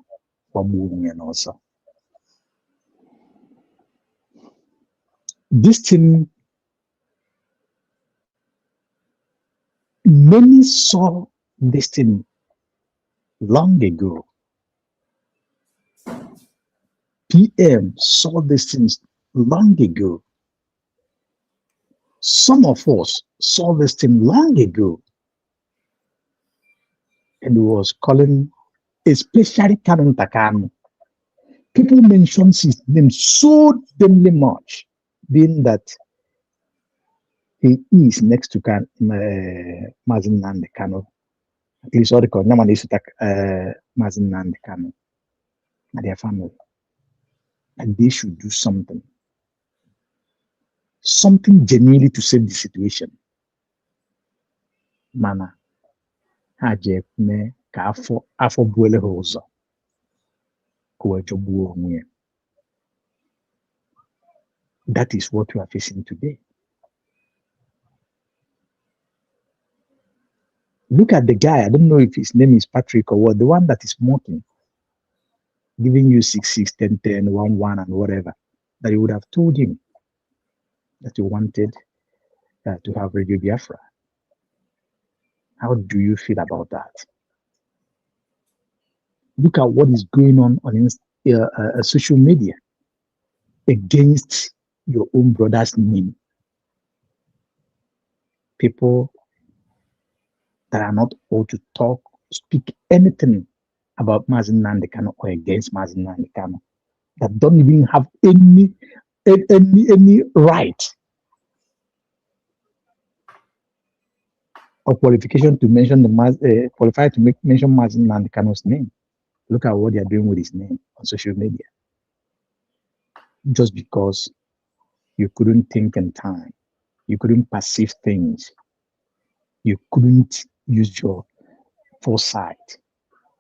gbagbuo onwe ya n'ọsọ. This thing, many saw this thing long ago. PM saw these things long ago. Some of us saw this thing long ago. And was calling, especially Kanu. People mention his name so damnly much, being that he is next to Mazi Nnamdi Kanu. At least all the Nyaman is to Mazi Nnamdi Kanu and their family. And they should do something. Something genuinely to save the situation. Mana, haje me ka afọ buele ha ụzọ ka wee jọgbuo onwe ya. That is what we are facing today. Look at the guy, I don't know if his name is Patrick or what, the one that is mocking, giving you 6, 10, 10, 1, 1, and whatever, that you would have told him that you wanted to have Radio Biafra. How do you feel about that? Look at what is going on social media against your own brother's name. People that are not able to speak anything about Mazi Nnamdi Kanu or against Mazi Nnamdi Kanu, that don't even have any right or qualification to mention qualified to mention Mazi Nnamdi Kanu's name. Look at what they are doing with his name on social media. Just because you couldn't think in time, you couldn't perceive things, you couldn't use your foresight,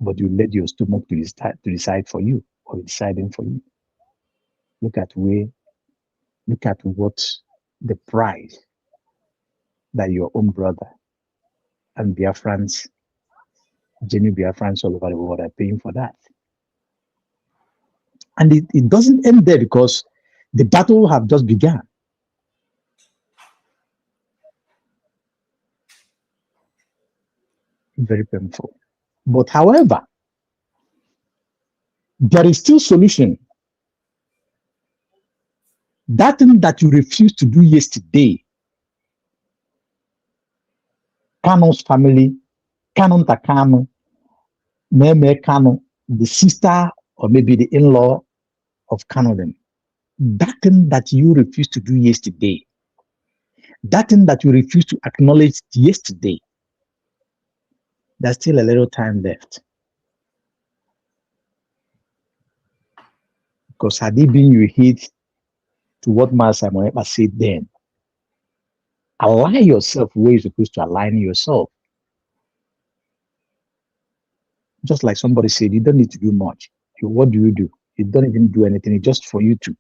but you let your stomach to decide for you, or deciding for you. Look at what the price that your own brother and Biafrans, genuine Biafrans all over the world are paying for that. And it doesn't end there, because the battle have just begun. Very painful. But however, there is still solution. That thing that you refused to do yesterday, Kanu's family, Kanu Takano, Meme Kanu, the sister or maybe the in-law of Kanu, that thing that you refused to do yesterday, that thing that you refused to acknowledge yesterday, there's still a little time left. Because had it been you heed to what Master Moeba said then, align yourself where you're supposed to align yourself. Just like somebody said, you don't need to do much. What do? You don't even do anything. It's just for you to,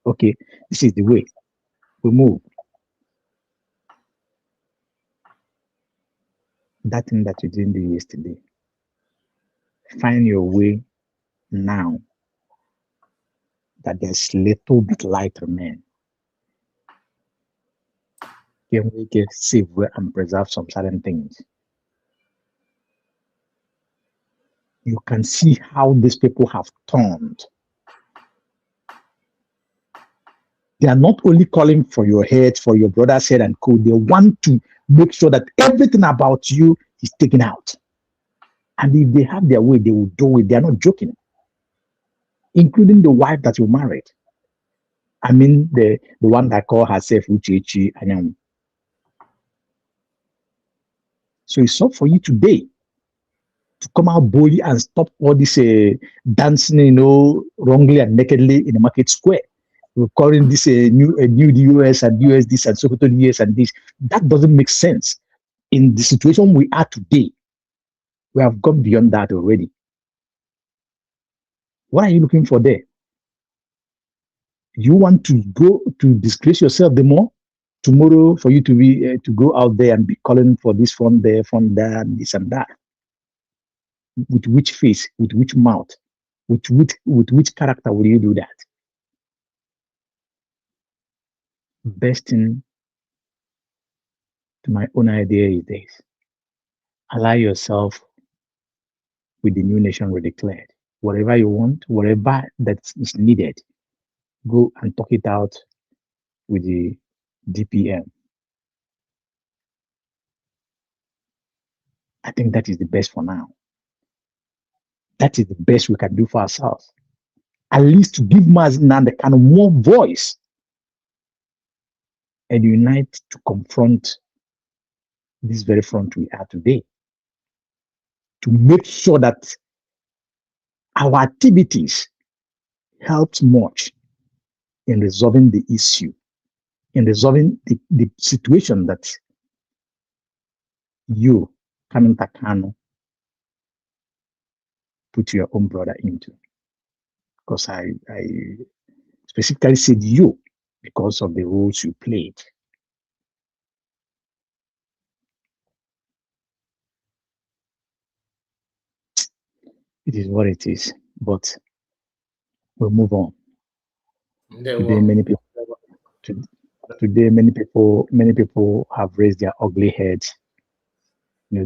okay, this is the way. We move. That thing that you didn't do yesterday, find your way now that there's little bit light remain. Can we get save and preserve some certain things? You can see how these people have turned. They are not only calling for your head, for your brother's head and co. They want to make sure that everything about you is taken out. And if they have their way, they will do it. They are not joking. Including the wife that you married. I mean, the one that called herself Uchechi Anyam. So it's up for you today to come out boldly and stop all this dancing, wrongly and nakedly in the market square. We're calling this a new US and US this and Sokoto US and this. That doesn't make sense. In the situation we are today, we have gone beyond that already. What are you looking for there? You want to go to disgrace yourself the more? Tomorrow for you to be to go out there and be calling for this from there, and this and that. With which face, with which mouth, with which character will you do that? Best thing, to my own idea, is this: allow yourself with the new nation we declared. Whatever you want, whatever that is needed, go and talk it out with the DPM. I think that is the best for now. That is the best we can do for ourselves. At least to give Mazi Nnamdi Kanu more voice and unite to confront this very front we are today. To make sure that our activities helped much in resolving the issue, in resolving the situation that you, Kanu Kanu, put your own brother into. Because I specifically said you because of the roles you played. It is what it is, but we'll move on. Today, many people. Today, many people have raised their ugly heads,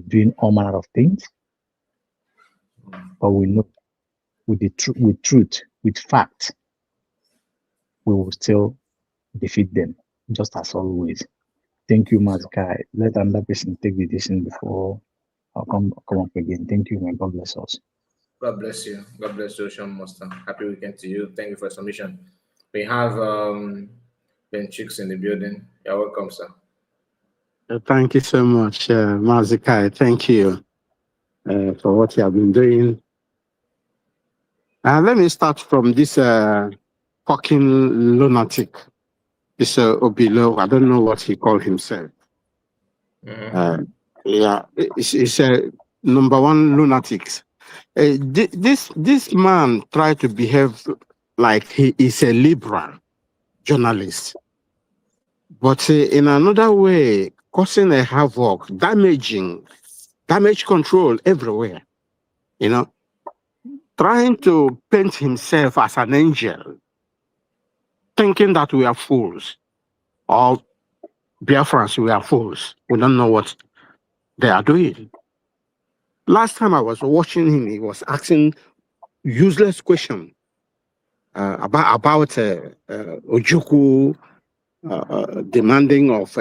doing all manner of things. But we know with truth, with fact, we will still defeat them, just as always. Thank you, Mazi. Let another person take the decision before I'll come up again. Thank you, and God bless us. God bless you. God bless you, Ocean Master. Happy weekend to you. Thank you for your submission. We have Ben Chicks in the building. You're welcome, sir. Thank you so much, Mazi. Thank you for what you have been doing. Let me start from this fucking lunatic, this Obilo. I don't know what he called himself. Yeah, it's a number one lunatics. This man tried to behave like he is a liberal journalist, but in another way, causing a havoc, damage control everywhere. Trying to paint himself as an angel, thinking that we are fools, or Biafrans, we are fools. We don't know what they are doing. Last time I was watching him, he was asking useless questions about Ojukwu demanding of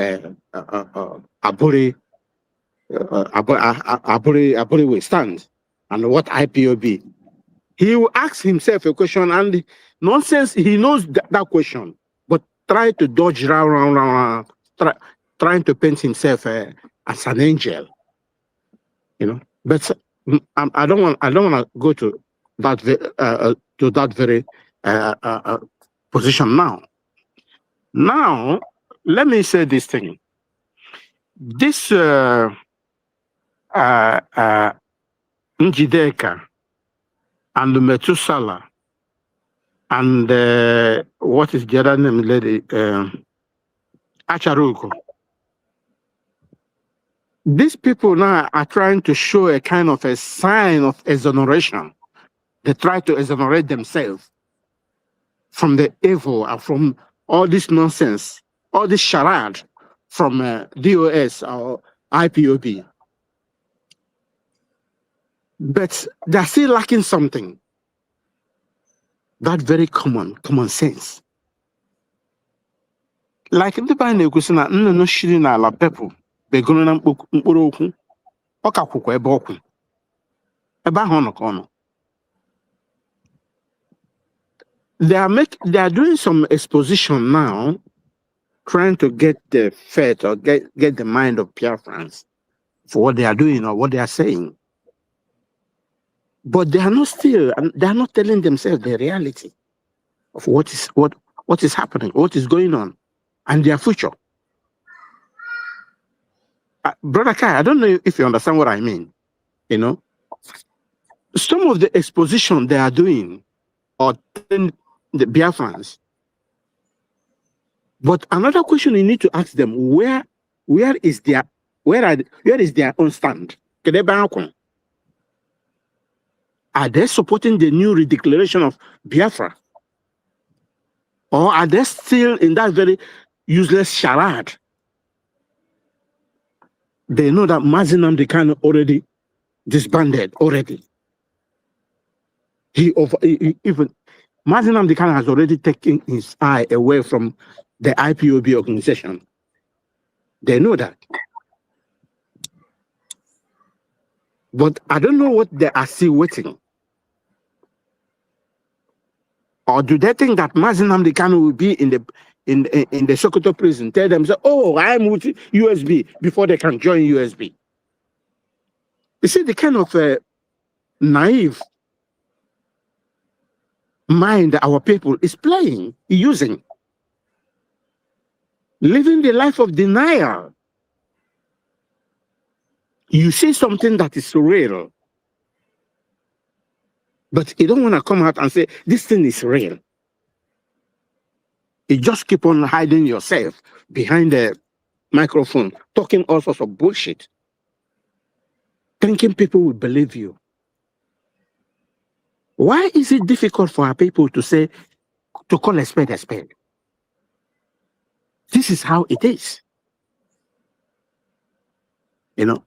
Aburi will stand, and what IPOB. He will ask himself a question, and nonsense, he knows that question, but try to dodge round, trying to paint himself as an angel, But I don't want to go to that very position now. Now, let me say this thing. This Njideka and Metusala and what is the other name, lady? Acharuko. These people now are trying to show a kind of a sign of exoneration. They try to exonerate themselves from the evil and from all this nonsense, all this charade from DOS or IPOB. But they're still lacking something. That very common sense. Like in the Bible, no shiri na ala people. Begona na mkpụrụ okwu ọ ka kwụkwa ebe ọkwụ ebe ahụ nọ ka ọ nọ. They are doing some exposition now, trying to get the faith or get the mind of Biafrans for what they are doing or what they are saying. But they are not telling themselves the reality of what is happening, what is going on, and their future. Brother Kai, I don't know if you understand what I mean. Some of the exposition they are doing are telling the Biafrans. But another question you need to ask them: where is their own stand? Are they supporting the new redeclaration of Biafra, or are they still in that very useless charade? They know that Mazi Nnamdi Kanu already disbanded already. Even Mazi Nnamdi Kanu has already taken his eye away from the IPOB organization. They know that. But I don't know what they are still waiting. Or do they think that Mazi Nnamdi Kanu will be in the Sokoto prison, tell them, oh, I'm with USB before they can join USB? You see the kind of naive mind our people is using, living the life of denial. You see something that is real, but you don't want to come out and say, this thing is real. You just keep on hiding yourself behind the microphone, talking all sorts of bullshit, thinking people will believe you. Why is it difficult for our people to call a spade a spade? This is how it is. You know,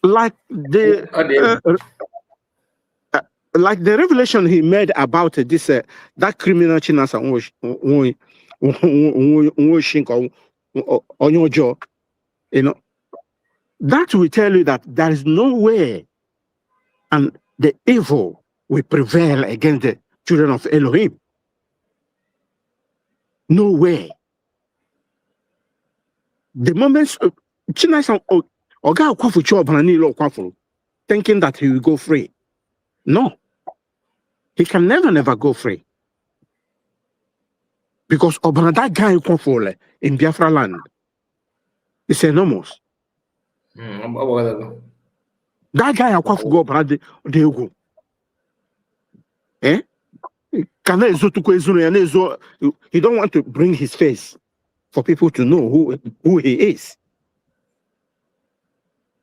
like the revelation he made about this that criminal Chinasa you know, that will tell you that there is no way and the evil will prevail against the children of Elohim. No way. The moment Chinasa thinking that he will go free. No. He can never go free. Because that guy in Biafra land is enormous. That guy go eh? He don't want to bring his face for people to know who he is.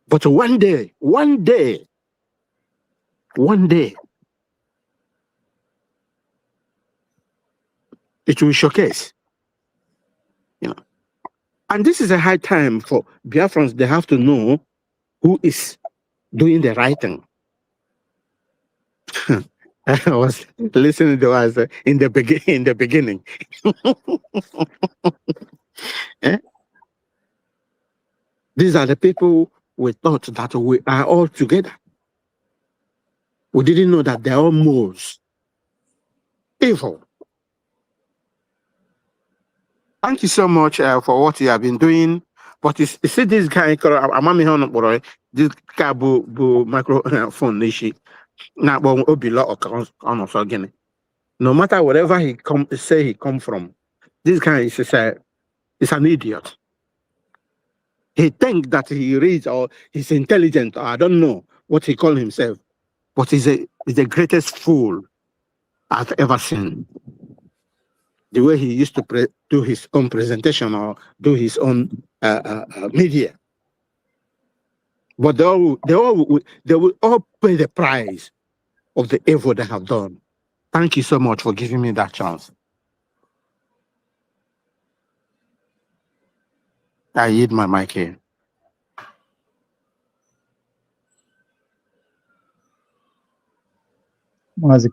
But one day, it will showcase. You know. And this is a high time for Biafrans. They have to know who is doing the right thing. I was listening to us in the beginning. Eh? These are the people we thought that we are all together. We didn't know that they're all moles. Evil. Thank you so much for what you have been doing. But you see this guy, this guy microphone, no matter wherever he come from, this guy is an idiot. He thinks that he reads or he's intelligent, or I don't know what he calls himself, but he's the greatest fool I've ever seen. The way he used to do his own presentation or do his own media. But they will all pay the price of the evil they have done. Thank you so much for giving me that chance. I yield my mic here. Mazi.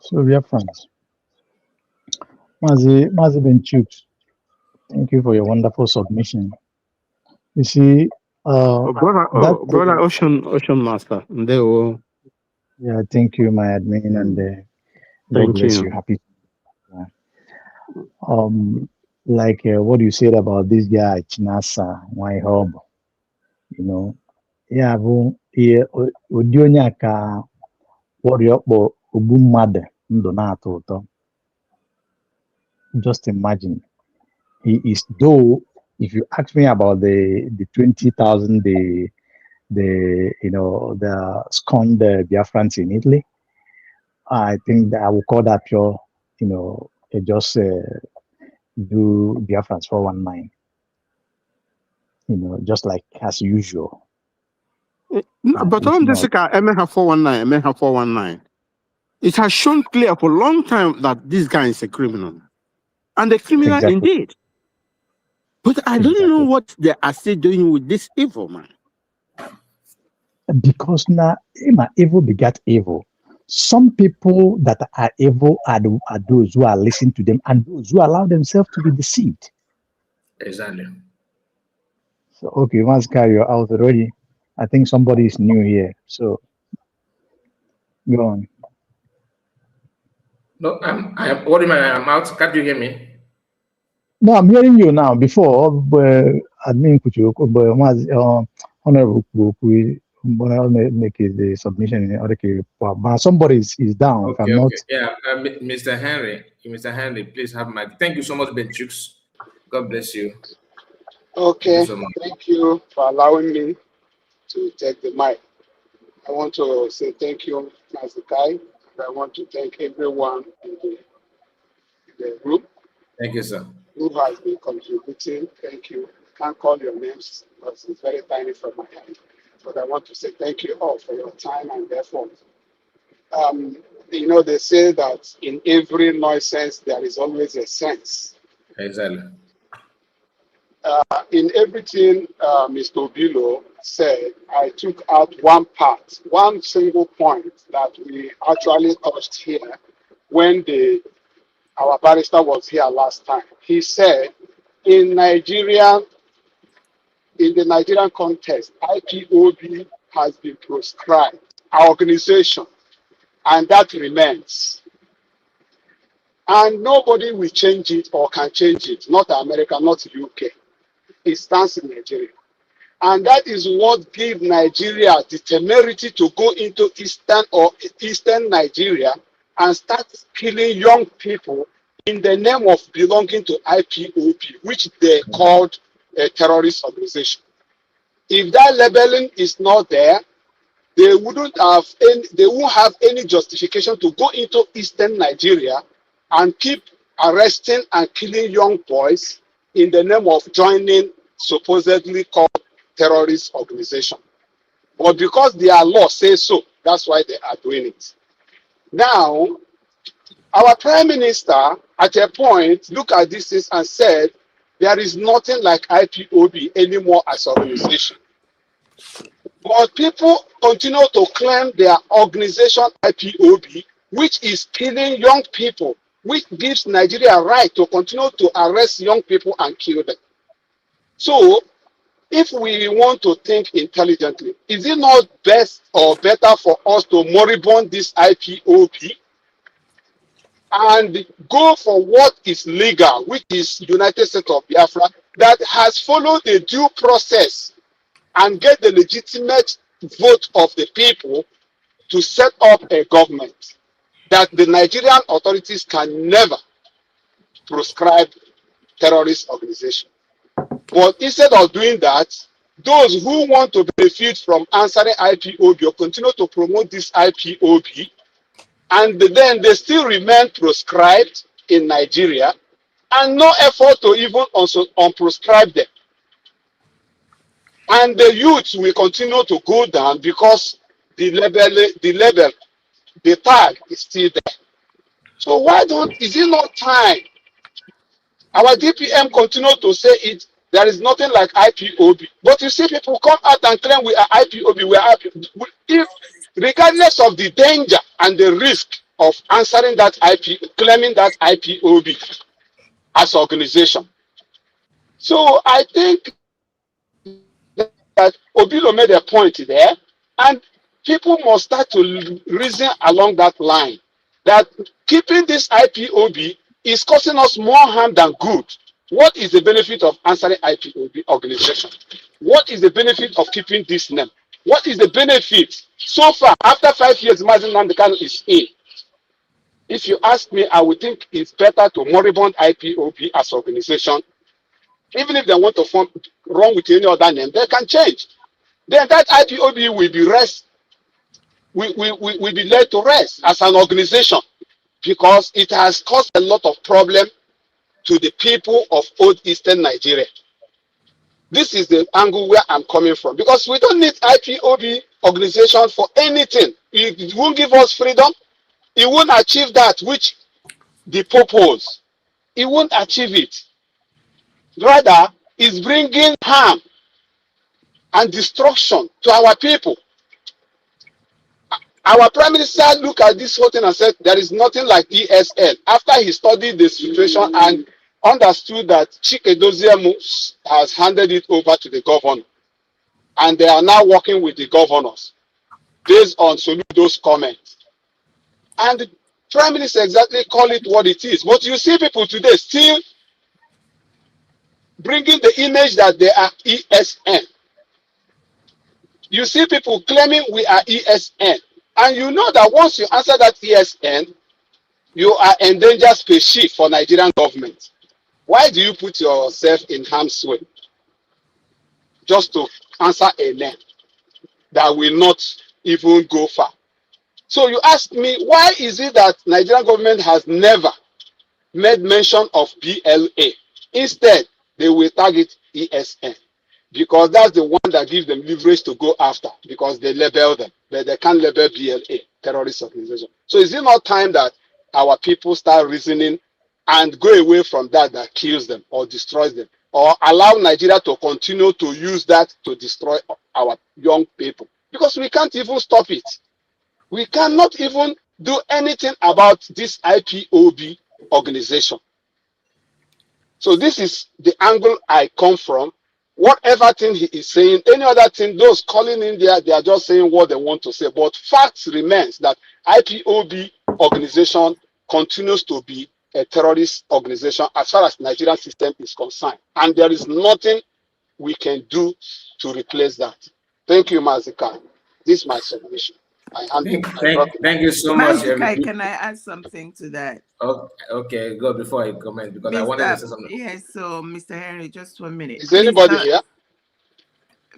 So we are friends. Mazi Benchuk, thank you for your wonderful submission. You see, brother Ocean Master, they will. Yeah, thank you, my admin, and God bless you. Happy. Like what you said about this guy Chinasa, my hub, you know, yeah, Odionyaka, warrior, Ubumade, Ndonato. Just imagine, he is though. If you ask me about the 20,000, the scorned Biafrans in Italy, I think that I would call that pure, just do Biafrans 419, just like as usual. But on this have 419. It has shown clear for a long time that this guy is a criminal. And a criminal indeed. But I don't know what they are still doing with this evil, man. Because now, evil begat evil. Some people that are evil are those who are listening to them and those who allow themselves to be deceived. Exactly. So, okay, Mazi, you're out already. I think somebody is new here. So, go on. No, what do you mean? I'm out. Can't you hear me? No, I'm hearing you now. Before, admin Honorable make the submission in order to, but somebody is down. Okay, if I'm not. Yeah, Mr. Henry, please have my. Thank you so much, Ben Chooks. God bless you. Okay, thank you for allowing me to take the mic. I want to say thank you, Mazi. I want to thank everyone in the group. Thank you, sir. Who has been contributing. Thank you. I can't call your names because it's very tiny from my hand. but I want to say thank you all for your time and effort. You know, they say that in every nonsense there is always a sense. Exactly. In everything Mr. Obilo said, I took out one part, one single point that we actually touched here when our barrister was here last time. He said, in the Nigerian context, IPOB has been proscribed, our organization, and that remains. And nobody will change it or can change it, not America, not UK. It stands in Nigeria. And that is what gives Nigeria the temerity to go into eastern Nigeria and start killing young people in the name of belonging to IPOB, which they called a terrorist organization. If that labeling is not there, they won't have any justification to go into eastern Nigeria and keep arresting and killing young boys in the name of joining supposedly called terrorist organization. But because their law says so, that's why they are doing it. Now, our prime minister at a point looked at this and said, there is nothing like IPOB anymore as an organization. But people continue to claim their organization IPOB, which is killing young people, which gives Nigeria a right to continue to arrest young people and kill them. So, if we want to think intelligently, is it not best or better for us to moribund this IPOB and go for what is legal, which is United States of Biafra, that has followed the due process and get the legitimate vote of the people to set up a government that the Nigerian authorities can never proscribe terrorist organization. But instead of doing that, those who want to benefit from answering IPOB or continue to promote this IPOB, and then they still remain proscribed in Nigeria, and no effort to even also unproscribe them. And the youth will continue to go down because the tag is still there. So is it not time? Our DPM continue to say it, there is nothing like IPOB. But you see people come out and claim we are IPOB, we are IPOB. Regardless of the danger and the risk of answering that claiming that IPOB as organization. So I think that Obilo made a point there, and people must start to reason along that line, that keeping this IPOB is causing us more harm than good. What is the benefit of answering IPOB organization? What is the benefit of keeping this name? What is the benefit? So far, after 5 years, Mazi Nnamdi Kanu is in. If you ask me, I would think it's better to moribund IPOB as organization. Even if they want to form wrong with any other name, they can change. Then that IPOB will be will be led to rest as an organization, because it has caused a lot of problem to the people of old Eastern Nigeria. This is the angle where I'm coming from, because we don't need IPOB organization for anything. It won't give us freedom. It won't achieve that which the purpose. It won't achieve it. Rather, it's bringing harm and destruction to our people. Our prime minister looked at this whole thing and said there is nothing like ESL. After he studied the situation and understood that Chike Doziemu has handed it over to the governor, and they are now working with the governors based on Soludo's comments. And the prime minister exactly call it what it is. But you see people today still bringing the image that they are ESN. You see people claiming we are ESN. And you know that once you answer that ESN, you are endangered species for Nigerian government. Why do you put yourself in harm's way just to answer a name that will not even go far? So you ask me, why is it that Nigerian government has never made mention of BLA? Instead, they will target ESN. because that's the one that gives them leverage to go after, because they label them, but they can't label BLA, terrorist organization. So is it not time that our people start reasoning and go away from that kills them or destroys them, or allow Nigeria to continue to use that to destroy our young people? Because we can't even stop it. We cannot even do anything about this IPOB organization. So this is the angle I come from. Whatever thing he is saying, any other thing, those calling in there, they are just saying what they want to say. But facts remains that IPOB organization continues to be a terrorist organization as far as Nigerian system is concerned. And there is nothing we can do to replace that. Thank you, Mazika. This is my submission. Thank you so much. Mazi, can I add something to that? Okay, go before I comment, because I wanted to say something. Yes, so Mr. Henry, just 1 minute. Is anybody here?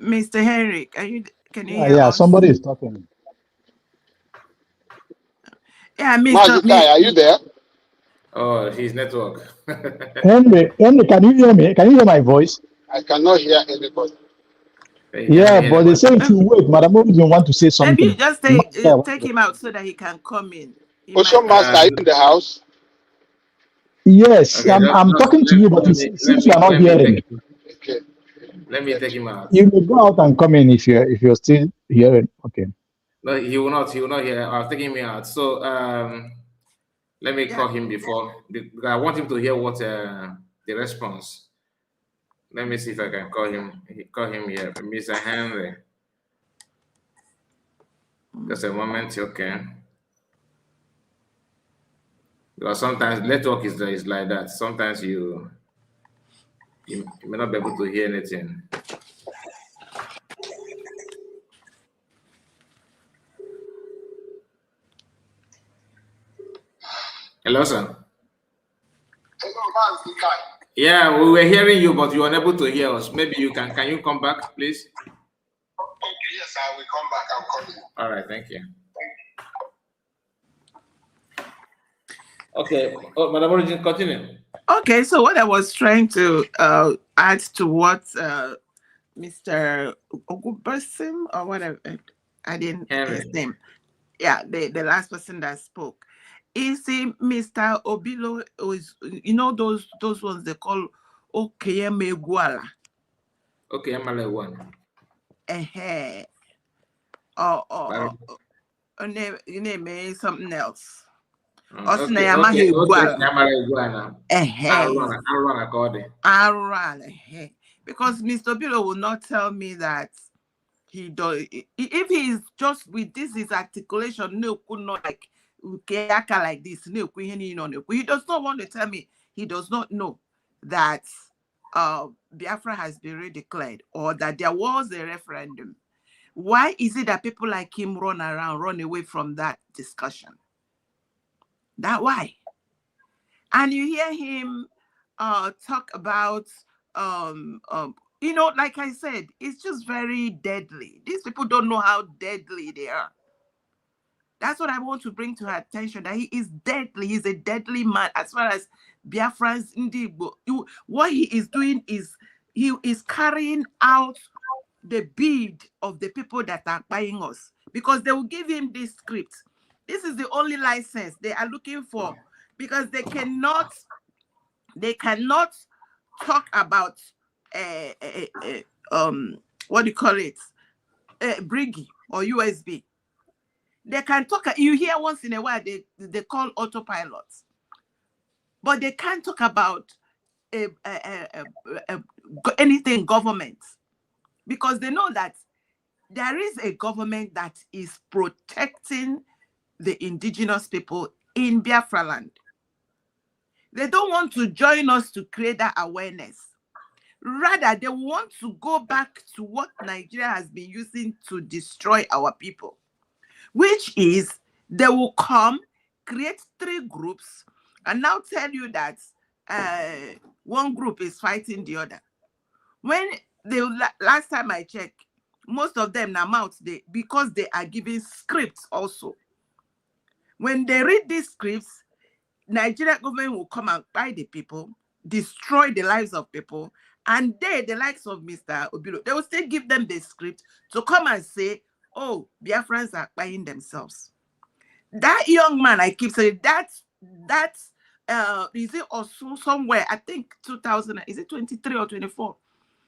Mr. Henry, can you hear yeah, us? Somebody is talking. Yeah, Mr. Mazi, are you there? Oh, his network. Henry, can you hear me? Can you hear my voice? I cannot hear anybody. Yeah, but they say if you wait, Madam Origin want to say something. Maybe you just take him out so that he can come in. Ocean Master, are you in the house? Yes, okay, I'm talking to you, but since you are not hearing, okay. Let me take him out. You may go out and come in if you're still hearing. Okay. No, he will not hear. I'll take him out. So let me call him before, because I want him to hear what the response. Let me see if I can call him. Call him here, Mr. Henry. Just a moment, okay. Because sometimes network is like that. Sometimes you may not be able to hear anything. Hello, sir. Hello, man. Yeah, we were hearing you, but you were unable to hear us. Maybe you can you come back, please? Okay, yes, I will come back. I'll call you. All right, thank you. Okay, Madam Origin, continue. Okay, so what I was trying to add to what Mr. Ogubasim or whatever, I didn't his name. Yeah, the last person that spoke. You see, Mr. Obilo is, you know, those ones they call Okeyeme Guala. Okeyeme one. Name is something else. Because Mr. Obilo will not tell me that he does. If he is just with this, his articulation, no, could not like this. No, he does not want to tell me. He does not know that Biafra has been redeclared or that there was a referendum. Why is it that people like him run away from that discussion? That why? And you hear him talk about you know, like I said, it's just very deadly. These people don't know how deadly they are. That's what I want to bring to her attention, that he is deadly. He's a deadly man as far as Biafrans. What he is doing is he is carrying out the bid of the people that are buying us, because they will give him this script. This is the only license they are looking for, because they cannot talk about what do you call it, Briggy or USB. They can talk, you hear once in a while they call autopilots, but they can't talk about anything government, because they know that there is a government that is protecting the indigenous people in Biafra land. They don't want to join us to create that awareness. Rather, they want to go back to what Nigeria has been using to destroy our people, which is they will come, create 3 groups, and now tell you that one group is fighting the other. When last time I checked, most of them now mouth because they are giving scripts also. When they read these scripts, Nigeria government will come and buy the people, destroy the lives of people, And they, the likes of Mr. Obilo, they will still give them the script to come and say, oh, Biafrans are buying themselves. That young man, I keep saying, that's is it also somewhere, I think 2000, is it 23 or 24,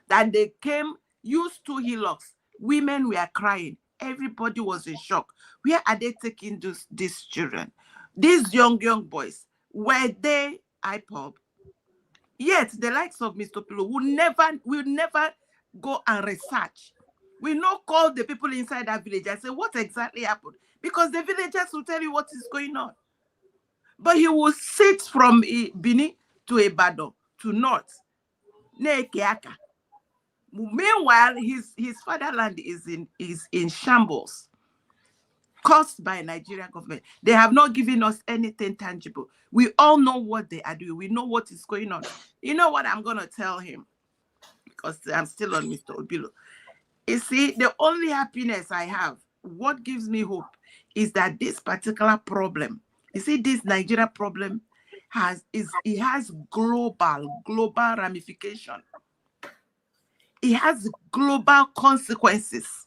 that they came, used 2 hillocks. Women were crying. Everybody was in shock. Where are they taking these children? These young boys, were they IPOB? Yet the likes of Mr. Pilo will never go and research. We not call the people inside that village and say what exactly happened, because the villagers will tell you what is going on. But he will sit from Bini to Ibadan to North, Nekeaka. Meanwhile, his fatherland is in shambles, caused by Nigerian government. They have not given us anything tangible. We all know what they are doing. We know what is going on. You know what I'm going to tell him? Because I'm still on Mr. Obilo. You see, the only happiness I have, what gives me hope, is that this particular problem, you see, this Nigeria problem has global ramification. It has global consequences.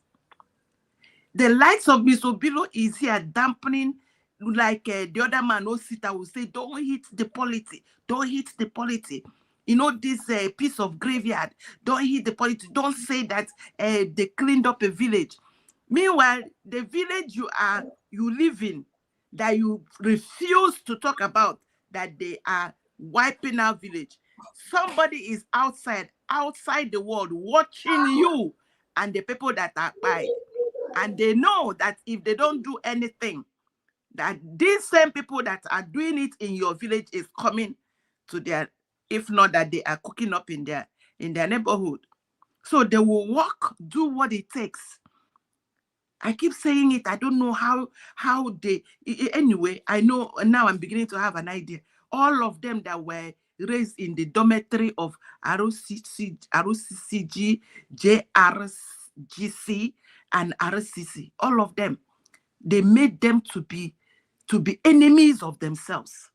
The likes of Mr. Obilo is here dampening, like the other man, Osita, will say, don't hit the polity. Don't hit the polity. You know, this piece of graveyard, don't hit the polity. Don't say that they cleaned up a village. Meanwhile, the village you live in, that you refuse to talk about, that they are wiping out village. Somebody is outside the world watching you and the people that are by. And they know that if they don't do anything, that these same people that are doing it in your village is coming to their, if not that they are cooking up in their neighborhood. So they will work, do what it takes. I keep saying it. I don't know how they, anyway, I know now I'm beginning to have an idea. All of them that were raised in the dormitory of ROCCG, JRGC, and RCC, all of them, they made them to be enemies of themselves.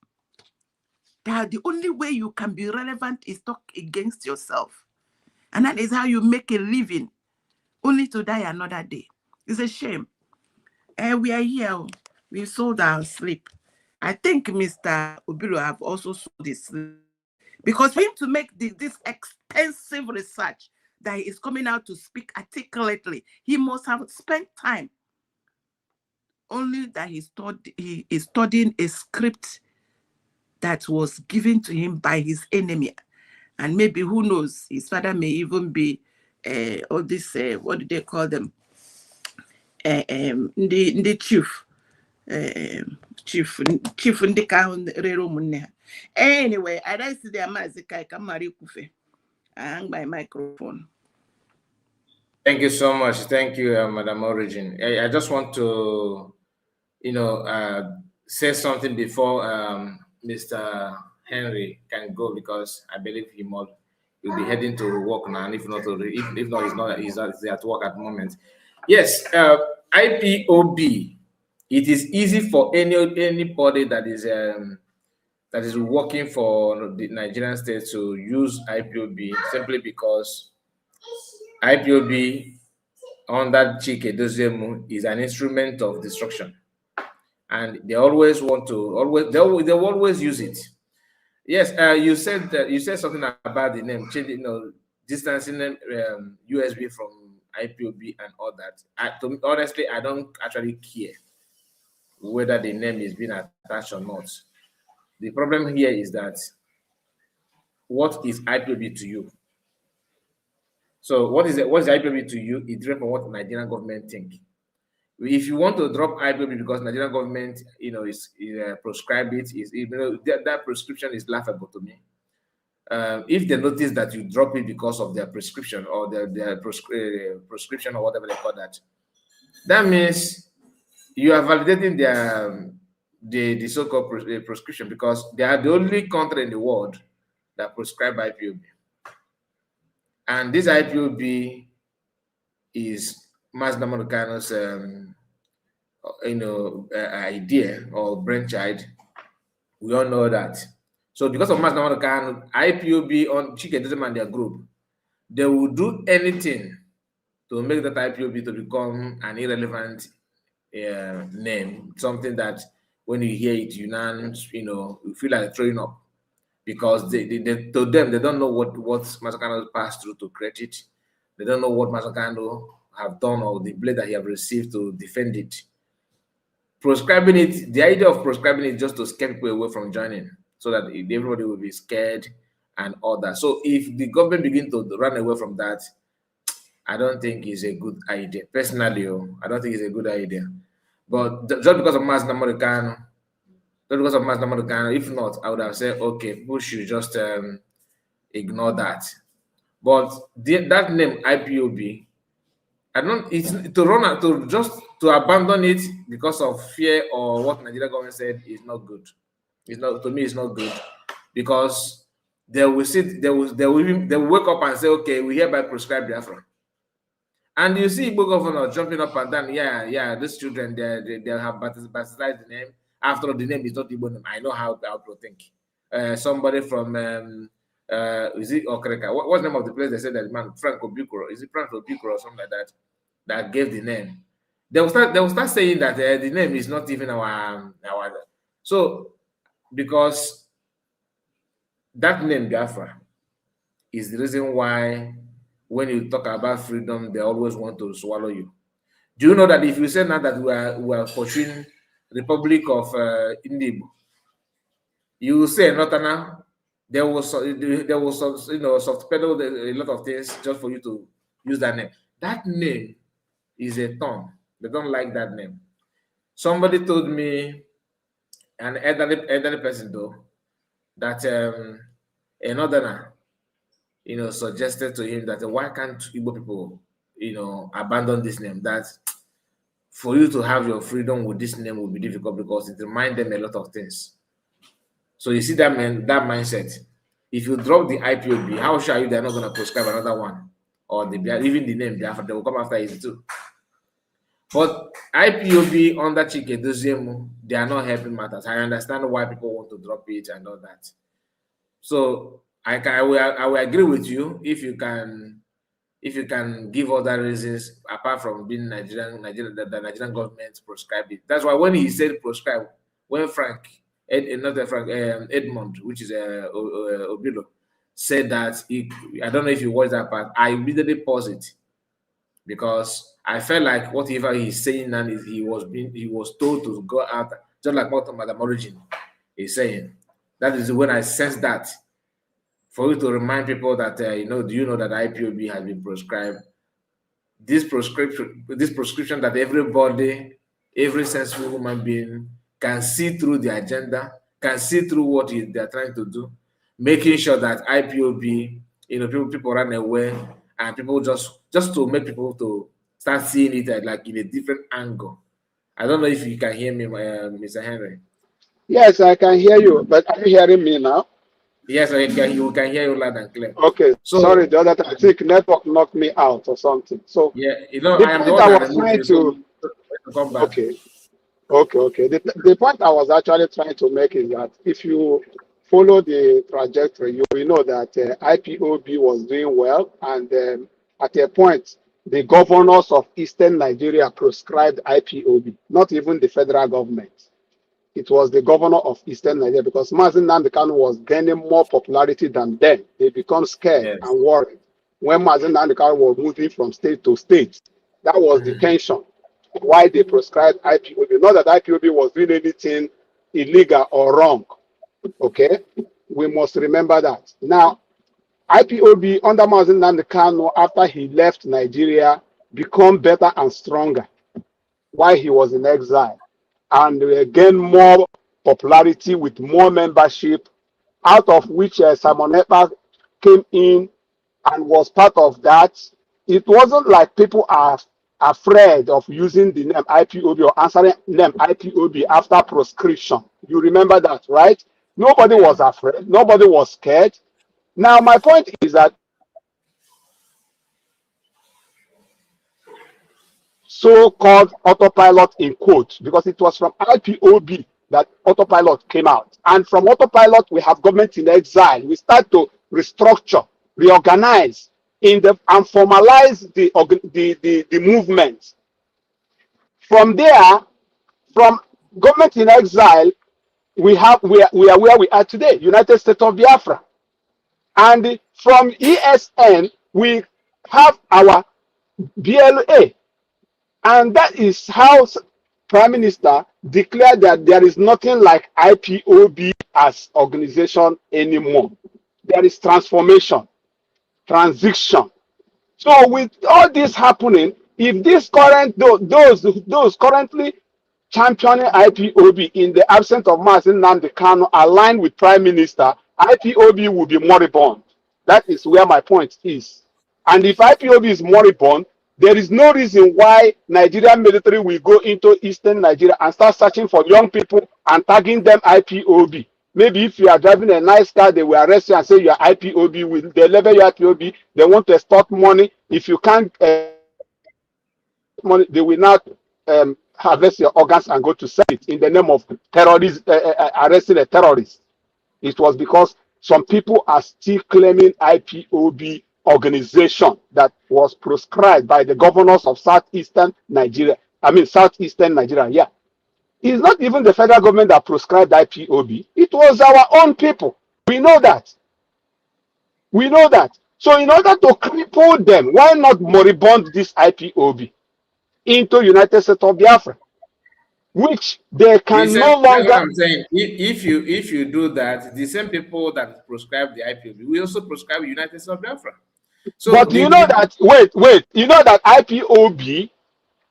That the only way you can be relevant is talk against yourself. And that is how you make a living, only to die another day. It's a shame. We are here. We sold our sleep. I think Mr. Obilo have also sold his sleep. Because for him to make this extensive research that he is coming out to speak articulately, he must have spent time. Only that he is studying a script that was given to him by his enemy. And maybe, who knows, his father may even be all this, what do they call them? The chief. Chief anyway, I don't see the Mazi I can marry Kufe. I hang my microphone. Thank you so much. Thank you, Madam Origin. I just want to, say something before Mr. Henry can go, because I believe he'll be heading to work now, and if not, he's at work at the moment. Yes, IPOB. It is easy for anybody that is working for the Nigerian state to use IPOB, simply because IPOB under Chike Dozemu is an instrument of destruction, and they always want to they will always use it. Yes, you said something about the name, distancing USB from IPOB and all that. Honestly, I don't actually care whether the name is being attached or not. The problem here is that, what is IPOB to you? So what is IPOB to you? It's different from what the Nigerian government think. If you want to drop IPOB because Nigerian government, is prescribe it, that prescription is laughable to me. If they notice that you drop it because of their prescription or their prescription or whatever they call that, that means you are validating the so-called prescription, because they are the only country in the world that prescribe IPOB. And this IPOB is Mazi Nnamdi Kanu's idea or brainchild. We all know that. So because of Mazi Nnamdi Kanu, IPOB on Chike Dozemu and their group, they will do anything to make that IPOB to become an irrelevant name, something that when you hear it, you feel like throwing up, because to them, they don't know what Masakano passed through to create it. They don't know what Masakano have done or the blade that he have received to defend it. Prescribing it, the idea of prescribing it just to scare people away from joining, so that everybody will be scared and all that. So if the government begin to run away from that, I don't think it's a good idea. Personally, I don't think it's a good idea. But just because of Nnamdi Kanu, if not, I would have said, okay, people should just ignore that. But that name IPOB, it's to abandon it because of fear or what Nigeria government said is not good. It's not, to me, it's not good, because they will wake up and say, okay, we hereby prescribe Biafra. And you see Igbo governor jumping up and down, these children, they have baptized the name. After all, the name is not Igbo name. I know how to think. Somebody from, is it Okreka? What's the name of the place they said that man, Frank Obikoro? Is it Frank Obikoro or something like that? That gave the name. They will start saying that the name is not even our. So, because that name, Biafra, is the reason why when you talk about freedom, they always want to swallow you. Do you know that if you say now that we are pursuing Republic of Indibo, you will say Notana, there was soft pedal a lot of things just for you to use that name. That name is a term. They don't like that name. Somebody told me, an elderly person though, that a northerner, suggested to him that why can't Igbo people, abandon this name? That for you to have your freedom with this name will be difficult because it reminds them a lot of things. So you see that mindset. If you drop the IPOB, how sure are you they're not going to prescribe another one? Or even the name, they will come after it too. But IPOB under Chike Dozemu, they are not helping matters. I understand why people want to drop it and all that. So I will agree with you if you can give other reasons apart from being the Nigerian government prescribed it. That's why when he said prescribe, when Edmond, which is Obilo, said that I don't know if you watched that part, I immediately paused it because I felt like whatever he's saying now is he was told to go out, just like what Madam Origin is saying. That is when I sensed that. For you to remind people that do you know that IPOB has been prescribed? This prescription that every sensible human being can see through the agenda, can see through what they're trying to do, making sure that IPOB, people run away, and people just to make people to start seeing it like in a different angle. I don't know if you can hear me, Mr. Henry. Yes, I can hear you, but are you hearing me now? Yes, I can. You can hear you loud and clear. Okay. So, sorry, the other time I think network knocked me out or something. So yeah, I am the one that was trying to come back. Okay. The point I was actually trying to make is that if you follow the trajectory, you will know that IPOB was doing well, and at a point, the governors of Eastern Nigeria prescribed IPOB, not even the federal government. It was the governor of Eastern Nigeria, because Mazi Nnamdi Kanu was gaining more popularity than them. They become scared and worried when Mazi Nnamdi Kanu was moving from state to state. That was the tension why they prescribed IPOB. Not that IPOB was doing anything illegal or wrong. Okay, we must remember that. Now, IPOB under Mazi Nnamdi Kanu, after he left Nigeria, become better and stronger while he was in exile, and gain more popularity with more membership, out of which Simon Ekpa came in and was part of that. It wasn't like people are afraid of using the name IPOB or answering name IPOB after proscription. You remember that, right? Nobody was afraid. Nobody was scared. Now, my point is that so-called autopilot in quotes, because it was from IPOB that autopilot came out. And from autopilot, we have government in exile. We start to restructure, reorganize and formalize the movement. From there, from government in exile, we are where we are today, United States of Biafra. And from ESN, we have our BLA. And that is how Prime Minister declared that there is nothing like IPOB as organization anymore. There is transformation, transition. So with all this happening, if this current those currently championing IPOB in the absence of Mazi Nnamdi Kanu aligned with Prime Minister, IPOB will be moribund. That is where my point is. And if IPOB is moribund, there is no reason why Nigerian military will go into eastern Nigeria and start searching for young people and tagging them IPOB. Maybe if you are driving a nice car, they will arrest you and say you are IPOB. They level you IPOB. They want to extort money. If you can't money, they will not harvest your organs and go to sell it in the name of terrorists, arresting a terrorist. It was because some people are still claiming IPOB organization that was proscribed by the governors of southeastern Nigeria. Southeastern Nigeria, yeah. It's not even the federal government that proscribed IPOB. It was our own people. We know that. We know that. So in order to cripple them, why not moribund this IPOB into United States of Biafra, which they can no longer. What I'm saying, if you do that, the same people that prescribe the IPOB will also prescribe United States of Biafra. So, but you know that you know that IPOB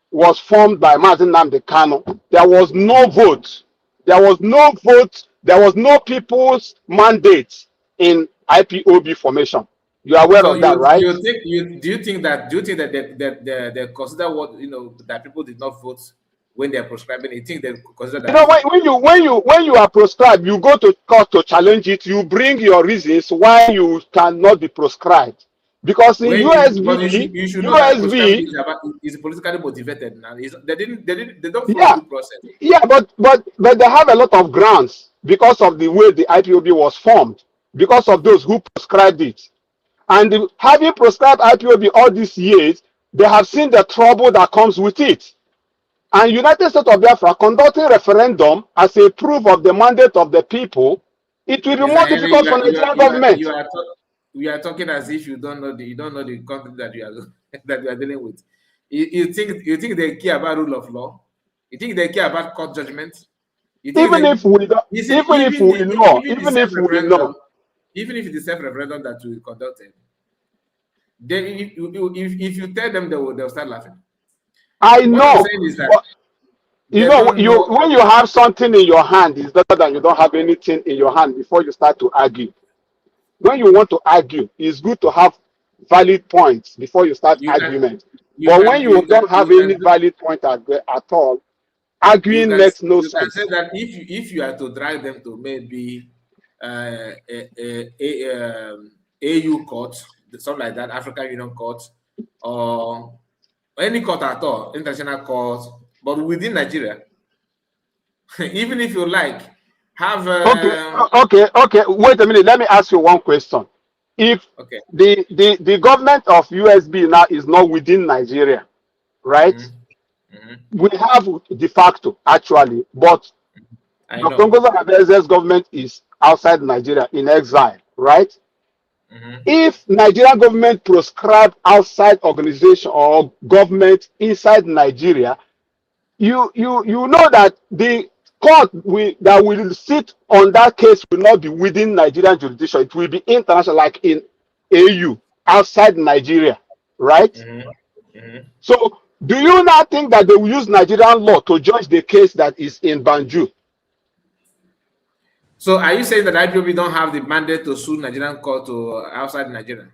was formed by Mazi Nnamdi Kanu. There was no vote. There was no vote. There was no people's mandate in IPOB formation. You are aware of that, right? Do you think that they consider what that people did not vote when they are prescribing? You think they consider that? When you are proscribed, you go to court to challenge it. You bring your reasons why you cannot be proscribed. Because in USB, you should know USB is politically motivated. Now they don't follow the process. Yeah, but they have a lot of grounds because of the way the IPOB was formed, because of those who prescribed it. And having prescribed IPOB all these years, they have seen the trouble that comes with it. And United States of Biafra conducting referendum as a proof of the mandate of the people, it will be more difficult for the Nigerian government. We are talking as if you don't know the country that you are dealing with. You think they care about rule of law? You think they care about court judgment? Even if we know, even if it's self-referendum that we conducted, if you tell them, they'll start laughing. I know. When you have something in your hand, it's better than you don't have anything in your hand before you start to argue. When you want to argue, it's good to have valid points before you start argument. But when you don't have any valid point at all, arguing makes no sense. You can say that if you are to drag them to maybe AU court, something like that, African Union court, or any court at all, international court, but within Nigeria, even if you like, have okay. Wait a minute. Let me ask you one question. If the government of USB now is not within Nigeria, right? We have de facto actually, but the Congo government is outside Nigeria in exile, right? If Nigerian government proscribe outside organization or government inside Nigeria, you know that the court that will sit on that case will not be within Nigerian jurisdiction. It will be international, like in AU, outside Nigeria, right? So do you not think that they will use Nigerian law to judge the case that is in Banjul? So are you saying that IPOB don't have the mandate to sue Nigerian court to outside Nigeria?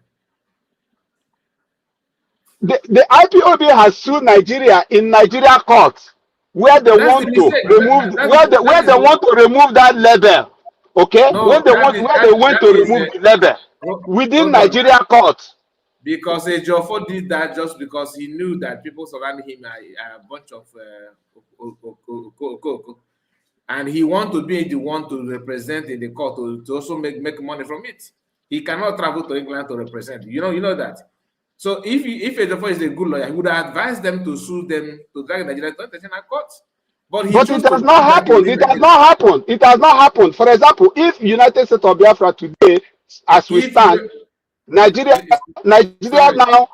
The IPOB has sued Nigeria in Nigeria court, where they want to remove where they want to remove that label. Okay, where they want to remove the label within Nigeria court. Because Ejiofor did that just because he knew that people surrounding him are a bunch of and he want to be the one to represent in the court to also make money from it. He cannot travel to England to represent. You know that. So if Ejiofor is a good lawyer, he would have advised them to sue them to drag Nigeria to international court. But he chose it has to not happened. It has not happened. It has not happened. For example, if United States of Biafra today, as we stand, Nigeria now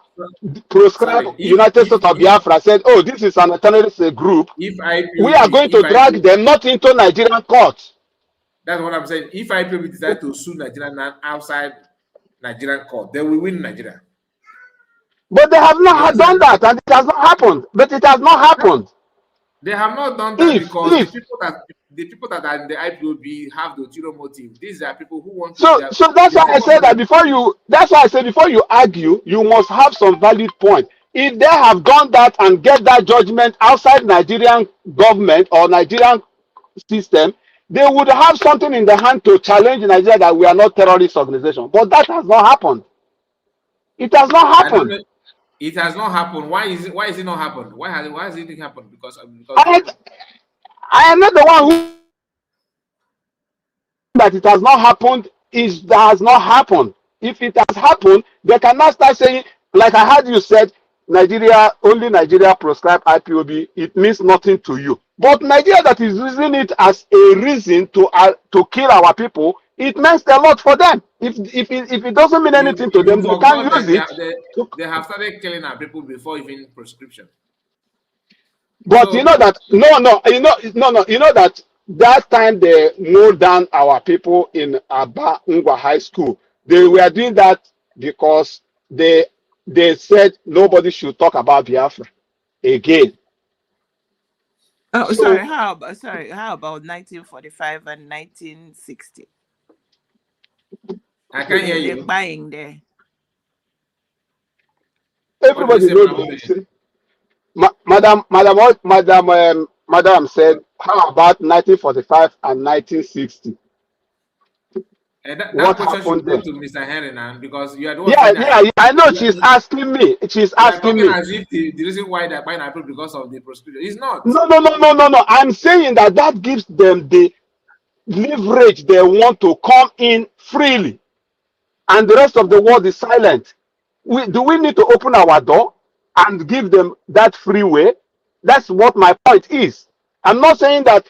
proscribe United States of Biafra, said, oh, this is an terrorist group. We are going to drag them not into Nigerian court. That's what I'm saying. If IPOB decide to sue Nigeria outside Nigerian court, they will win Nigeria. But they have not done that, and it has not happened. But it has not happened. They have not done that because the people that are in the IPOB have the ulterior motive. These are people who want to. So that's why I said that before you. That's why I said before you argue, you must have some valid point. If they have done that and get that judgment outside Nigerian government or Nigerian system, they would have something in the hand to challenge Nigeria that we are not terrorist organization. But that has not happened. It has not happened. It has not happened. Why is it not happened? Why has it happened? Because I am not the one who that it has not happened. That has not happened. If it has happened, they cannot start saying, like I heard you said, only Nigeria proscribe IPOB. It means nothing to you. But Nigeria that is using it as a reason to kill our people, it means a lot for them. If it doesn't mean anything to them, they can't use it. They have started killing our people before even proscription. But you know that you know that time they mowed down our people in Aba Ngwa High School. They were doing that because they said nobody should talk about Biafra again. Oh, so, sorry. How about 1945 and 1960? I can't hear you. They're buying there. Everybody knows. Madam said, how about 1945 and 1960? That question should go to Mr. Henry now, because you are the one. Yeah, I know. She's asking me. She's asking me. As if the reason why they're buying Apple because of the proscription. It's not. No. I'm saying that gives them the leverage they want to come in freely, and the rest of the world is silent. Do we need to open our door and give them that free way? That's what my point is. I'm not saying that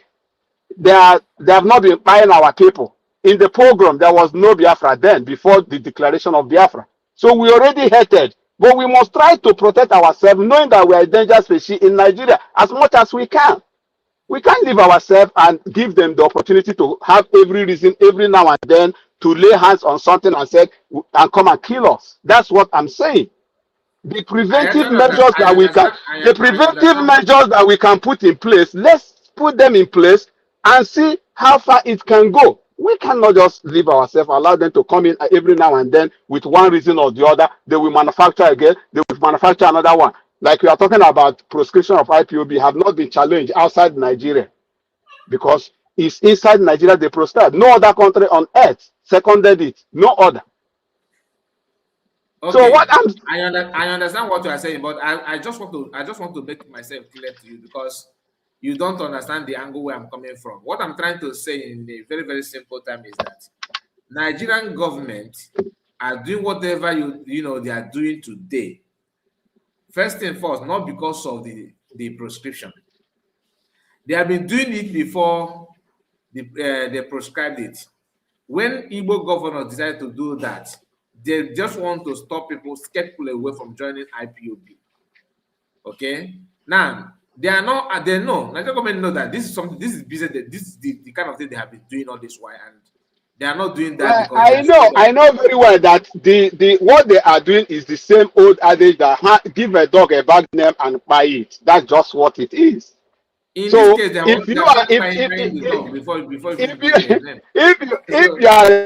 they have not been buying our people. In the program, there was no Biafra then, before the declaration of Biafra. So we already hated. But we must try to protect ourselves, knowing that we are a dangerous species in Nigeria as much as we can. We can't leave ourselves and give them the opportunity to have every reason, every now and then, to lay hands on something and say, and come and kill us. That's what I'm saying. The preventive measures that we can put in place, let's put them in place and see how far it can go. We cannot just leave ourselves, allow them to come in every now and then with one reason or the other. They will manufacture again, they will manufacture another one. Like we are talking about proscription of IPOB have not been challenged outside Nigeria, because it's inside Nigeria they proscribe. No other country on earth seconded it. No other. Okay. So what I understand what you are saying, but I just want to make myself clear to you, because you don't understand the angle where I'm coming from. What I'm trying to say in a very, very simple time is that Nigerian government are doing whatever they are doing today. First and first, not because of the proscription. They have been doing it before they prescribed it. When Igbo governors decided to do that, they just want to stop people, scare people away from joining IPOB. Okay? Now, they know, Nigerian government know that this is something, this is business, this is the kind of thing they have been doing all this while, and they are not doing that because I know very well that the what they are doing is the same old adage that give a dog a bad name and buy it. That's just what it is. In this case, if you are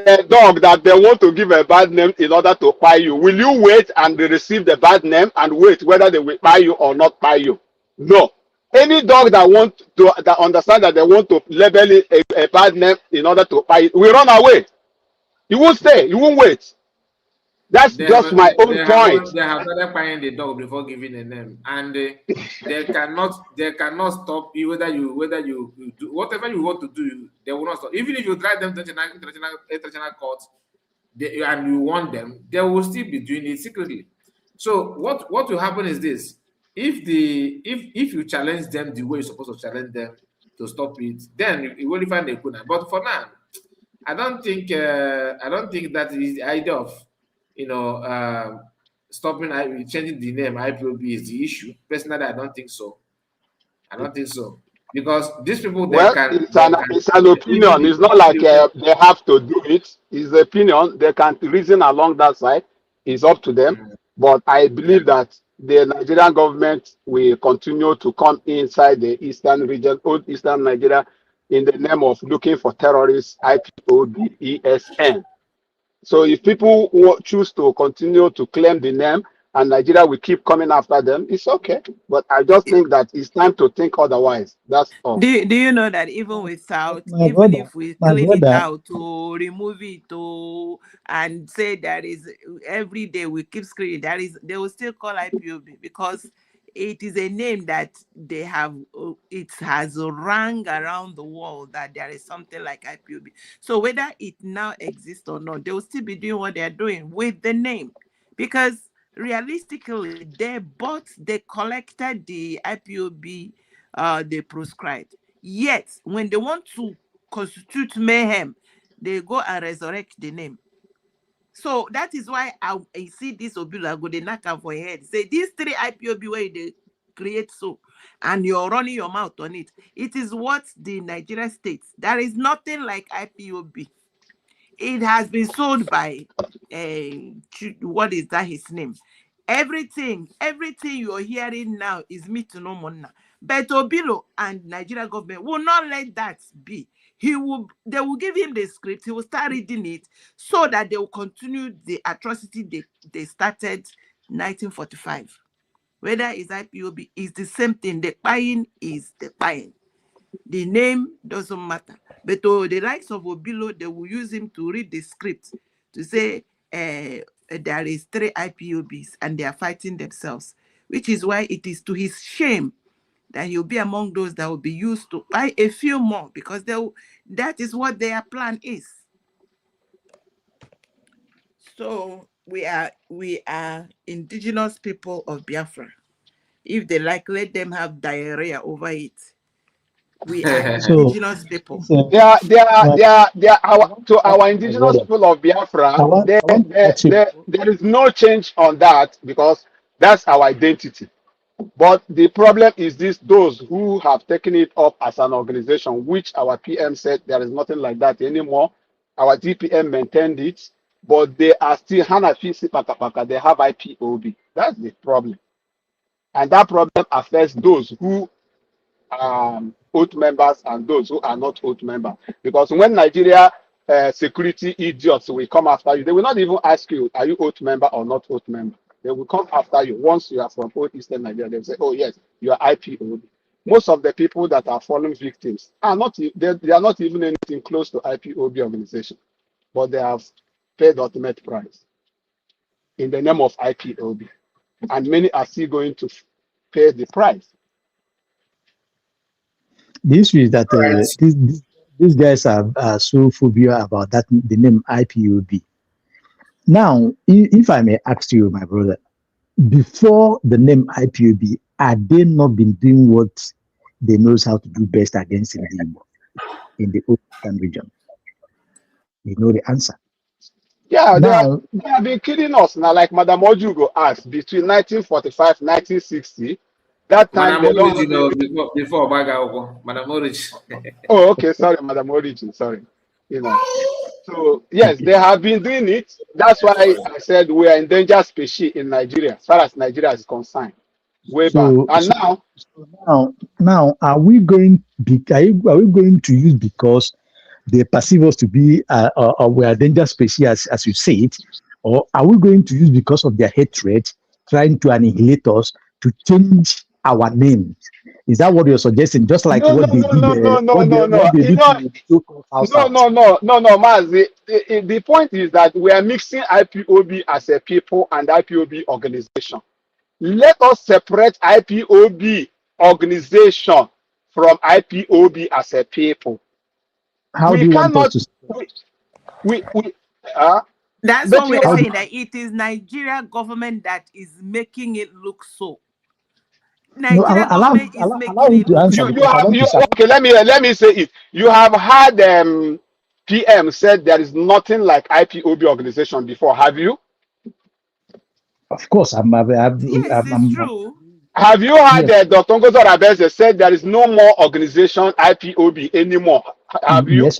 a dog that they want to give a bad name in order to buy you, will you wait and receive the bad name and wait whether they will buy you or not buy you? No. Any dog that understand that they want to label it a bad name in order to buy it will run away. You won't stay. You won't wait. That's just my own point. They have started buying the dog before giving a name, and they cannot stop you whether you do whatever you want to do. They will not stop. Even if you drive them to international court, and you want them, they will still be doing it secretly. So what will happen is this: if you challenge them the way you're supposed to challenge them to stop it, then you will find a good. But for now, I don't think that is the idea of stopping changing the name IPOB is the issue. Personally, I don't think so. I don't think so. Because these people Well, it's an opinion. It's not like they have to do it. It's an opinion. They can reason along that side. It's up to them. But I believe that the Nigerian government will continue to come inside the eastern region, old eastern Nigeria, in the name of looking for terrorists, IPOBESN. So if people choose to continue to claim the name and Nigeria will keep coming after them, it's okay. But I just think that it's time to think otherwise. That's all. Do you know that even without, if we clean it out to remove it to and say that is every day we keep screening, they will still call IPOB because it is a name that they have. It has rang around the world that there is something like IPOB. So whether it now exists or not, they will still be doing what they are doing with the name, because realistically they collected the IPOB they prescribed. Yet when they want to constitute mayhem, they go and resurrect the name. So that is why I see this Obila go they knock am for your head. Say these 3 IPOB where they create so, and you're running your mouth on it. It is what the Nigeria states. There is nothing like IPOB. It has been sold by what is that his name? Everything you're hearing now is me to no more now. But Obilo and Nigeria government will not let that be. They will give him the script, he will start reading it so that they will continue the atrocity they started 1945. Whether it's IPOB, is the same thing. The buying is the buying. The name doesn't matter. But the likes of Obilo, they will use him to read the script to say there is 3 IPOBs and they are fighting themselves, which is why it is to his shame that he'll be among those that will be used to buy a few more, because that is what their plan is. So we are indigenous people of Biafra. If they like, let them have diarrhea over it. We are indigenous people. Our indigenous people of Biafra, there is no change on that because that's our identity. But the problem is those who have taken it up as an organization, which our PM said there is nothing like that anymore. Our DPM maintained it, but they are still Hanafi Pakapaka, they have IPOB. That's the problem. And that problem affects those who are oath members and those who are not oath members. Because when Nigeria security idiots will come after you, they will not even ask you, are you oath member or not oath member? They will come after you. Once you are from old Eastern Nigeria, they will say, oh yes, you are IPOB. Most of the people that are fallen victims are not, they are not even anything close to IPOB organization, but they have paid the ultimate price in the name of IPOB. And many are still going to pay the price. The issue is that these guys are so phobia about that, the name IPOB. Now, if I may ask you, my brother, before the name IPOB, had they not been doing what they knows how to do best against in the Eastern region? You know the answer. Yeah, now, they have been killing us now, like Madam Ojugo asked, between 1945 1960. That time Madam Origin, before Baga, Madam Origin. Oh, okay, sorry, Madam Origin, sorry. You know. So yes, they have been doing it. That's why I said we are endangered species in Nigeria, as far as Nigeria is concerned. Way back. And now, are we going to use because they perceive us to be we are endangered species as you say it, or are we going to use because of their hatred, trying to annihilate us, to change our names? Is that what you're suggesting? Just like No, Mazi. The point is that we are mixing IPOB as a people and IPOB organization. Let us separate IPOB organization from IPOB as a people. How do you want us to? That's But what you we're are, saying, that it is Nigeria government that is making it look so. No, Nigeria government is allow making me it to look answer so. you because I have want you to say. okay. Let me say it. You have had PM said there is nothing like IPOB organization before. Have you? Of course, Yes, it's true. Have you had yes, Dr. Ngozo Rabeze said there is no more organization IPOB anymore? Have you? yes,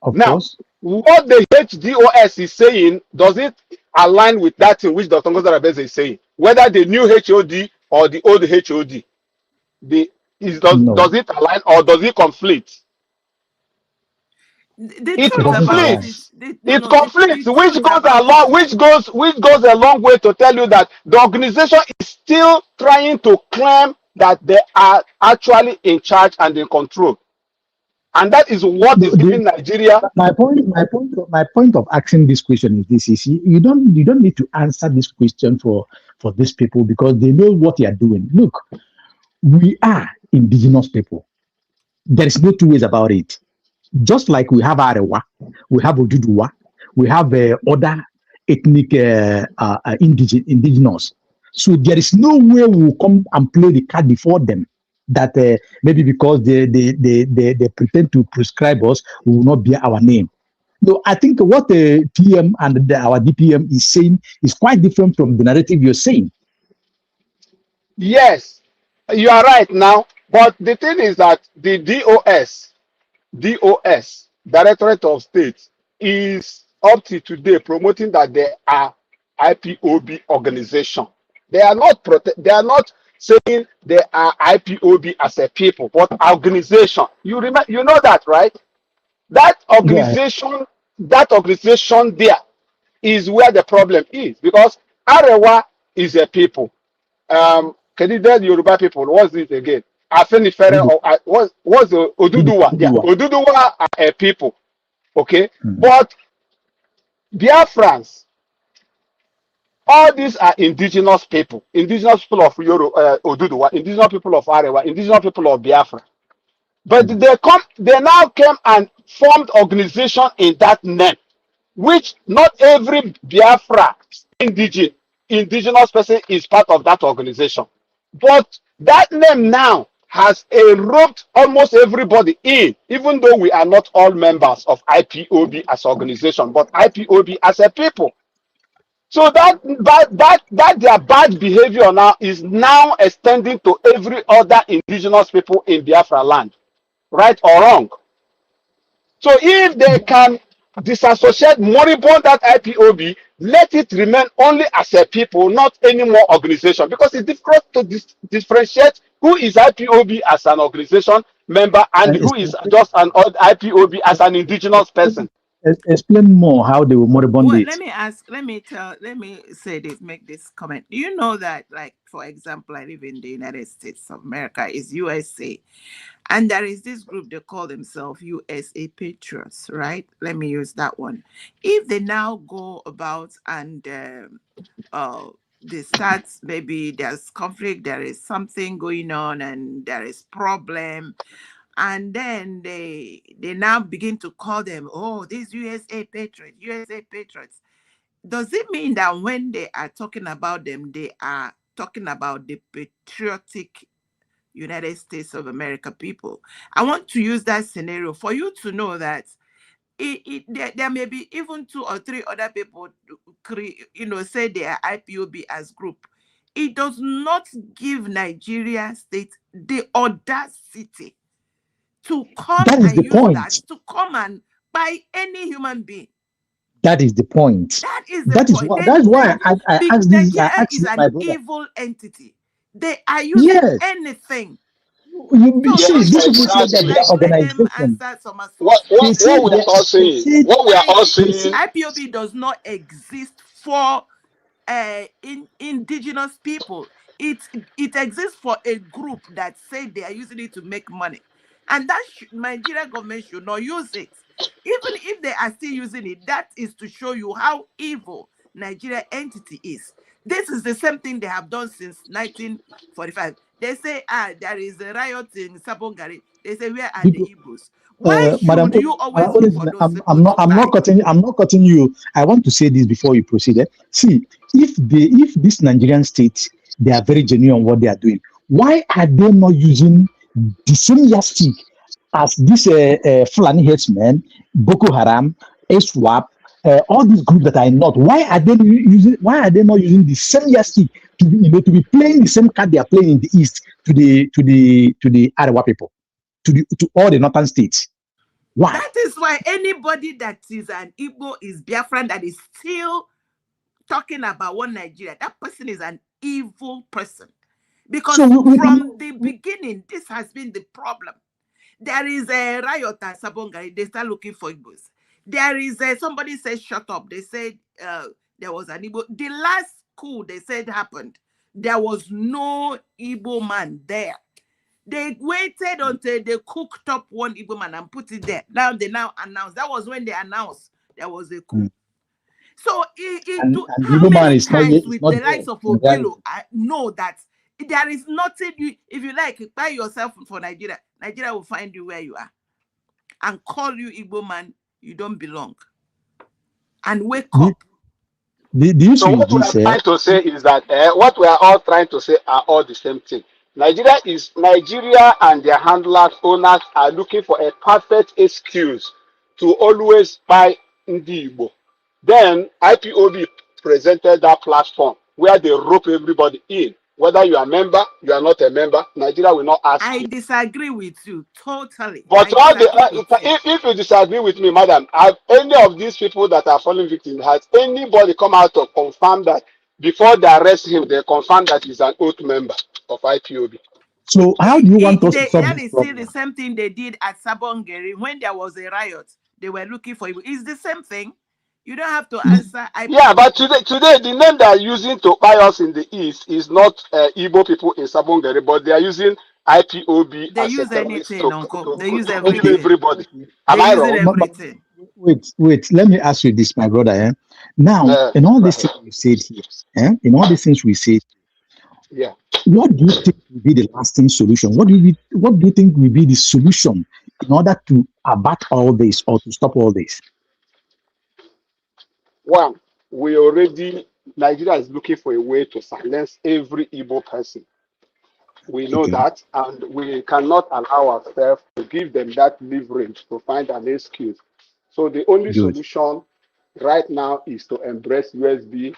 of Now, course. what the HDOS is saying, does it align with that in which Dr. Ngozo Rabeze is saying? Whether the new HOD or the old HOD, does No, it align or does it conflict? The It it truth doesn't about it align. is, it the conflicts, truth about it is, which goes a long way to tell you that the organization is still trying to claim that they are actually in charge and in control, and that is what No, is giving Nigeria. my point of asking this question is this: is you don't need to answer this question for these people because they know what they are doing. Look, we are indigenous people. There is no two ways about it. Just like we have Arewa, we have Oduduwa, we have other ethnic indigenous. So there is no way we'll come and play the card before them that maybe because they pretend to prescribe us, we will not bear our name. No, I think what the TM and our DPM is saying is quite different from the narrative you're saying. Yes, you are right now, but the thing is that the DOS, Directorate of State, is up to today promoting that they are IPOB organization. They are not they are not saying they are IPOB as a people, but organization. You remember, you know that, right? That Yeah, organization there is where the problem is because Arewa is a people. Can you tell the Yoruba people what's this again? Afenifere or what's the Oduduwa? Yeah, Oduduwa. Oduduwa are a people. Okay, Mhm. but Biafrans, all these are indigenous people of Oduduwa, indigenous people of Arewa, indigenous people of Biafra. But they now came and formed organization in that name, which not every Biafra indigenous person is part of that organization. But that name now has roped almost everybody in, even though we are not all members of IPOB as an organization, but IPOB as a people. So that their bad behavior now is now extending to every other indigenous people in Biafra land, right or wrong. So if they can disassociate moribund that IPOB, let it remain only as a people, not any more organization, because it's difficult to differentiate who is IPOB as an organization member and who is just an IPOB as an indigenous person. Explain more how they will moribund well, it. let me say this, make this comment. Do you know that, like, for example, I live in the United States of America, is USA. And there is this group, they call themselves USA Patriots, right? Let me use that one. If they now go about and they start, maybe there's conflict, there is something going on and there is problem, and then they now begin to call them, oh, these USA Patriots. Does it mean that when they are talking about them, they are talking about the patriotic United States of America people? I want to use that scenario for you to know that there may be even 2 or 3 other people, say they are IPOB as group. It does not give Nigeria state the audacity to come That is and the use point. that to come and buy any human being. That is the point. That is the point. That's why I asked this. I Nigeria asked is this, my an brother. evil entity. They are using Yes, anything. you see, Yes, these people say that they are Let them organization. answer some what They say we are all saying, IPOB does not exist for indigenous people. It exists for a group that say they are using it to make money, and that Nigeria government should not use it. Even if they are still using it, that is to show you how evil Nigeria entity is. This is the same thing they have done since 1945. They say, there is a riot in Sabongari. They say, where are the Igbos? Why should Madam, you always look for those people I'm not cutting you. I want to say this before you proceed. See, if this Nigerian state, they are very genuine on what they are doing, why are they not using the same yardstick as this Fulani headsmen, Boko Haram, SWAP, all these groups that are not? Why are they not using the same yardstick to be playing the same card they are playing in the east to the Arewa people, to all the northern states? Why? That is why anybody that is an Igbo is Biafran that is still talking about one Nigeria, that person is an evil person. Because from the beginning, this has been the problem. There is a riot at Sabongari, they start looking for Igbos. There is somebody said, shut up. They said there was an Igbo. The last coup they said happened, there was no Igbo man there. They waited until they cooked up one Igbo man and put it there. Now they announced. That was when they announced there was a coup. So how many times with the likes of Obilo, I know that there is nothing, if you like, buy yourself for Nigeria. Nigeria will find you where you are and call you Igbo man, you don't belong. And wake up. So what we are trying to say is that what we are all trying to say are all the same thing. Nigeria and their handlers, owners are looking for a perfect excuse to always buy Ndi Igbo. Then IPOB presented that platform where they rope everybody in. Whether you are a member, you are not a member, Nigeria will not ask you. I disagree with you totally. But if you disagree with me, madam, have any of these people that are falling victim, has anybody come out to confirm that before they arrest him, they confirm that he's an oath member of IPOB? So how do you want us to solve this problem? The same thing they did at Sabongeri when there was a riot. They were looking for you. It's the same thing. You don't have to answer. Yeah, but today the name they are using to buy us in the east is not Igbo people in Sabongeri, but they are using IPOB. They as use a anything, Uncle. They use everything. everything. Am I wrong? Everything. Wait. Let me ask you this, my brother. Now, in all these things we said here, yeah, what do you think will be the lasting solution? What do you think will be the solution in order to abate all this or to stop all this? One, Nigeria is looking for a way to silence every Igbo person. We know that, and we cannot allow ourselves to give them that leverage to find an excuse. So the only solution right now is to embrace USB,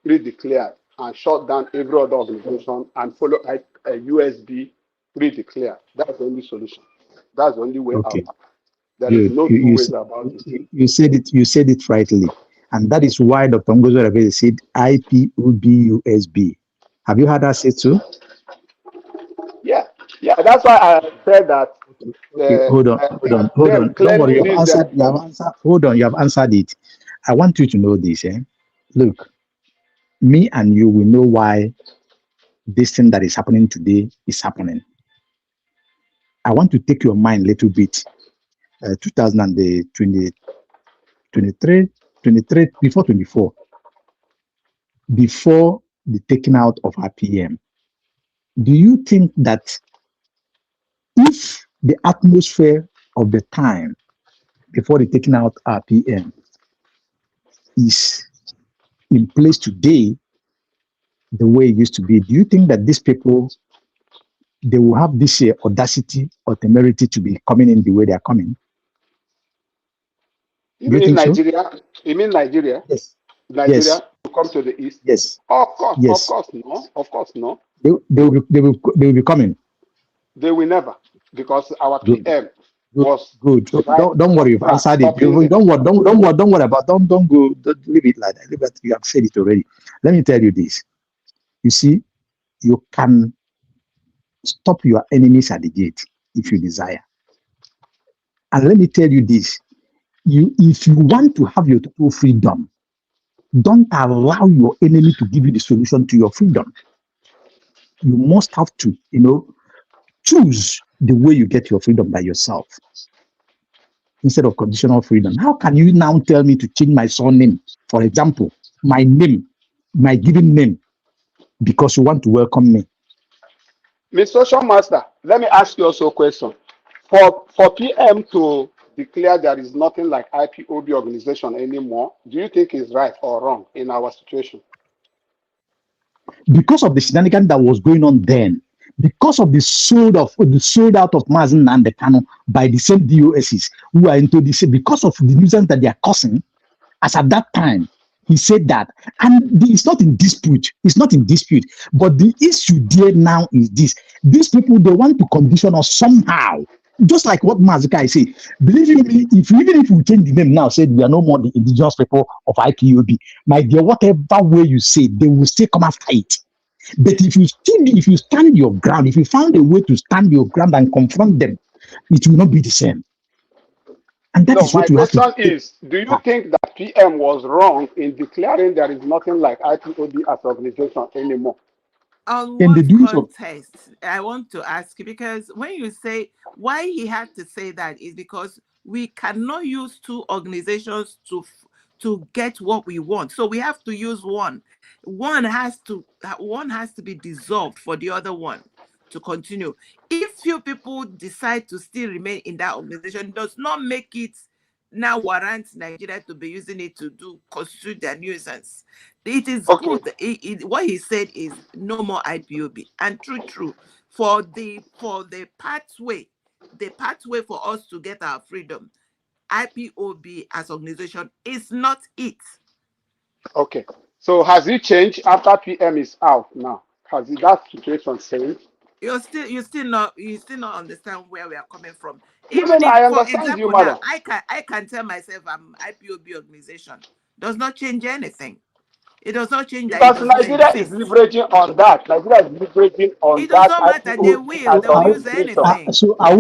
pre-declared, and shut down every other organization and follow a USB pre-declared. That's the only solution. That's the only way out. There is no two ways about it. You said it rightly. And that is why Dr. Ngozo Rebele said IPOB USB. Have you heard that said too? Yeah, that's why I said that. Hold on. Don't worry, you have answered it. I want you to know this. Look, me and you will know why this thing that is happening today is happening. I want to take your mind a little bit. 2023, before 24, before the taking out of RPM, do you think that if the atmosphere of the time before the taking out RPM is in place today the way it used to be, do you think that these people, they will have this audacity or temerity to be coming in the way they are coming? You mean Nigeria? So? You mean Nigeria? Yes. Nigeria to come to the east? Yes. Of course no. They will be coming. They will never, because our PM was good. Don't worry, you've answered it. Don't worry about. Don't go. Don't leave it like that. Leave it. You have said it already. Let me tell you this. You see, you can stop your enemies at the gate if you desire. And let me tell you this. If you want to have your total freedom, don't allow your enemy to give you the solution to your freedom. You must have to, choose the way you get your freedom by yourself instead of conditional freedom. How can you now tell me to change my surname? For example, my name, my given name because you want to welcome me. Mr. Social Master, let me ask you also a question. For PM to declare there is nothing like IPOB organization anymore, do you think it's right or wrong in our situation? Because of the shenanigans that was going on then, because of the sold out of Mazi Nnamdi Kanu by the same DOSs who are into this, because of the nuisance that they are causing, as at that time, he said that, and it's not in dispute. It's not in dispute. But the issue there now is this: these people, they want to condition us somehow. Just like what Mazika is saying. Believe you me, even if we change the name now, said we are no more the indigenous people of IPOB, my dear, whatever way you say, they will still come after it. But if you stand your ground, if you find a way to stand your ground and confront them, it will not be the same. And that is what you have to do. My question is, do you think that PM was wrong in declaring there is nothing like IPOB as an organization anymore? On what context? I want to ask you, because when you say why he had to say that is because we cannot use two organizations to get what we want. So we have to use one. One has to be dissolved for the other one to continue. If few people decide to still remain in that organization, it does not make it now warrant Nigeria to be using it to constitute their nuisance. It is good. What he said is no more IPOB, and true. For the pathway for us to get our freedom, IPOB as organization is not it. Okay. So has it changed after PM is out now? Has that situation changed? You still not understand where we are coming from. Even I understand you, madam. I can tell myself I'm IPOB organization. Does not change anything. It does not change because that. Nigeria is leveraging on that. Nigeria is leveraging on it does not matter. They will use anything. So are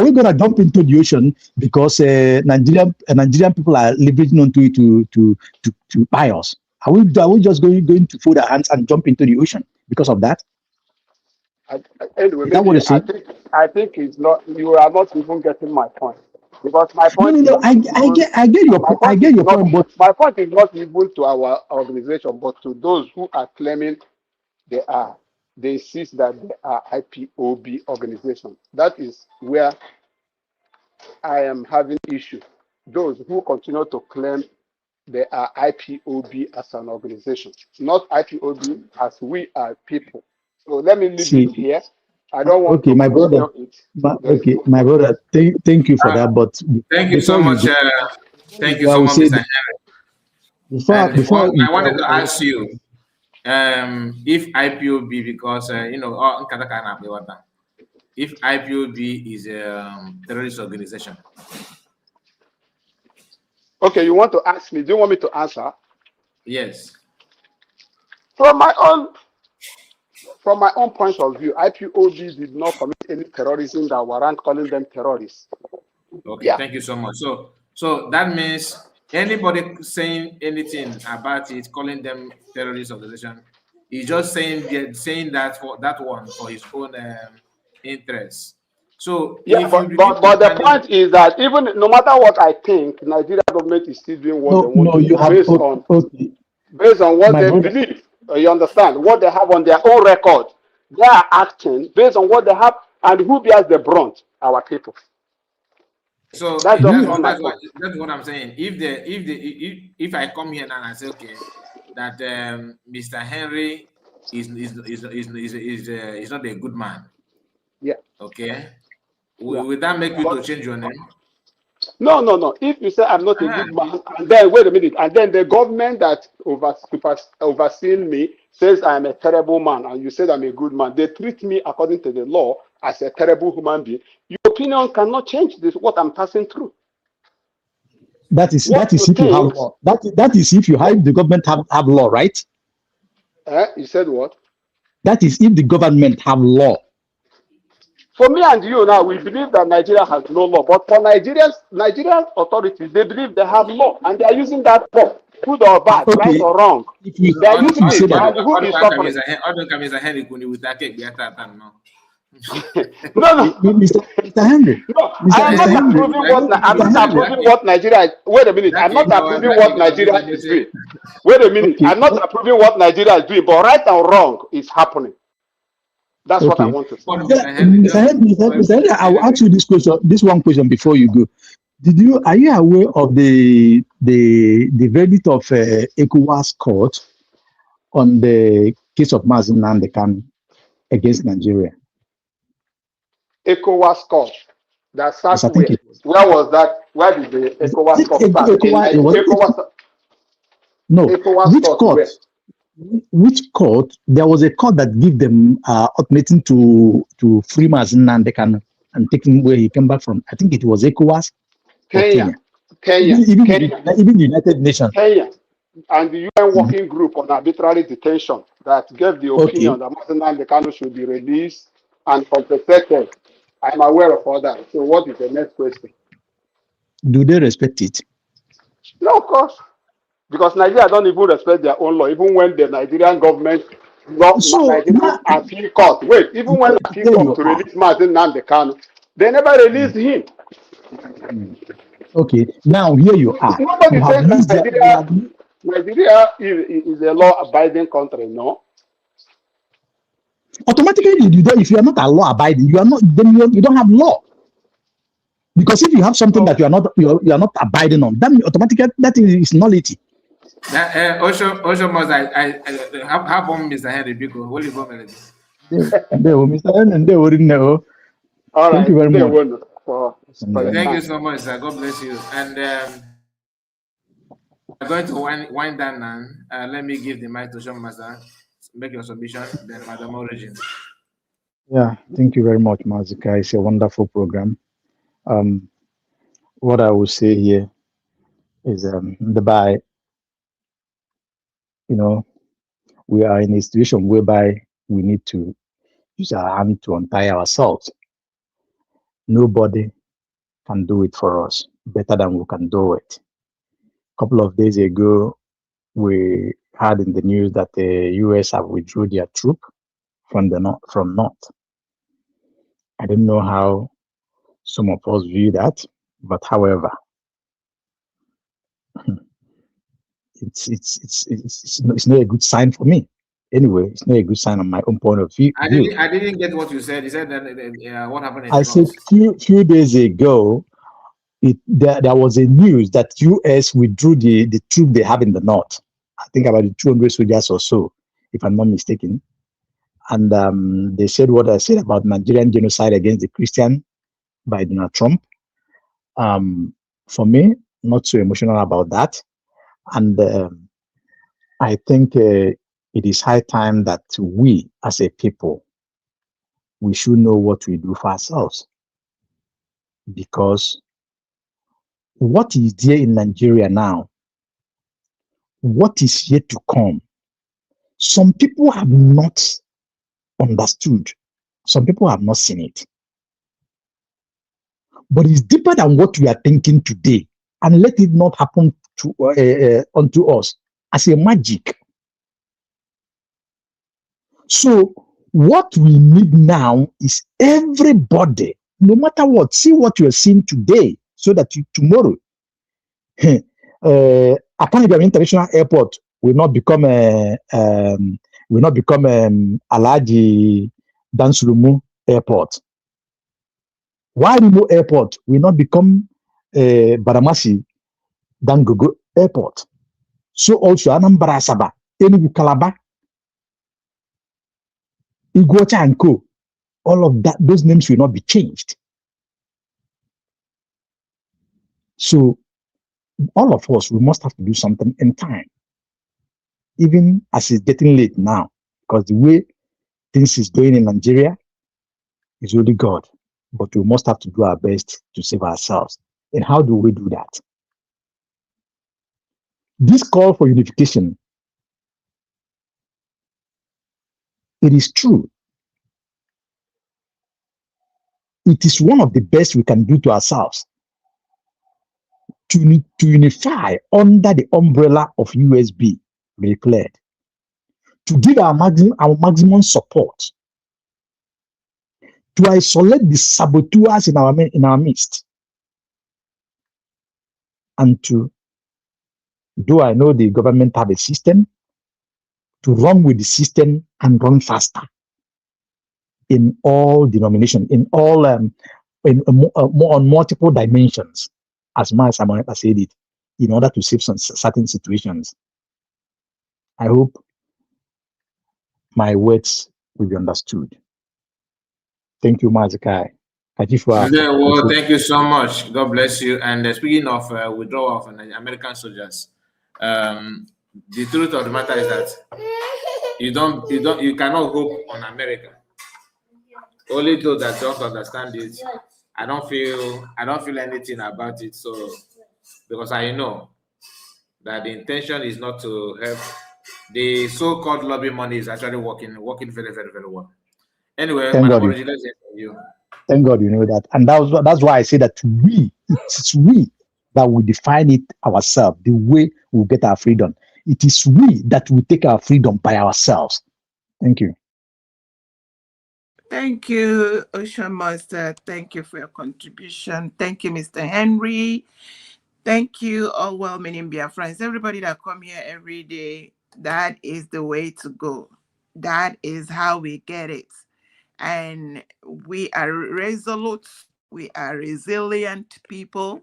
we gonna jump into the ocean because Nigerian people are leveraging onto it to buy us? Are we just going to fold our hands and jump into the ocean because of that? Anyway, maybe, I think it's not. You are not even getting my point, because my point. No. I get your point. I get your point, but my point is not even to our organization, but to those who are claiming they insist that they are IPOB organization. That is where I am having issue. Those who continue to claim they are IPOB as an organization, not IPOB as we are people. So let me leave it here. I don't want to my brother. My brother. Thank you for that. But thank you so much. Thank you so much, Mr. Henry. Before I wanted to ask you if IPOB, because if IPOB is a terrorist organization. Okay, you want to ask me? Do you want me to answer? Yes. From my own point of view, IPOB did not commit any terrorism that warrant calling them terrorists. Okay, Thank you so much. So that means anybody saying anything about it, calling them terrorist organization, is just saying that for that one for his own interest. So yeah, but the point is that even no matter what I think, Nigeria government is still doing what they want to do based on what they believe. You understand? What they have on their own record. They are acting based on what they have, and who bears the brunt? Our people. So that's what I'm saying. If I come here now and I say, okay, that Mr. Henry is not a good man. Yeah. Okay. Will that make you to change your name? No. If you say I'm not a good man, and then wait a minute, and then the government that overseeing me says I'm a terrible man, and you said I'm a good man, they treat me according to the law as a terrible human being. Your opinion cannot change this. What I'm passing through. That is if you have law. That is if the government have law, right? You said what? That is if the government have law. For me and you now, we believe that Nigeria has no law, but for Nigerian authorities, they believe they have law, and they are using that law, good or bad, right or wrong. They are using it, and who is suffering? No. Mr. Henry. No, Mr. I am not Henry. approving what I'm not approving what Nigeria. Wait a minute. I'm not approving what Nigeria is doing. Wait a minute. Okay. I'm not approving what Nigeria is doing, but right and wrong is happening. That's what I Okay. want to say. Mr. Henry, I will ask you this question, this one question before you go. Are you aware of the verdict of ECOWAS court on the case of Mazi Nnamdi against Nigeria? ECOWAS court that starts Yes, I think where was that? Where did the ECOWAS court start? Which court? There was a court that gave them ultimatum to free Mazi Nnamdi and take him where he came back from. I think it was ECOWAS. Kenya. Even the United Nations. Kenya. And the UN working group on arbitrary detention that gave the opinion that Mazi Nnamdi should be released and compensated. I'm aware of all that. So what is the next question? Do they respect it? No, of course. Because Nigeria don't even respect their own law, even when the Nigerian government Nigerian appeal court. Wait, even when the appeal court to release Mazi Nnamdi, they never released him. Okay, now here you are. Nobody says Nigeria is a law-abiding country, no? Automatically, if you are not a law-abiding, you don't have law. Because if you have something that you are not abiding on, then automatically that is nullity. Osho Mazi, I have one Mr. Henry Biko. What is Mr. Henry, all right. Thank you very much. Thank you so much, sir. God bless you. And we're going to wind down now. Let me give the mic to Osho Mazi. Make your submission, then Madam Origin. Yeah, thank you very much, Mazika. It's a wonderful program. What I will say here is we are in a situation whereby we need to use our hand to untie ourselves. Nobody can do it for us better than we can do it. A couple of days ago, we heard in the news that the US have withdrew their troop from North. I don't know how some of us view that, but however, it's not a good sign for me. Anyway, it's not a good sign on my own point of view. I didn't get what you said. You said that what happened in I said few days ago, there was a news that US withdrew the troop they have in the North. I think about 200 soldiers or so, if I'm not mistaken. And they said what I said about Nigerian genocide against the Christian by Donald Trump. For me, not so emotional about that. And I think it is high time that we, as a people, we should know what we do for ourselves. Because what is there in Nigeria now, what is yet to come, some people have not understood. Some people have not seen it. But it's deeper than what we are thinking today. And let it not happen unto us as a magic. So what we need now is everybody, no matter what, see what you are seeing today, so that tomorrow, Akaniga International Airport will not become Alhaji Dansulumu Airport. Wairumo Airport will not become Baramasi Dangogo Airport. So also Anambra Asaba, Enugu Calabar, Iguacha and Co. All of that, those names will not be changed. So all of us, we must have to do something in time. Even as it's getting late now, because the way things is going in Nigeria is only God. But we must have to do our best to save ourselves. And how do we do that? This call for unification, it is true. It is one of the best we can do to ourselves. To unify under the umbrella of USB declared. To give our maximum support to isolate the saboteurs in our midst, and to, do I know the government have a system, to run with the system and run faster in all denominations, in all on multiple dimensions, as much as I said it, in order to save some certain situations. I hope my words will be understood. Thank you, Mazi. Well, thank you so much. God bless you. And speaking of withdrawal of American soldiers, the truth of the matter is that you cannot hope on America. Only those that don't understand it, I don't feel anything about it. So, because I know that the intention is not to help. The so-called lobby money is actually working very, very, very well. Anyway, Thank God, let's hear from you. Thank God you know that. And that's why I say that it's we that will define it ourselves, the way we'll get our freedom. It is we that will take our freedom by ourselves. Thank you. Thank you, Ocean Master. Thank you for your contribution. Thank you, Mr. Henry. Thank you, all well-meaning Biafrans. Everybody that come here every day, that is the way to go. That is how we get it. And we are resolute. We are resilient people.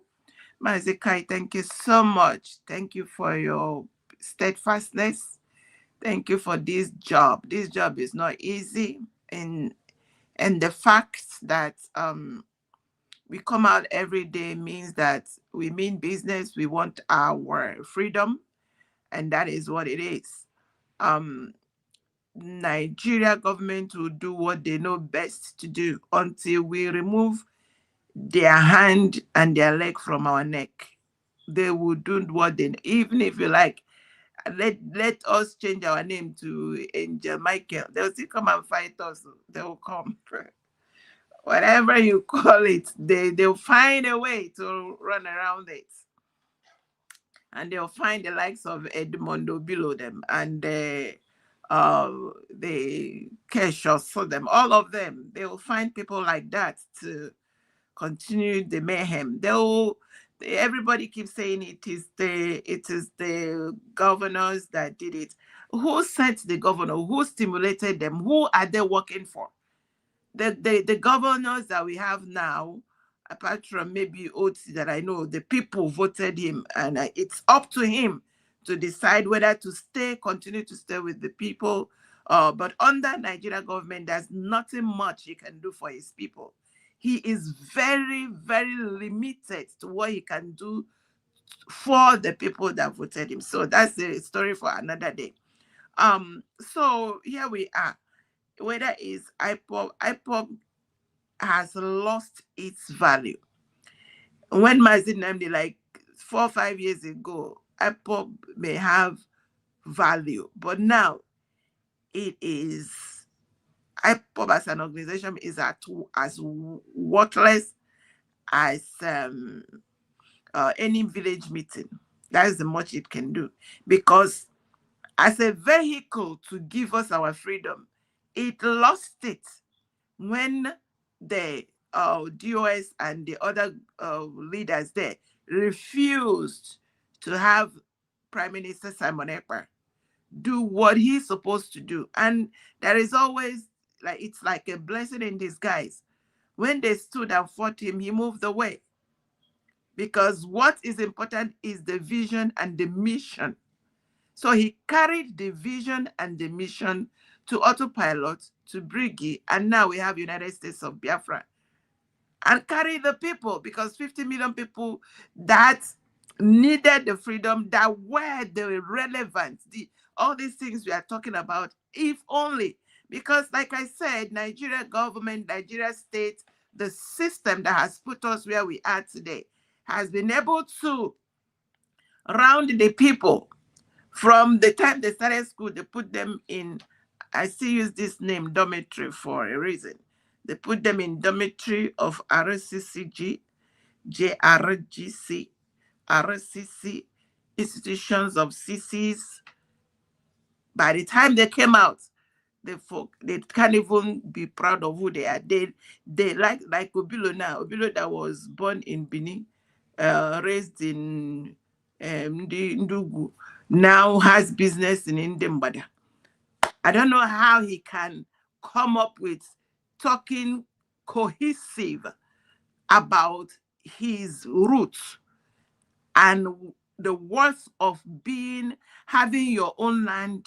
Mazi Kai, thank you so much. Thank you for your steadfastness. Thank you for this job. This job is not easy. And the fact that we come out every day means that we mean business. We want our freedom, and that is what it is. Nigeria government will do what they know best to do until we remove their hand and their leg from our neck. They will do what they, even if you like, let us change our name to Angel Michael. They'll still come and fight us. They will come. Whatever you call it, they'll find a way to run around it. And they'll find the likes of Edmondo below them, and the Keshos for them, all of them. They will find people like that to continue the mayhem. Everybody keeps saying it is the governors that did it. Who sent the governor? Who stimulated them? Who are they working for? The governors that we have now, apart from maybe Otsi that I know, the people voted him, and it's up to him to decide whether to continue to stay with the people. But under Nigeria government, there's nothing much he can do for his people. He is very, very limited to what he can do for the people that voted him. So that's the story for another day. So here we are. Whether it's IPOB has lost its value. When Mazi Nnamdi, like 4 or 5 years ago, IPOB may have value, but now it is, IPOB as an organization is as worthless as any village meeting. That is the much it can do, because as a vehicle to give us our freedom, it lost it when the DOS and the other leaders there refused to have Prime Minister Simon Ekpa do what he's supposed to do. And there is always, like, it's like a blessing in disguise. When they stood and fought him, he moved away. Because what is important is the vision and the mission. So he carried the vision and the mission to autopilot, to Briggy, and now we have United States of Biafra. And carry the people, because 50 million people that needed the freedom, that were the relevant, all these things we are talking about, if only. Because like I said, Nigeria government, Nigeria state, the system that has put us where we are today, has been able to round the people. From the time they started school, they put them in, I still use this name, dormitory, for a reason. They put them in dormitory of RCCG, JRGC, RCC, institutions of CCs. By the time they came out, they can't even be proud of who they are. They like Obilo now. Obilo that was born in Benin, raised in Ndugu, now has business in Ndembada. I don't know how he can come up with talking cohesive about his roots and the worth of having your own land,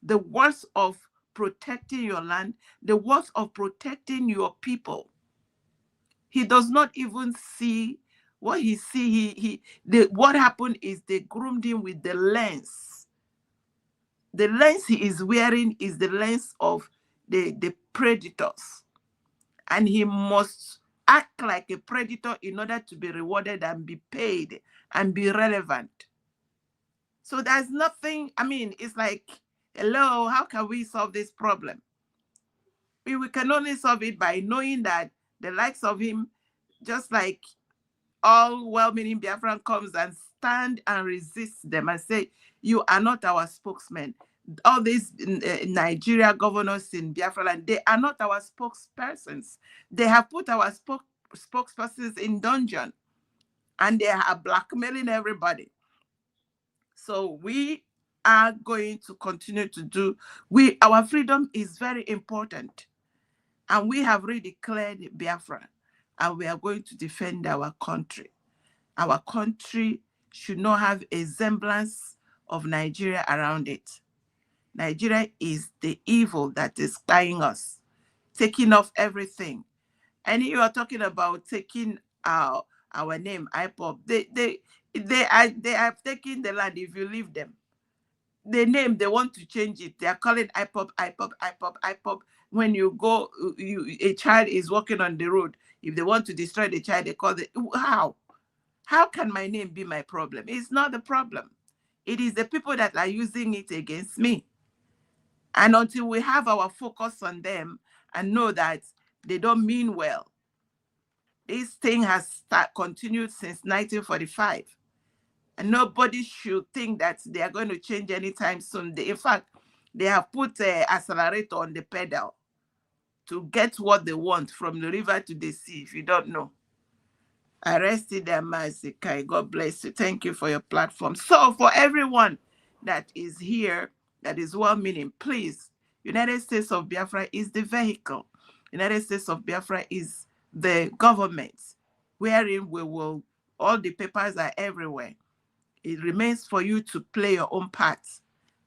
the worth of protecting your land, the worth of protecting your people. He does not even see what he see. What happened is they groomed him with the lens. The lens he is wearing is the lens of the predators. And he must act like a predator in order to be rewarded and be paid and be relevant. So there's nothing, I mean, it's like, hello, how can we solve this problem? We can only solve it by knowing that the likes of him, just like all well-meaning Biafran, comes and stand and resist them and say, you are not our spokesman. All these Nigeria governors in Biafra land, they are not our spokespersons. They have put our spokespersons in dungeon and they are blackmailing everybody. So we are going to continue to do, our freedom is very important. And we have redeclared Biafra and we are going to defend our country. Our country should not have a semblance of Nigeria around it. Nigeria is the evil that is tying us, taking off everything. And you are talking about taking our name, IPOP. They have taken the land if you leave them. The name, they want to change it. They are calling IPOP, IPOP, IPOP, IPOP. When you go, a child is walking on the road. If they want to destroy the child, they call it. How? How can my name be my problem? It's not the problem. It is the people that are using it against me. And until we have our focus on them and know that they don't mean well, this thing has continued since 1945. And nobody should think that they are going to change anytime soon. In fact, they have put an accelerator on the pedal to get what they want from the river to the sea, if you don't know. I rested there, Mazi. God bless you. Thank you for your platform. So for everyone that is here, that is well-meaning, please, United States of Biafra is the vehicle. United States of Biafra is the government, wherein all the papers are everywhere. It remains for you to play your own part.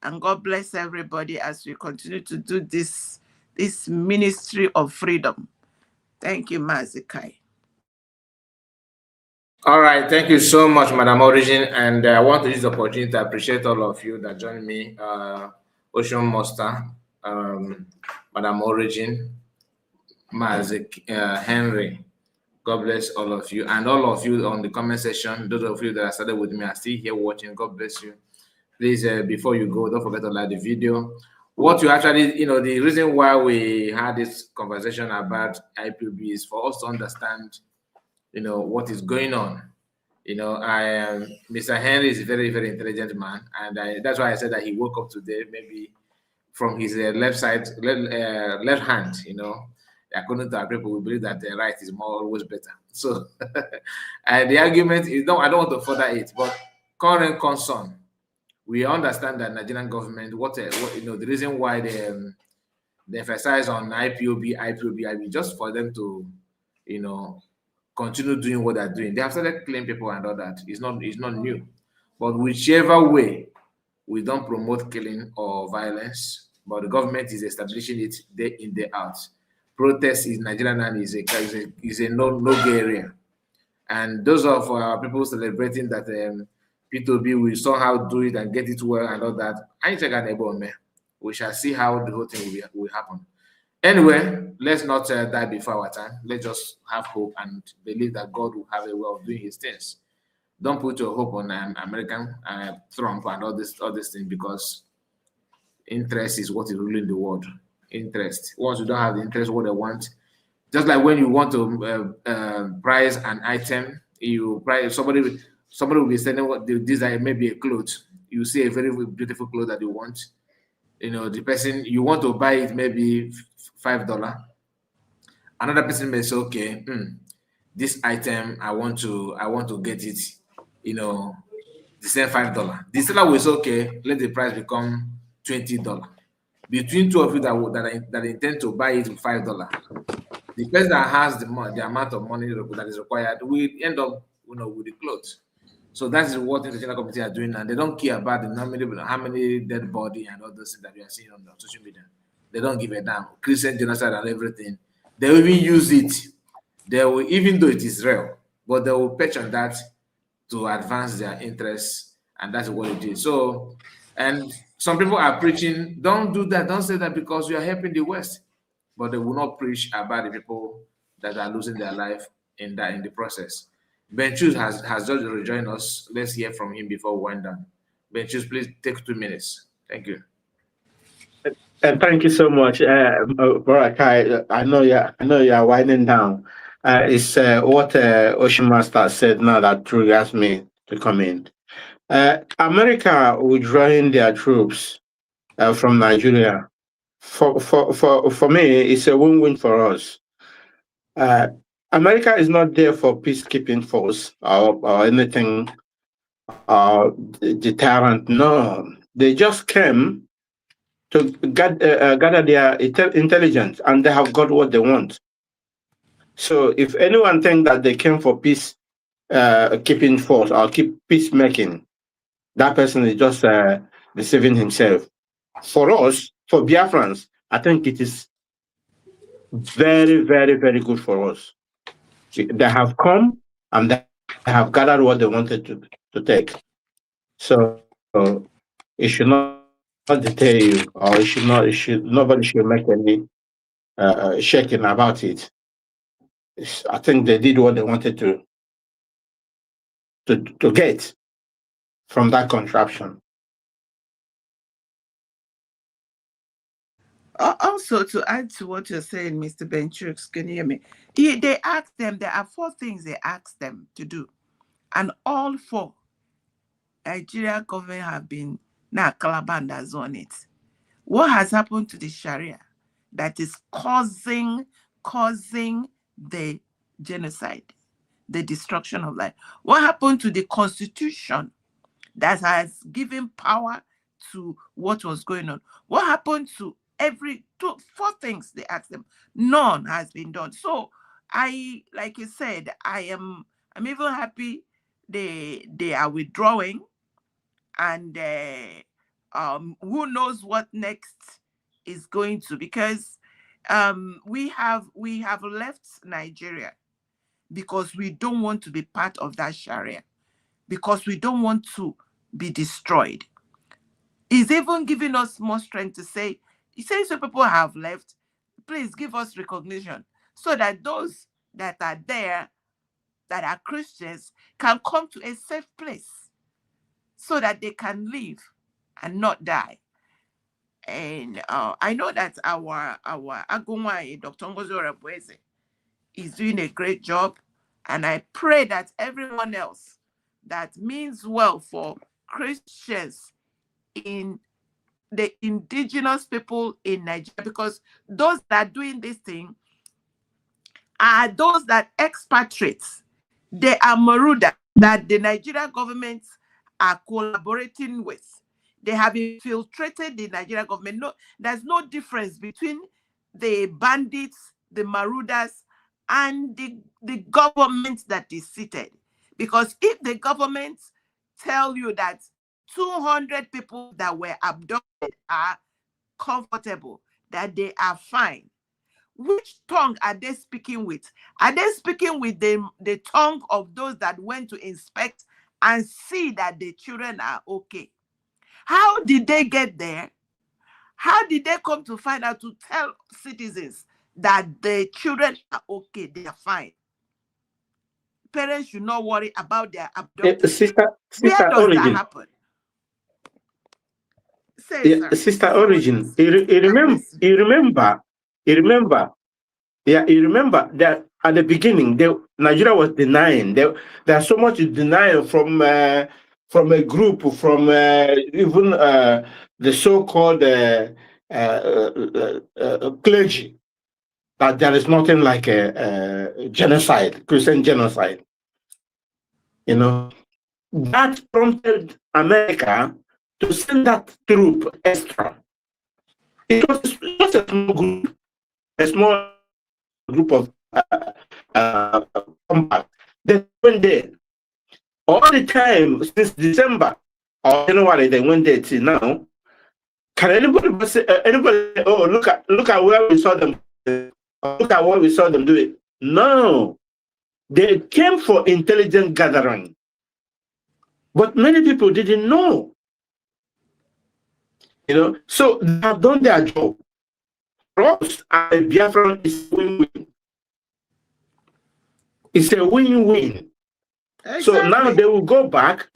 And God bless everybody as we continue to do this ministry of freedom. Thank you, Mazi. All right, thank you so much, Madam Origin. And I want to use the opportunity to appreciate all of you that joined me. Ocean Monster, Madam Origin, Mazi, Henry. God bless all of you. And all of you on the comment section, those of you that are started with me are still here watching. God bless you. Please, before you go, don't forget to like the video. What you actually, the reason why we had this conversation about IPOB is for us to understand, what is going on. Mr. Henry is a very, very intelligent man. And that's why I said that he woke up today, maybe from his left hand, according to our people, we believe that the right is always better. So, and the argument is, I don't want to further it, but current concern, we understand that Nigerian government, the reason why they emphasize on IPOB, just for them to, continue doing what they're doing. They have started killing people and all that. It's not new. But whichever way, we don't promote killing or violence, but the government is establishing it day in, day out. Protest in Nigeria now is a no-go area. And those of our people celebrating that P2B will somehow do it and get it well and all that, we shall see how the whole thing will happen. Anyway, let's not die before our time. Let's just have hope and believe that God will have a way of doing his things. Don't put your hope on American Trump and all this thing, because interest is what is ruling the world. Interest. Once you don't have the interest, what they want, just like when you want to price an item, you price somebody will be selling what this maybe a clothes. You see a very beautiful clothes that you want, the person you want to buy it maybe $5. Another person may say, okay, this item I want to get it, the same $5. The seller will say, okay, let the price become $20. Between two of you that intend to buy it with $5, the person that has the amount of money that is required will end up, with the clothes. So that's what the international committee are doing, and they don't care about how many dead body and all those things that we are seeing on the social media. They don't give a damn. Christian genocide and everything. They will even use it. They will, even though it is real, but they will pitch on that to advance their interests, and that's what it is. So, and some people are preaching, don't do that, don't say that because you are helping the West, but they will not preach about the people that are losing their life in the process. Benchus has just rejoined us. Let's hear from him before we wind down. Benchus, please take 2 minutes. Thank you. Thank you so much, Barakai. I know you are winding down. It's what Ocean Master said now that triggers me to come in. America withdrawing their troops from Nigeria. For me, it's a win-win for us. America is not there for peacekeeping force or anything deterrent. No, they just came to gather their intelligence, and they have got what they want. So if anyone thinks that they came for peace keeping force or peacemaking, that person is just deceiving himself. For us, for Biafrans, I think it is very, very, very good for us. They have come and they have gathered what they wanted to take. So it should not deter you, or nobody should make any shaking about it. I think they did what they wanted to get from that contraption. Also, to add to what you're saying, Mr. Benchuk, can you hear me? They asked them, there are 4 things they asked them to do. And all 4, Nigeria government have been now Calabandas on it. What has happened to the Sharia that is causing the genocide, the destruction of life? What happened to the Constitution that has given power to what was going on? What happened to 4 things they asked them? None has been done. So like you said, I'm even happy they are withdrawing, and who knows what next is going to, because we have left Nigeria because we don't want to be part of that Sharia, because we don't want to be destroyed. It's even giving us more strength to say, so people have left, please give us recognition so that those that are there that are Christians can come to a safe place so that they can live and not die. And I know that our Agumwa, Dr. Ngozi Orebweze, is doing a great job, and I pray that everyone else that means well for Christians in the indigenous people in Nigeria, because those that are doing this thing are those that expatriates. They are Maruda that the Nigerian government are collaborating with. They have infiltrated the Nigerian government. No, there's no difference between the bandits, the Marudas, and the government that is seated. Because if the government tell you that 200 people that were abducted are comfortable, that they are fine, which tongue are they speaking with? Are they speaking with the tongue of those that went to inspect and see that the children are okay? How did they get there? How did they come to find out to tell citizens that the children are okay, they are fine? Parents should not worry about their abduction. Where does Origin. that happen? Sister Origin, you remember that at the beginning, Nigeria was denying. There's so much denial from from a group, from even the so-called clergy, that there is nothing like a genocide, Christian genocide. You know, that prompted America to send that troop extra. It was just a small group, a small group of combat. They went there all the time since December or January. They went there till now. Can anybody say, oh, look at where we saw them, look at what we saw them do it? No, they came for intelligence gathering, but many people didn't know. You know, so they have done their job. For us, as a Biafran, is win-win. It's a win-win. Exactly. So now they will go back,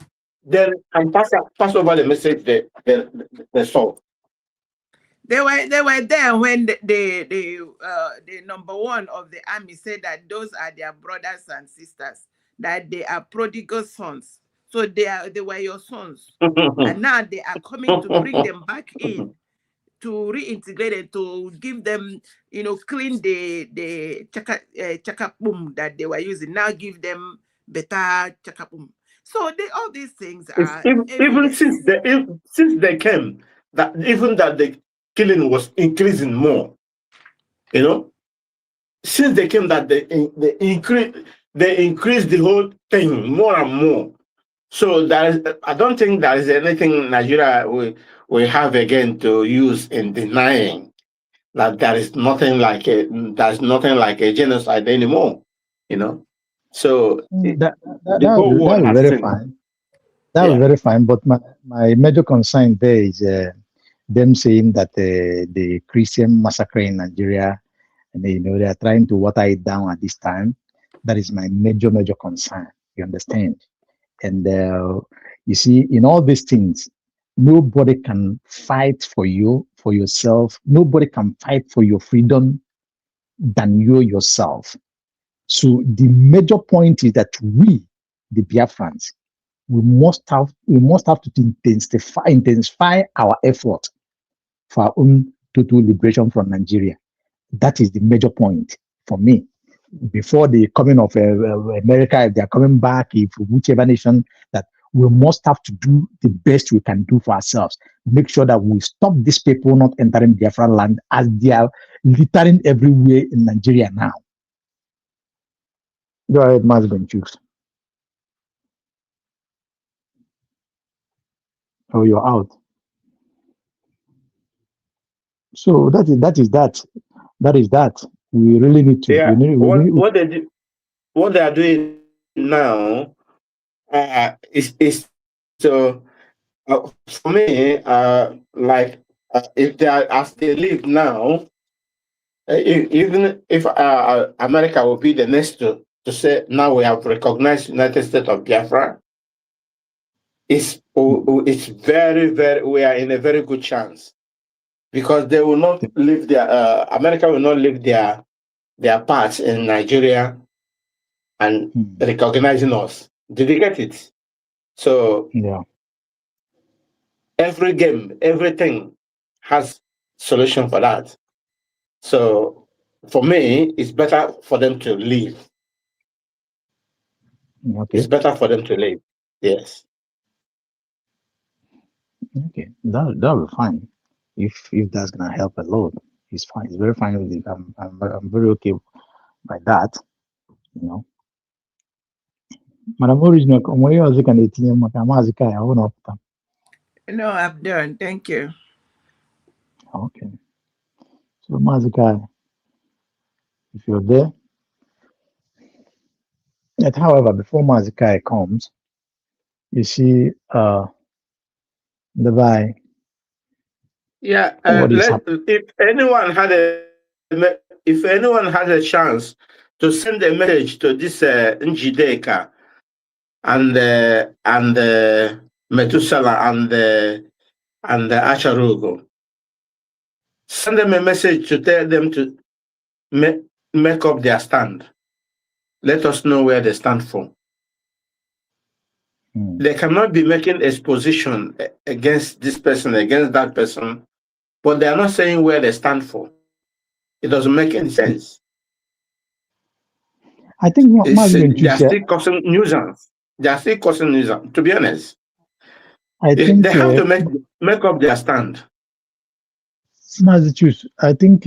then and pass over the message they saw. They were there when the number one of the army said that those are their brothers and sisters, that they are prodigal sons. So they were your sons. And now they are coming to bring them back in, to reintegrate it, to give them, you know, clean the chakapum that they were using. Now give them better chakapum. So all these things are even since they came, that even that the killing was increasing more. You know, since they came, that they increased the whole thing more and more. So I don't think there is anything Nigeria we have again to use in denying that there is nothing like a genocide anymore. You know, so that would be very fine. That would be very fine. But my major concern there is them saying that the Christian massacre in Nigeria, and they are trying to water it down at this time. That is my major concern. You understand? And you see, in all these things, nobody can fight for you, for yourself. Nobody can fight for your freedom than you yourself. So the major point is that we, the Biafrans, we must have to intensify our effort for our own total liberation from Nigeria. That is the major point for me. Before the coming of America, if they are coming back, if whichever nation, that we must have to do the best we can do for ourselves. Make sure that we stop these people not entering Biafran land, as they are littering everywhere in Nigeria now. Go ahead, Mazi, choose. Oh, you're out. So that is that. We really need to. Yeah. What they are doing now is so for me, like if they are as they live now, even if America will be the next to say now we have recognized United States of Biafra, it's very, very, we are in a very good chance, because they will not leave America will not leave their parts in Nigeria and recognizing us. Did you get it? So yeah, everything has solution for that. So for me, it's better for them to leave. Okay. It's better for them to leave. Yes. Okay, that'll be fine. If that's gonna help a lot, it's fine. It's very fine with it. I'm very okay by that. You know. Madam Original, no, I'm done. Thank you. Okay. So Mazikai, if you're there. Yet, however, before Mazikai comes, you see the guy. Yeah, if anyone had a chance to send a message to this Njideka and Methuselah and Acharugo, send them a message to tell them to make up their stand. Let us know where they stand for. They cannot be making exposition against this person, against that person, but they are not saying where they stand for. It doesn't make any sense. I think They are still causing nuisance. They are still causing nuisance, to be honest. They have to make up their stand. Mazi Choose, I think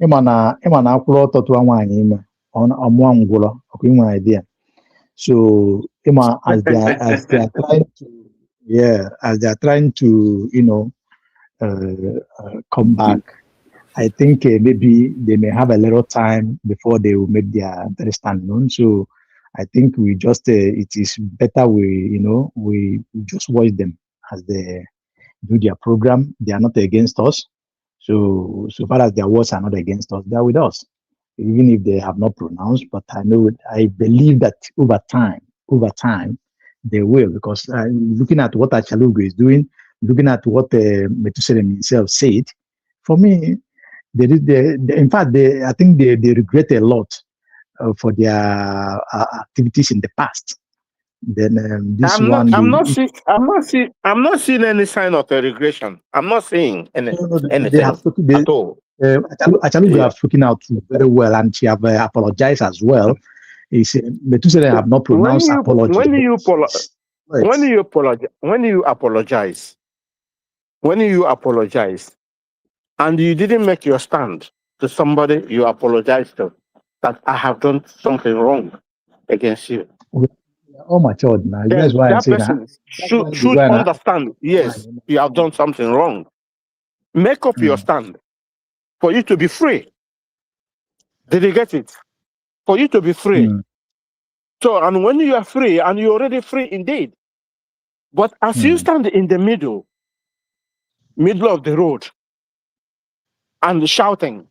ịma na akwụrụ ọtọ tụọ nwaanyị ime ọmụọ ngwụrọ ọkụ inwe idea. So as they are trying to come back, I think maybe they may have a little time before they will make their stand known. So I think we just it is better we just watch them as they do their program. They are not against us. So far as their words are not against us, they are with us, even if they have not pronounced. But I believe that over time, they will, because looking at what Achalugo is doing, looking at what Methuselah himself said, for me, in fact, I think they regret a lot for their activities in the past. Then I'm not seeing any sign of a regression. I'm not seeing anything at all. Achalugo have spoken out very well, and she have apologized as well. Methuselah have not pronounced apology. When you apologize, and you didn't make your stand to somebody you apologize to, that I have done something wrong against you. Oh my God! Now that's why I'm saying that should understand. Yes, you have done something wrong. Make up your stand for you to be free. Did you get it? For you to be free. So, and when you are free, and you're already free indeed, but as you stand in the middle of the road, and shouting,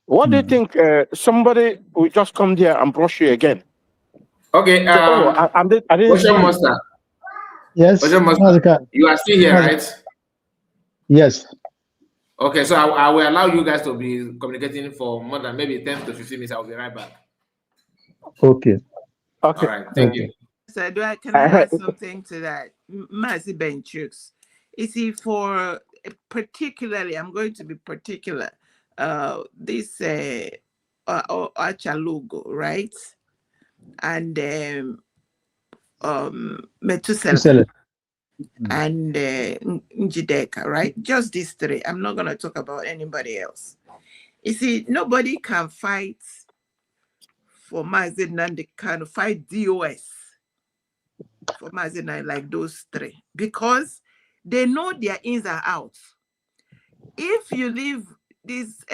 what do you think? Somebody will just come there and brush you again. Okay. I didn't see Master. Yes. Master, you are still here, right? Yes. Okay, so I will allow you guys to be communicating for more than maybe 10 to 15 minutes. I will be right back. Okay. All right. Thank you. So can I add something to that? Mazi Benchukes. You see, for particularly, I'm going to be particular. This Achalugo, right? And Methuselah and Njideka, right? Just these three. I'm not going to talk about anybody else. You see, nobody can fight for Mazi Nnamdi Kanu, fight DOS for Mazi Nnamdi like those three, because they know their ins and outs. If you leave this,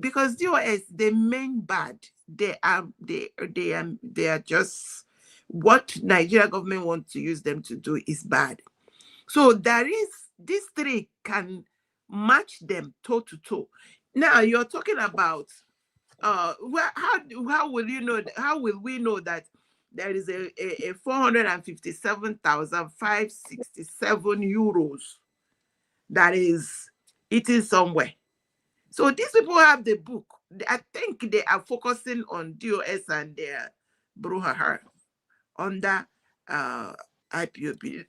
because DOS, the main bad, they are just what Nigeria government wants to use them to do is bad. So these three can match them toe to toe. Now you're talking about how will you know? How will we know that there is a 457,567 euros that is eating somewhere? So these people have the book. I think they are focusing on DOS and their brouhaha under IPOB.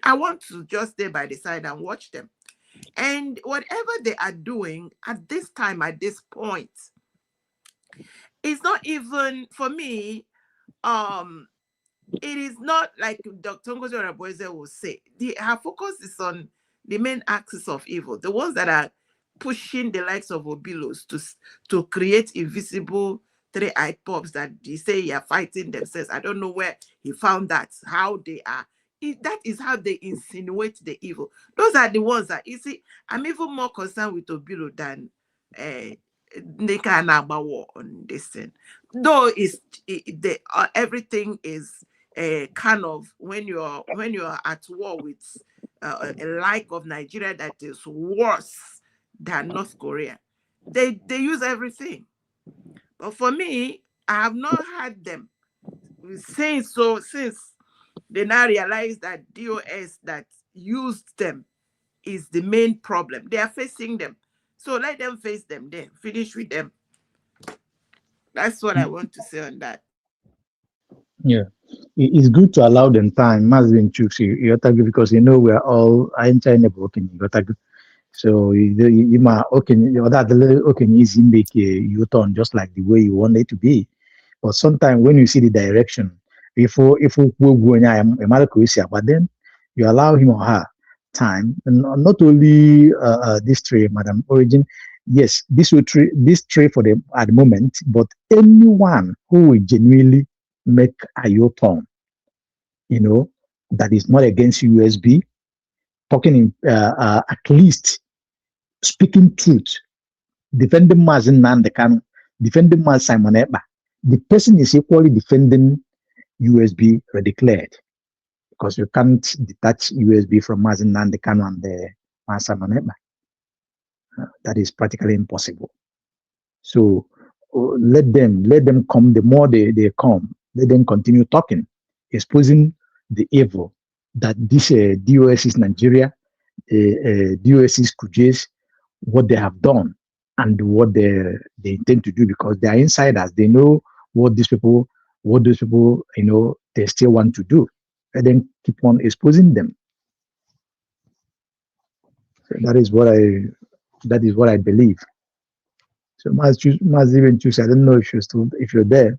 I want to just stay by the side and watch them. And whatever they are doing at this time, at this point, it's not even, for me, it is not like Dr. Ngozi Oraboeze will say. Her focus is on the main axis of evil, the ones that are pushing the likes of Obilos to create invisible three-eyed pops that they say are fighting themselves. I don't know where he found that, how they are. That is how they insinuate the evil. Those are the ones that, you see, I'm even more concerned with Obilo than Nika and Abawo on this thing. Though everything is kind of, when you're at war with a like of Nigeria that is worse than North Korea, they use everything. But for me, I have not had them since they now realize that DOS that used them is the main problem. They are facing them. So let them face them then. Finish with them. That's what I want to say on that. Yeah, it's good to allow them time. Mazi and Chuks, because we are all in China broken. So you might okay, that okay, easy make a U-turn just like the way you want it to be. But sometimes when you see the direction, if we go but then you allow him or her time, and not only this trade, Madam Origin. Yes, this trade for them at the moment, but anyone who will genuinely make a U-turn, that is not against USB, talking at least speaking truth, defending Mazi Nnamdi Kanu, defending Mazi Simon Ekpa, the person is equally defending USB redeclared because you can't detach USB from Mazi Nnamdi Kanu and the Mazi Simon Ekpa. That is practically impossible. So let them come. The more they come, let them continue talking, exposing the evil that this DOS is Nigeria, DOS is Kujes, what they have done and what they intend to do because they are insiders. They know what those people, they still want to do. And then keep on exposing them. So that is what I believe. So Mazi even choose. I don't know if you're there.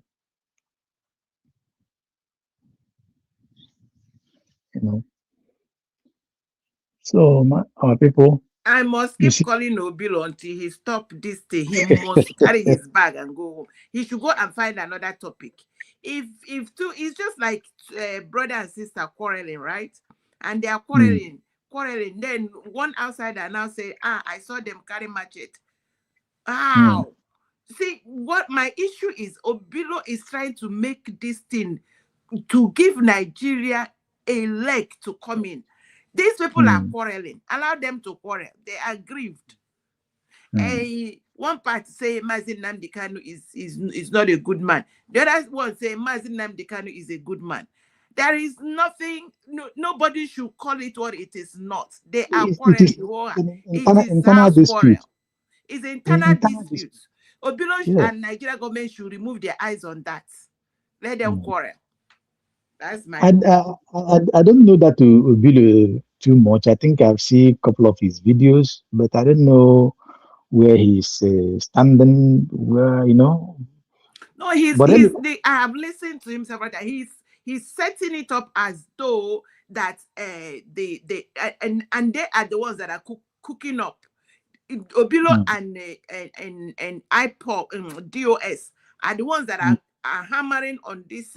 So our people. I must keep calling Obilo until he stop this thing. He must carry his bag and go home. He should go and find another topic. If two, it's just like brother and sister quarreling, right? And they are quarreling. Then one outsider now say, I saw them carry machete. How? See, what my issue is, Obilo is trying to make this thing to give Nigeria a leg to come in. These people are quarreling. Allow them to quarrel. They are grieved. One part say Mazi Nnamdi Kanu is not a good man. The other one say Mazi Nnamdi Kanu is a good man. There is nothing. Nobody should call it what it is not. They are quarreling. It is internal dispute. It's internal dispute. Obilo and Nigeria government should remove their eyes on that. Let them quarrel. That's my. I don't know that to be too much. I think I've seen a couple of his videos, but I don't know where he's standing. Where No, I have listened to him several times. He's setting it up as though that and they are the ones that are cooking up. Obilo and IPOP DOS are the ones that are hammering on this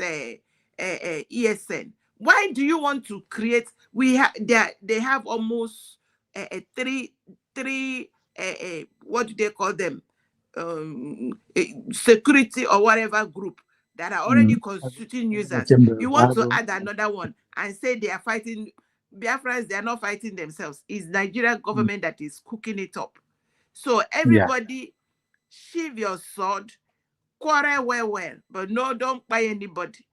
ESN. Why do you want to create? They have almost three what do they call them? Security or whatever group that are already constituting users. You want to add another one and say they are fighting Biafrans, they are not fighting themselves. It's Nigerian government that is cooking it up. So everybody sheathe your sword, quarrel well, but no, don't buy anybody.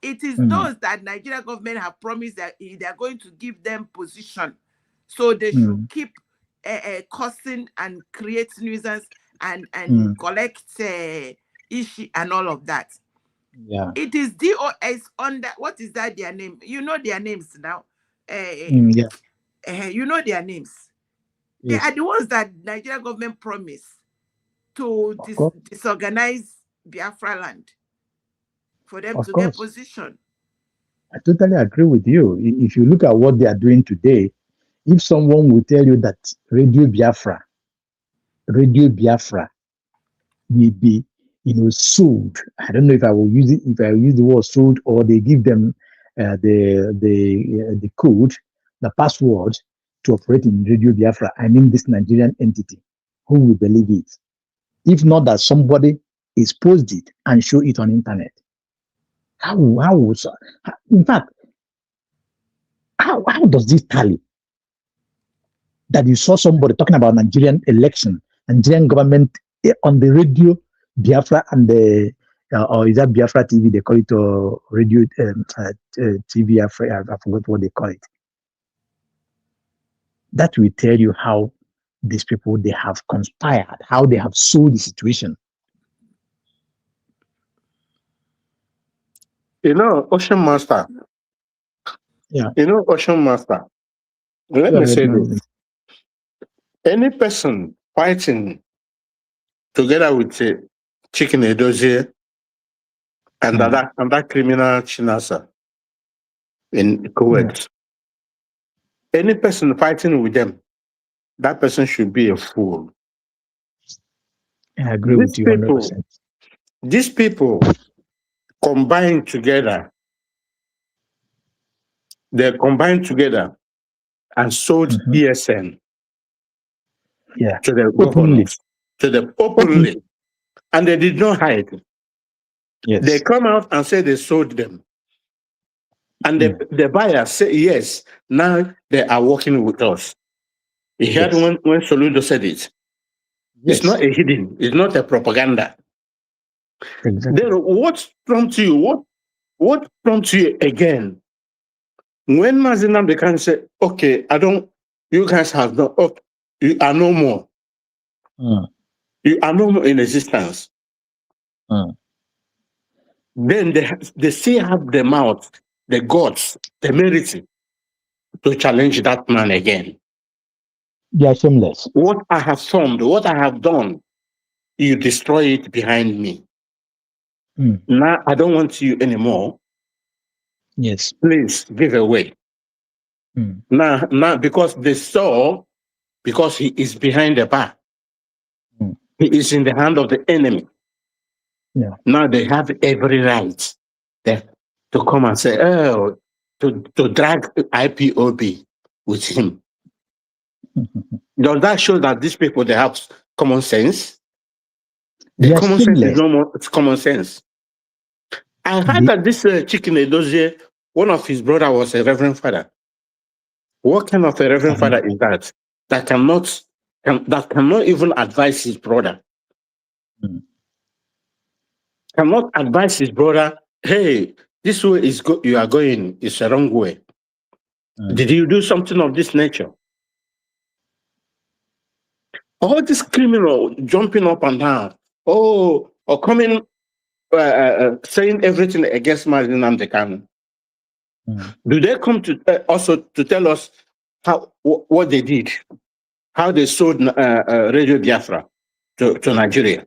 It is those that Nigerian government have promised that they are going to give them position. So they should keep cursing and create nuisance and collect issue and all of that. Yeah. It is DOS under, what is that their name? You know their names now. You know their names. Yes. They are the ones that Nigerian government promised to disorganize Biafra land for them to get position. I totally agree with you. If you look at what they are doing today, if someone will tell you that Radio Biafra will be, sold. I don't know if I will use it. If I use the word sold, or they give them the code, the password to operate in Radio Biafra. I mean, this Nigerian entity. Who will believe it? If not that somebody exposed it and show it on internet. In fact, how does this tally? That you saw somebody talking about Nigerian election, Nigerian government on the Radio Biafra and the or is that Biafra TV? They call it radio TV. I forgot what they call it. That will tell you how these people, they have conspired, how they have sold the situation. You know, Ocean Master. Yeah. You know, Ocean Master. Let Go me ahead, say man. this. Any person fighting together with Chicken Edozie and that criminal Chinasa in Kuwait, any person fighting with them, that person should be a fool. I agree with you 100%. These people combined together. They combined together and sold ESN to the governors, to the openly, and they did not hide. Yes. They come out and say they sold them, and the buyers say yes. Now they are working with us. You heard when Soludo said it. It's not a hidden. It's not a propaganda. Exactly. Then what prompts you? What prompts you again? When Mazi Nnamdi Kanu say, okay, you guys have no, okay, you are no more. You are no more in existence. Then they still have the mouth, the guts, the merit to challenge that man again. They are shameless. What I have formed, what I have done, you destroy it behind me. Now I don't want you anymore. Yes. Please give away. Now, because they saw, because he is behind the bar, he is in the hand of the enemy. Yeah. Now they have every right there to come and say, oh, to drag IPOB with him. Does that show that these people, they have common sense? The common sense is no more, it's common sense. I heard that this Chicken Edozie, one of his brother was a reverend father. What kind of a reverend father is that? That cannot even advise his brother. Cannot advise his brother, hey, this way is you are going, it's a wrong way. Did you do something of this nature? All this criminal jumping up and down, or coming, saying everything against Mazi Nnamdi Kanu. Do they come to also to tell us what they did, how they sold Radio Biafra to Nigeria,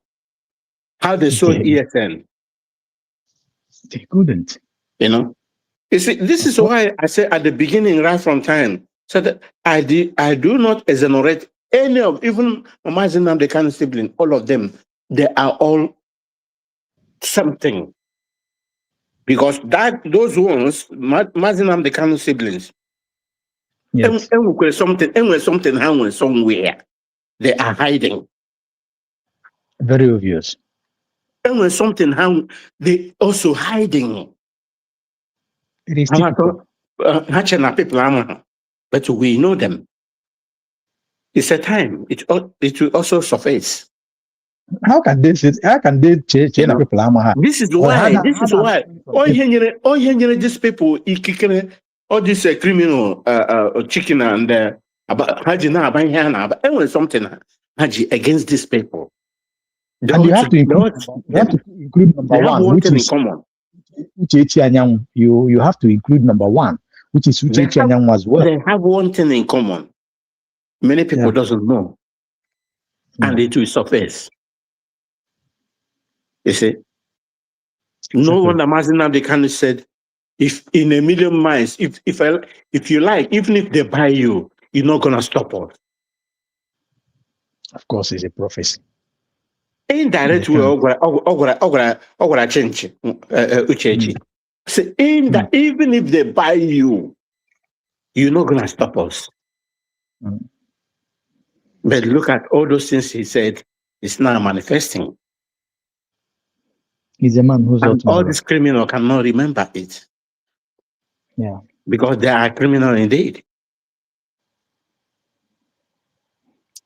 how they sold ESN? They couldn't. You know, you see, this is why I said at the beginning, right from time, so that I do not exonerate any of, even Mazi Nnamdi Kanu sibling, all of them. They are all something, because those ones, Mazi Nnamdi Kanu siblings, something somewhere. They are hiding. Very obvious. And when something happened, they also hiding. It is typical. But we know them. It's a time. It will also surface. How can they change people? This is why. This is why. All these people, all these criminal chicken and about something against these people. And you have to include number one, which is Uchechi Anyanwu. You have to include number one, which is Uchechi Anyanwu as well. They have one thing in common. Many people doesn't know, and it will surface. You see, no wonder Mazi Nnamdi Kanu said, "If in a million miles, if you like, even if they buy you, you're not gonna stop us." Of course, it's a prophecy. Indirect way, ogora change Uchechi. So even if they buy you, you're not gonna stop us. But look at all those things he said. It's now manifesting. He's a man who's not all these criminals cannot remember it. Yeah, because they are criminal indeed.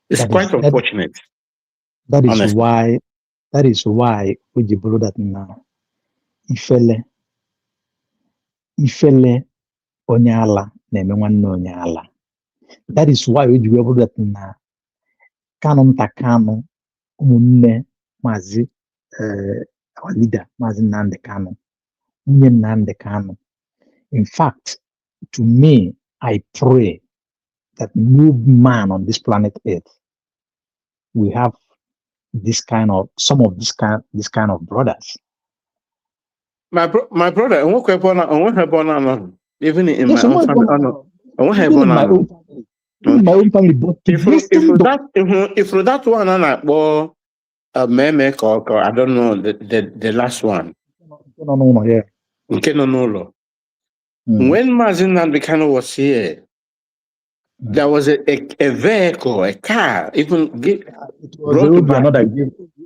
It's quite unfortunate. That is why we brought that now. Ifele onyala neme nwanne onyala. That is why we brought that now. Kanu Kanu umunne Mazi our leader Mazi Nnamdi Kanu Nnamdi Kanu. In fact, to me, I pray that no man on this planet Earth we have some of this kind of brothers. My brother, even in Yes, my own family, even in my own family. Even in my own family, but if that one I don't know the last one. Yeah. When Mazi Nnamdi Kanu was here, there was a vehicle, a car, even it was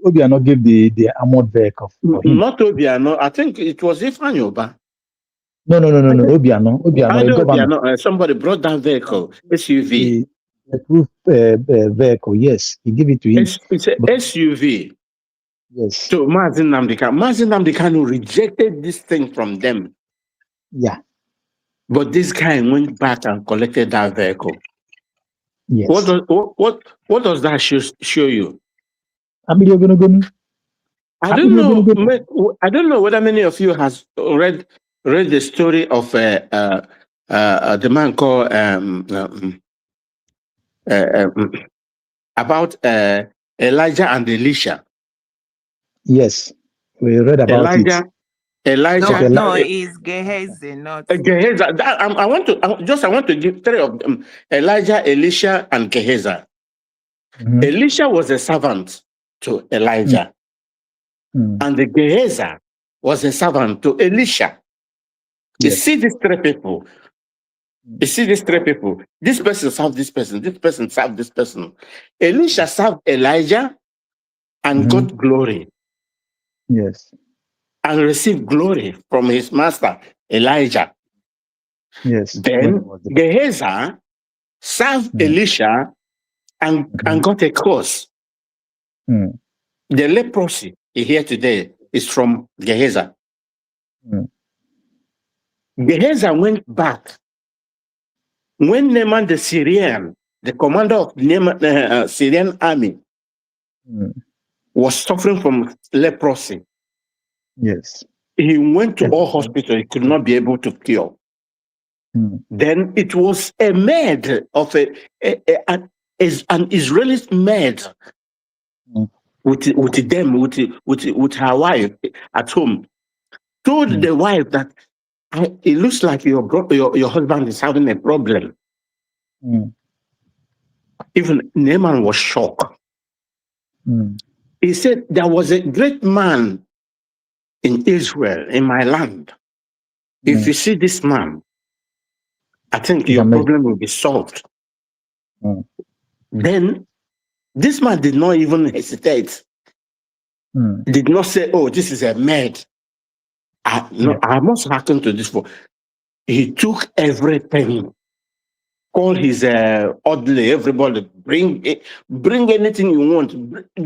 Obiano gave the armored vehicle for him. Not Obiano, I think it was Ifanyoba. No, Obiano, a governor. Somebody brought that vehicle, SUV. The proof vehicle, yes, he gave it to him. It's a SUV. Yes. So Mazi Nnamdi Kanu rejected this thing from them. Yeah. But this guy went back and collected that vehicle. Yes. What does that show you? I don't know whether many of you has read the story of the man called about Elijah and Elisha. Yes, we read about Elijah. No, it's Gehazi, not Gehazi. I want to give three of them: Elijah, Elisha, and Gehazi. Elisha was a servant to Elijah, and the Gehazi was a servant to Elisha. You see these three people. This person served this person. This person served this person. Elisha served Elijah and got glory. Yes. And received glory from his master, Elijah. Yes. Then Gehazi served Elisha and got a curse. The leprosy here today is from Gehazi. Gehazi went back. When Naaman the Syrian, the commander of the Syrian army, was suffering from leprosy, yes, he went to all hospitals. He could not be able to cure. Then it was a maid of an Israeli maid with her wife at home, told the wife that it looks like your husband is having a problem. Even Naaman was shocked. He said, there was a great man in Israel, in my land. If you see this man, I think your problem will be solved. Then this man did not even hesitate. Did not say, oh, this is a maid. I must happen to this. He took everything. Call his oddly, everybody, bring anything you want.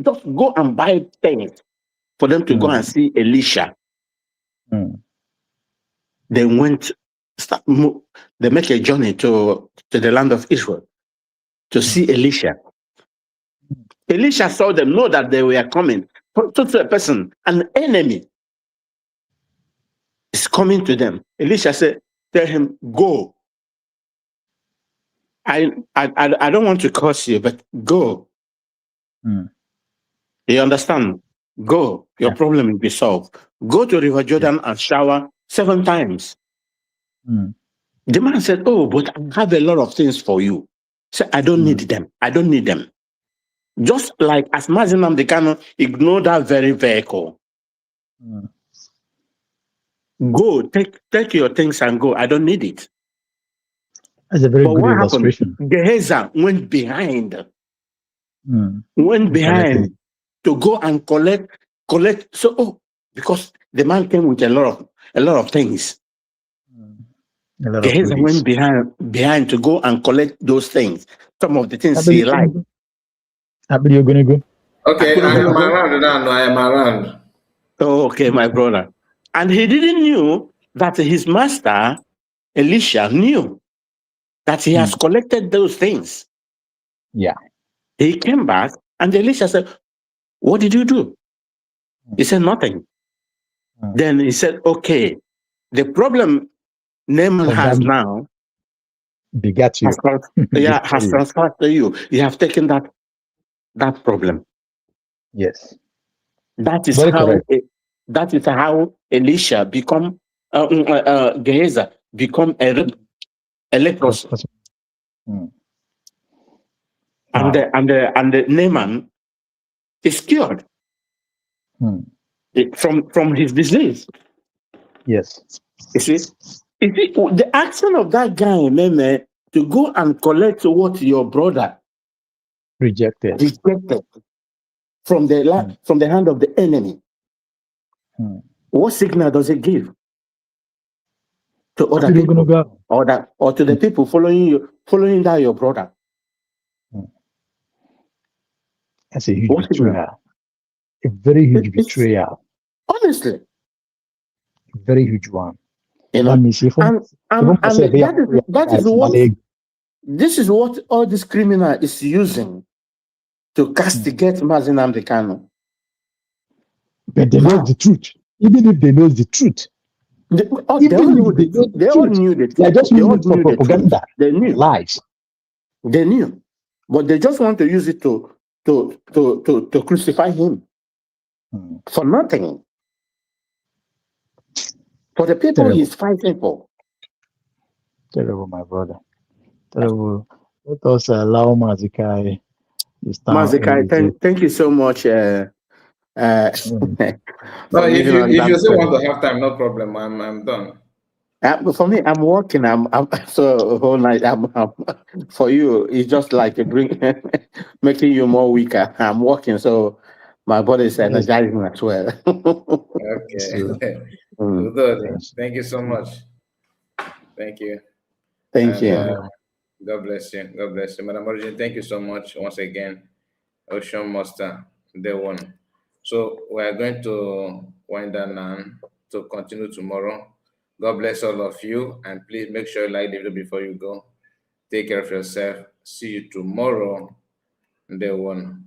Just go and buy things for them to go and see Elisha. They went, they make a journey to the land of Israel to see Elisha. Elisha saw them, know that they were coming. To a person, an enemy is coming to them. Elisha said, tell him, go. I don't want to curse you, but go. You understand? Go. Your problem will be solved. Go to River Jordan and shower 7 times. The man said, oh, but I have a lot of things for you. So I don't need them. I don't need them. Just like as Mazi Nnamdi Kanu ignored that very vehicle. Go, take your things and go. I don't need it. That's a very good illustration. Gehazi went behind. To go and collect. So, because the man came with a lot of things. Gehazi went behind to go and collect those things. Some of the things he liked. You're gonna go. Okay, I am around now. I am around. Oh, okay, my brother. And he didn't knew that his master, Elisha, knew that he has collected those things. Yeah. He came back and Elisha said, what did you do? He said, nothing. Then he said, okay, The problem Naaman has now begat you. has transferred to you. You have taken that problem. Yes. That is Very how correct. that is how Elisha become Gehazi become a leprosy. And the Naaman is cured from his disease. Yes. You see, the action of that guy, Meme, to go and collect what your brother rejected from the hand of the enemy. What signal does it give to other people, or to the people following that your brother? That's a huge betrayal. A very huge betrayal. Honestly, a very huge one. You know, that means this is what all this criminal is using to castigate Mazi Nnamdi Kanu. But they know the truth. Even if they know the truth. They all knew the truth. They just use it for propaganda. They knew. Lies. They knew. But they just want to use it to crucify him. For nothing. For the people he's fighting for. Terrible, my brother. Terrible. Let us allow Mazikai. Mazikai, thank you so much. No, if you still want to have time, no problem. I'm done. But for me, I'm working. I'm so whole night. For you, it's just like making you more weaker. I'm working, so my body is energizing as well. Okay. Thank you so much. Thank you. Thank you. God bless you. God bless you. Madam Origin, thank you so much once again. Ocean Master, day one. So we are going to wind down now to continue tomorrow. God bless all of you, and please make sure you like the video before you go. Take care of yourself. See you tomorrow, day one.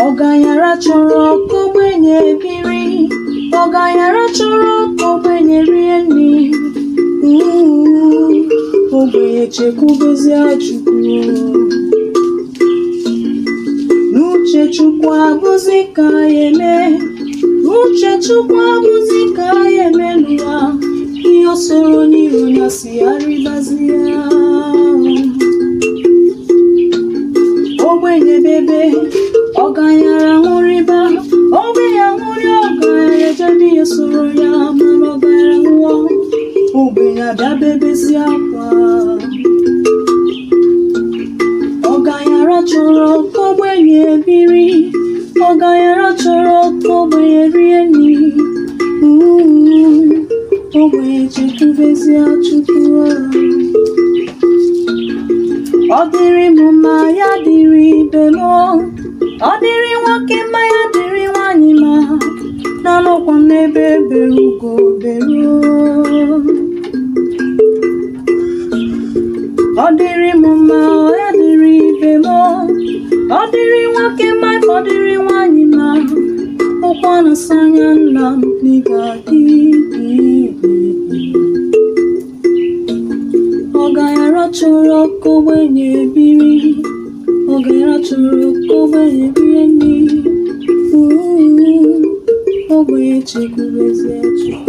Ọganyara chọrọ ogbenye biri, ọganyara chọrọ ogbenye rie nri, ogbenye chekwubezie Chukwu. N'uche Chukwu abụzi ka ya eme, n'uche Chukwu abụzi ka ya eme n'ụwa, ihe o soro n'iru ya si arịbazie. Ogbenye bebe, ọganyara nwụrịba, ogbenye nwụrị ọganyara jadi ya soro ya, mana ọganyara nwụọ, ogbenye adabebezi akwa. Ọganyara chọrọ ka ogbenye biri, ọganyara chọrọ ka ogbenye rie nri, ogbenye chekwubezie Chukwu. Ọ dịrị m mma, ya dịrị ibe m, ọ dịrị nwoke mma, ya dịrị nwanyị mma, na-anọkwa m n'ebe ebere ugo beruo. Ọ dịrị m mma, ya dịrị ibe m, ọ dịrị nwoke mma, ọ dịrị nwanyị mma, ụkwa na-asa anya nna m n'ịga dị. Ọganyara chọrọ ka ogbenye biri, ọganyara chọrọ ka ogbenye rie nri, ogbenye chekwubezie Chukwu.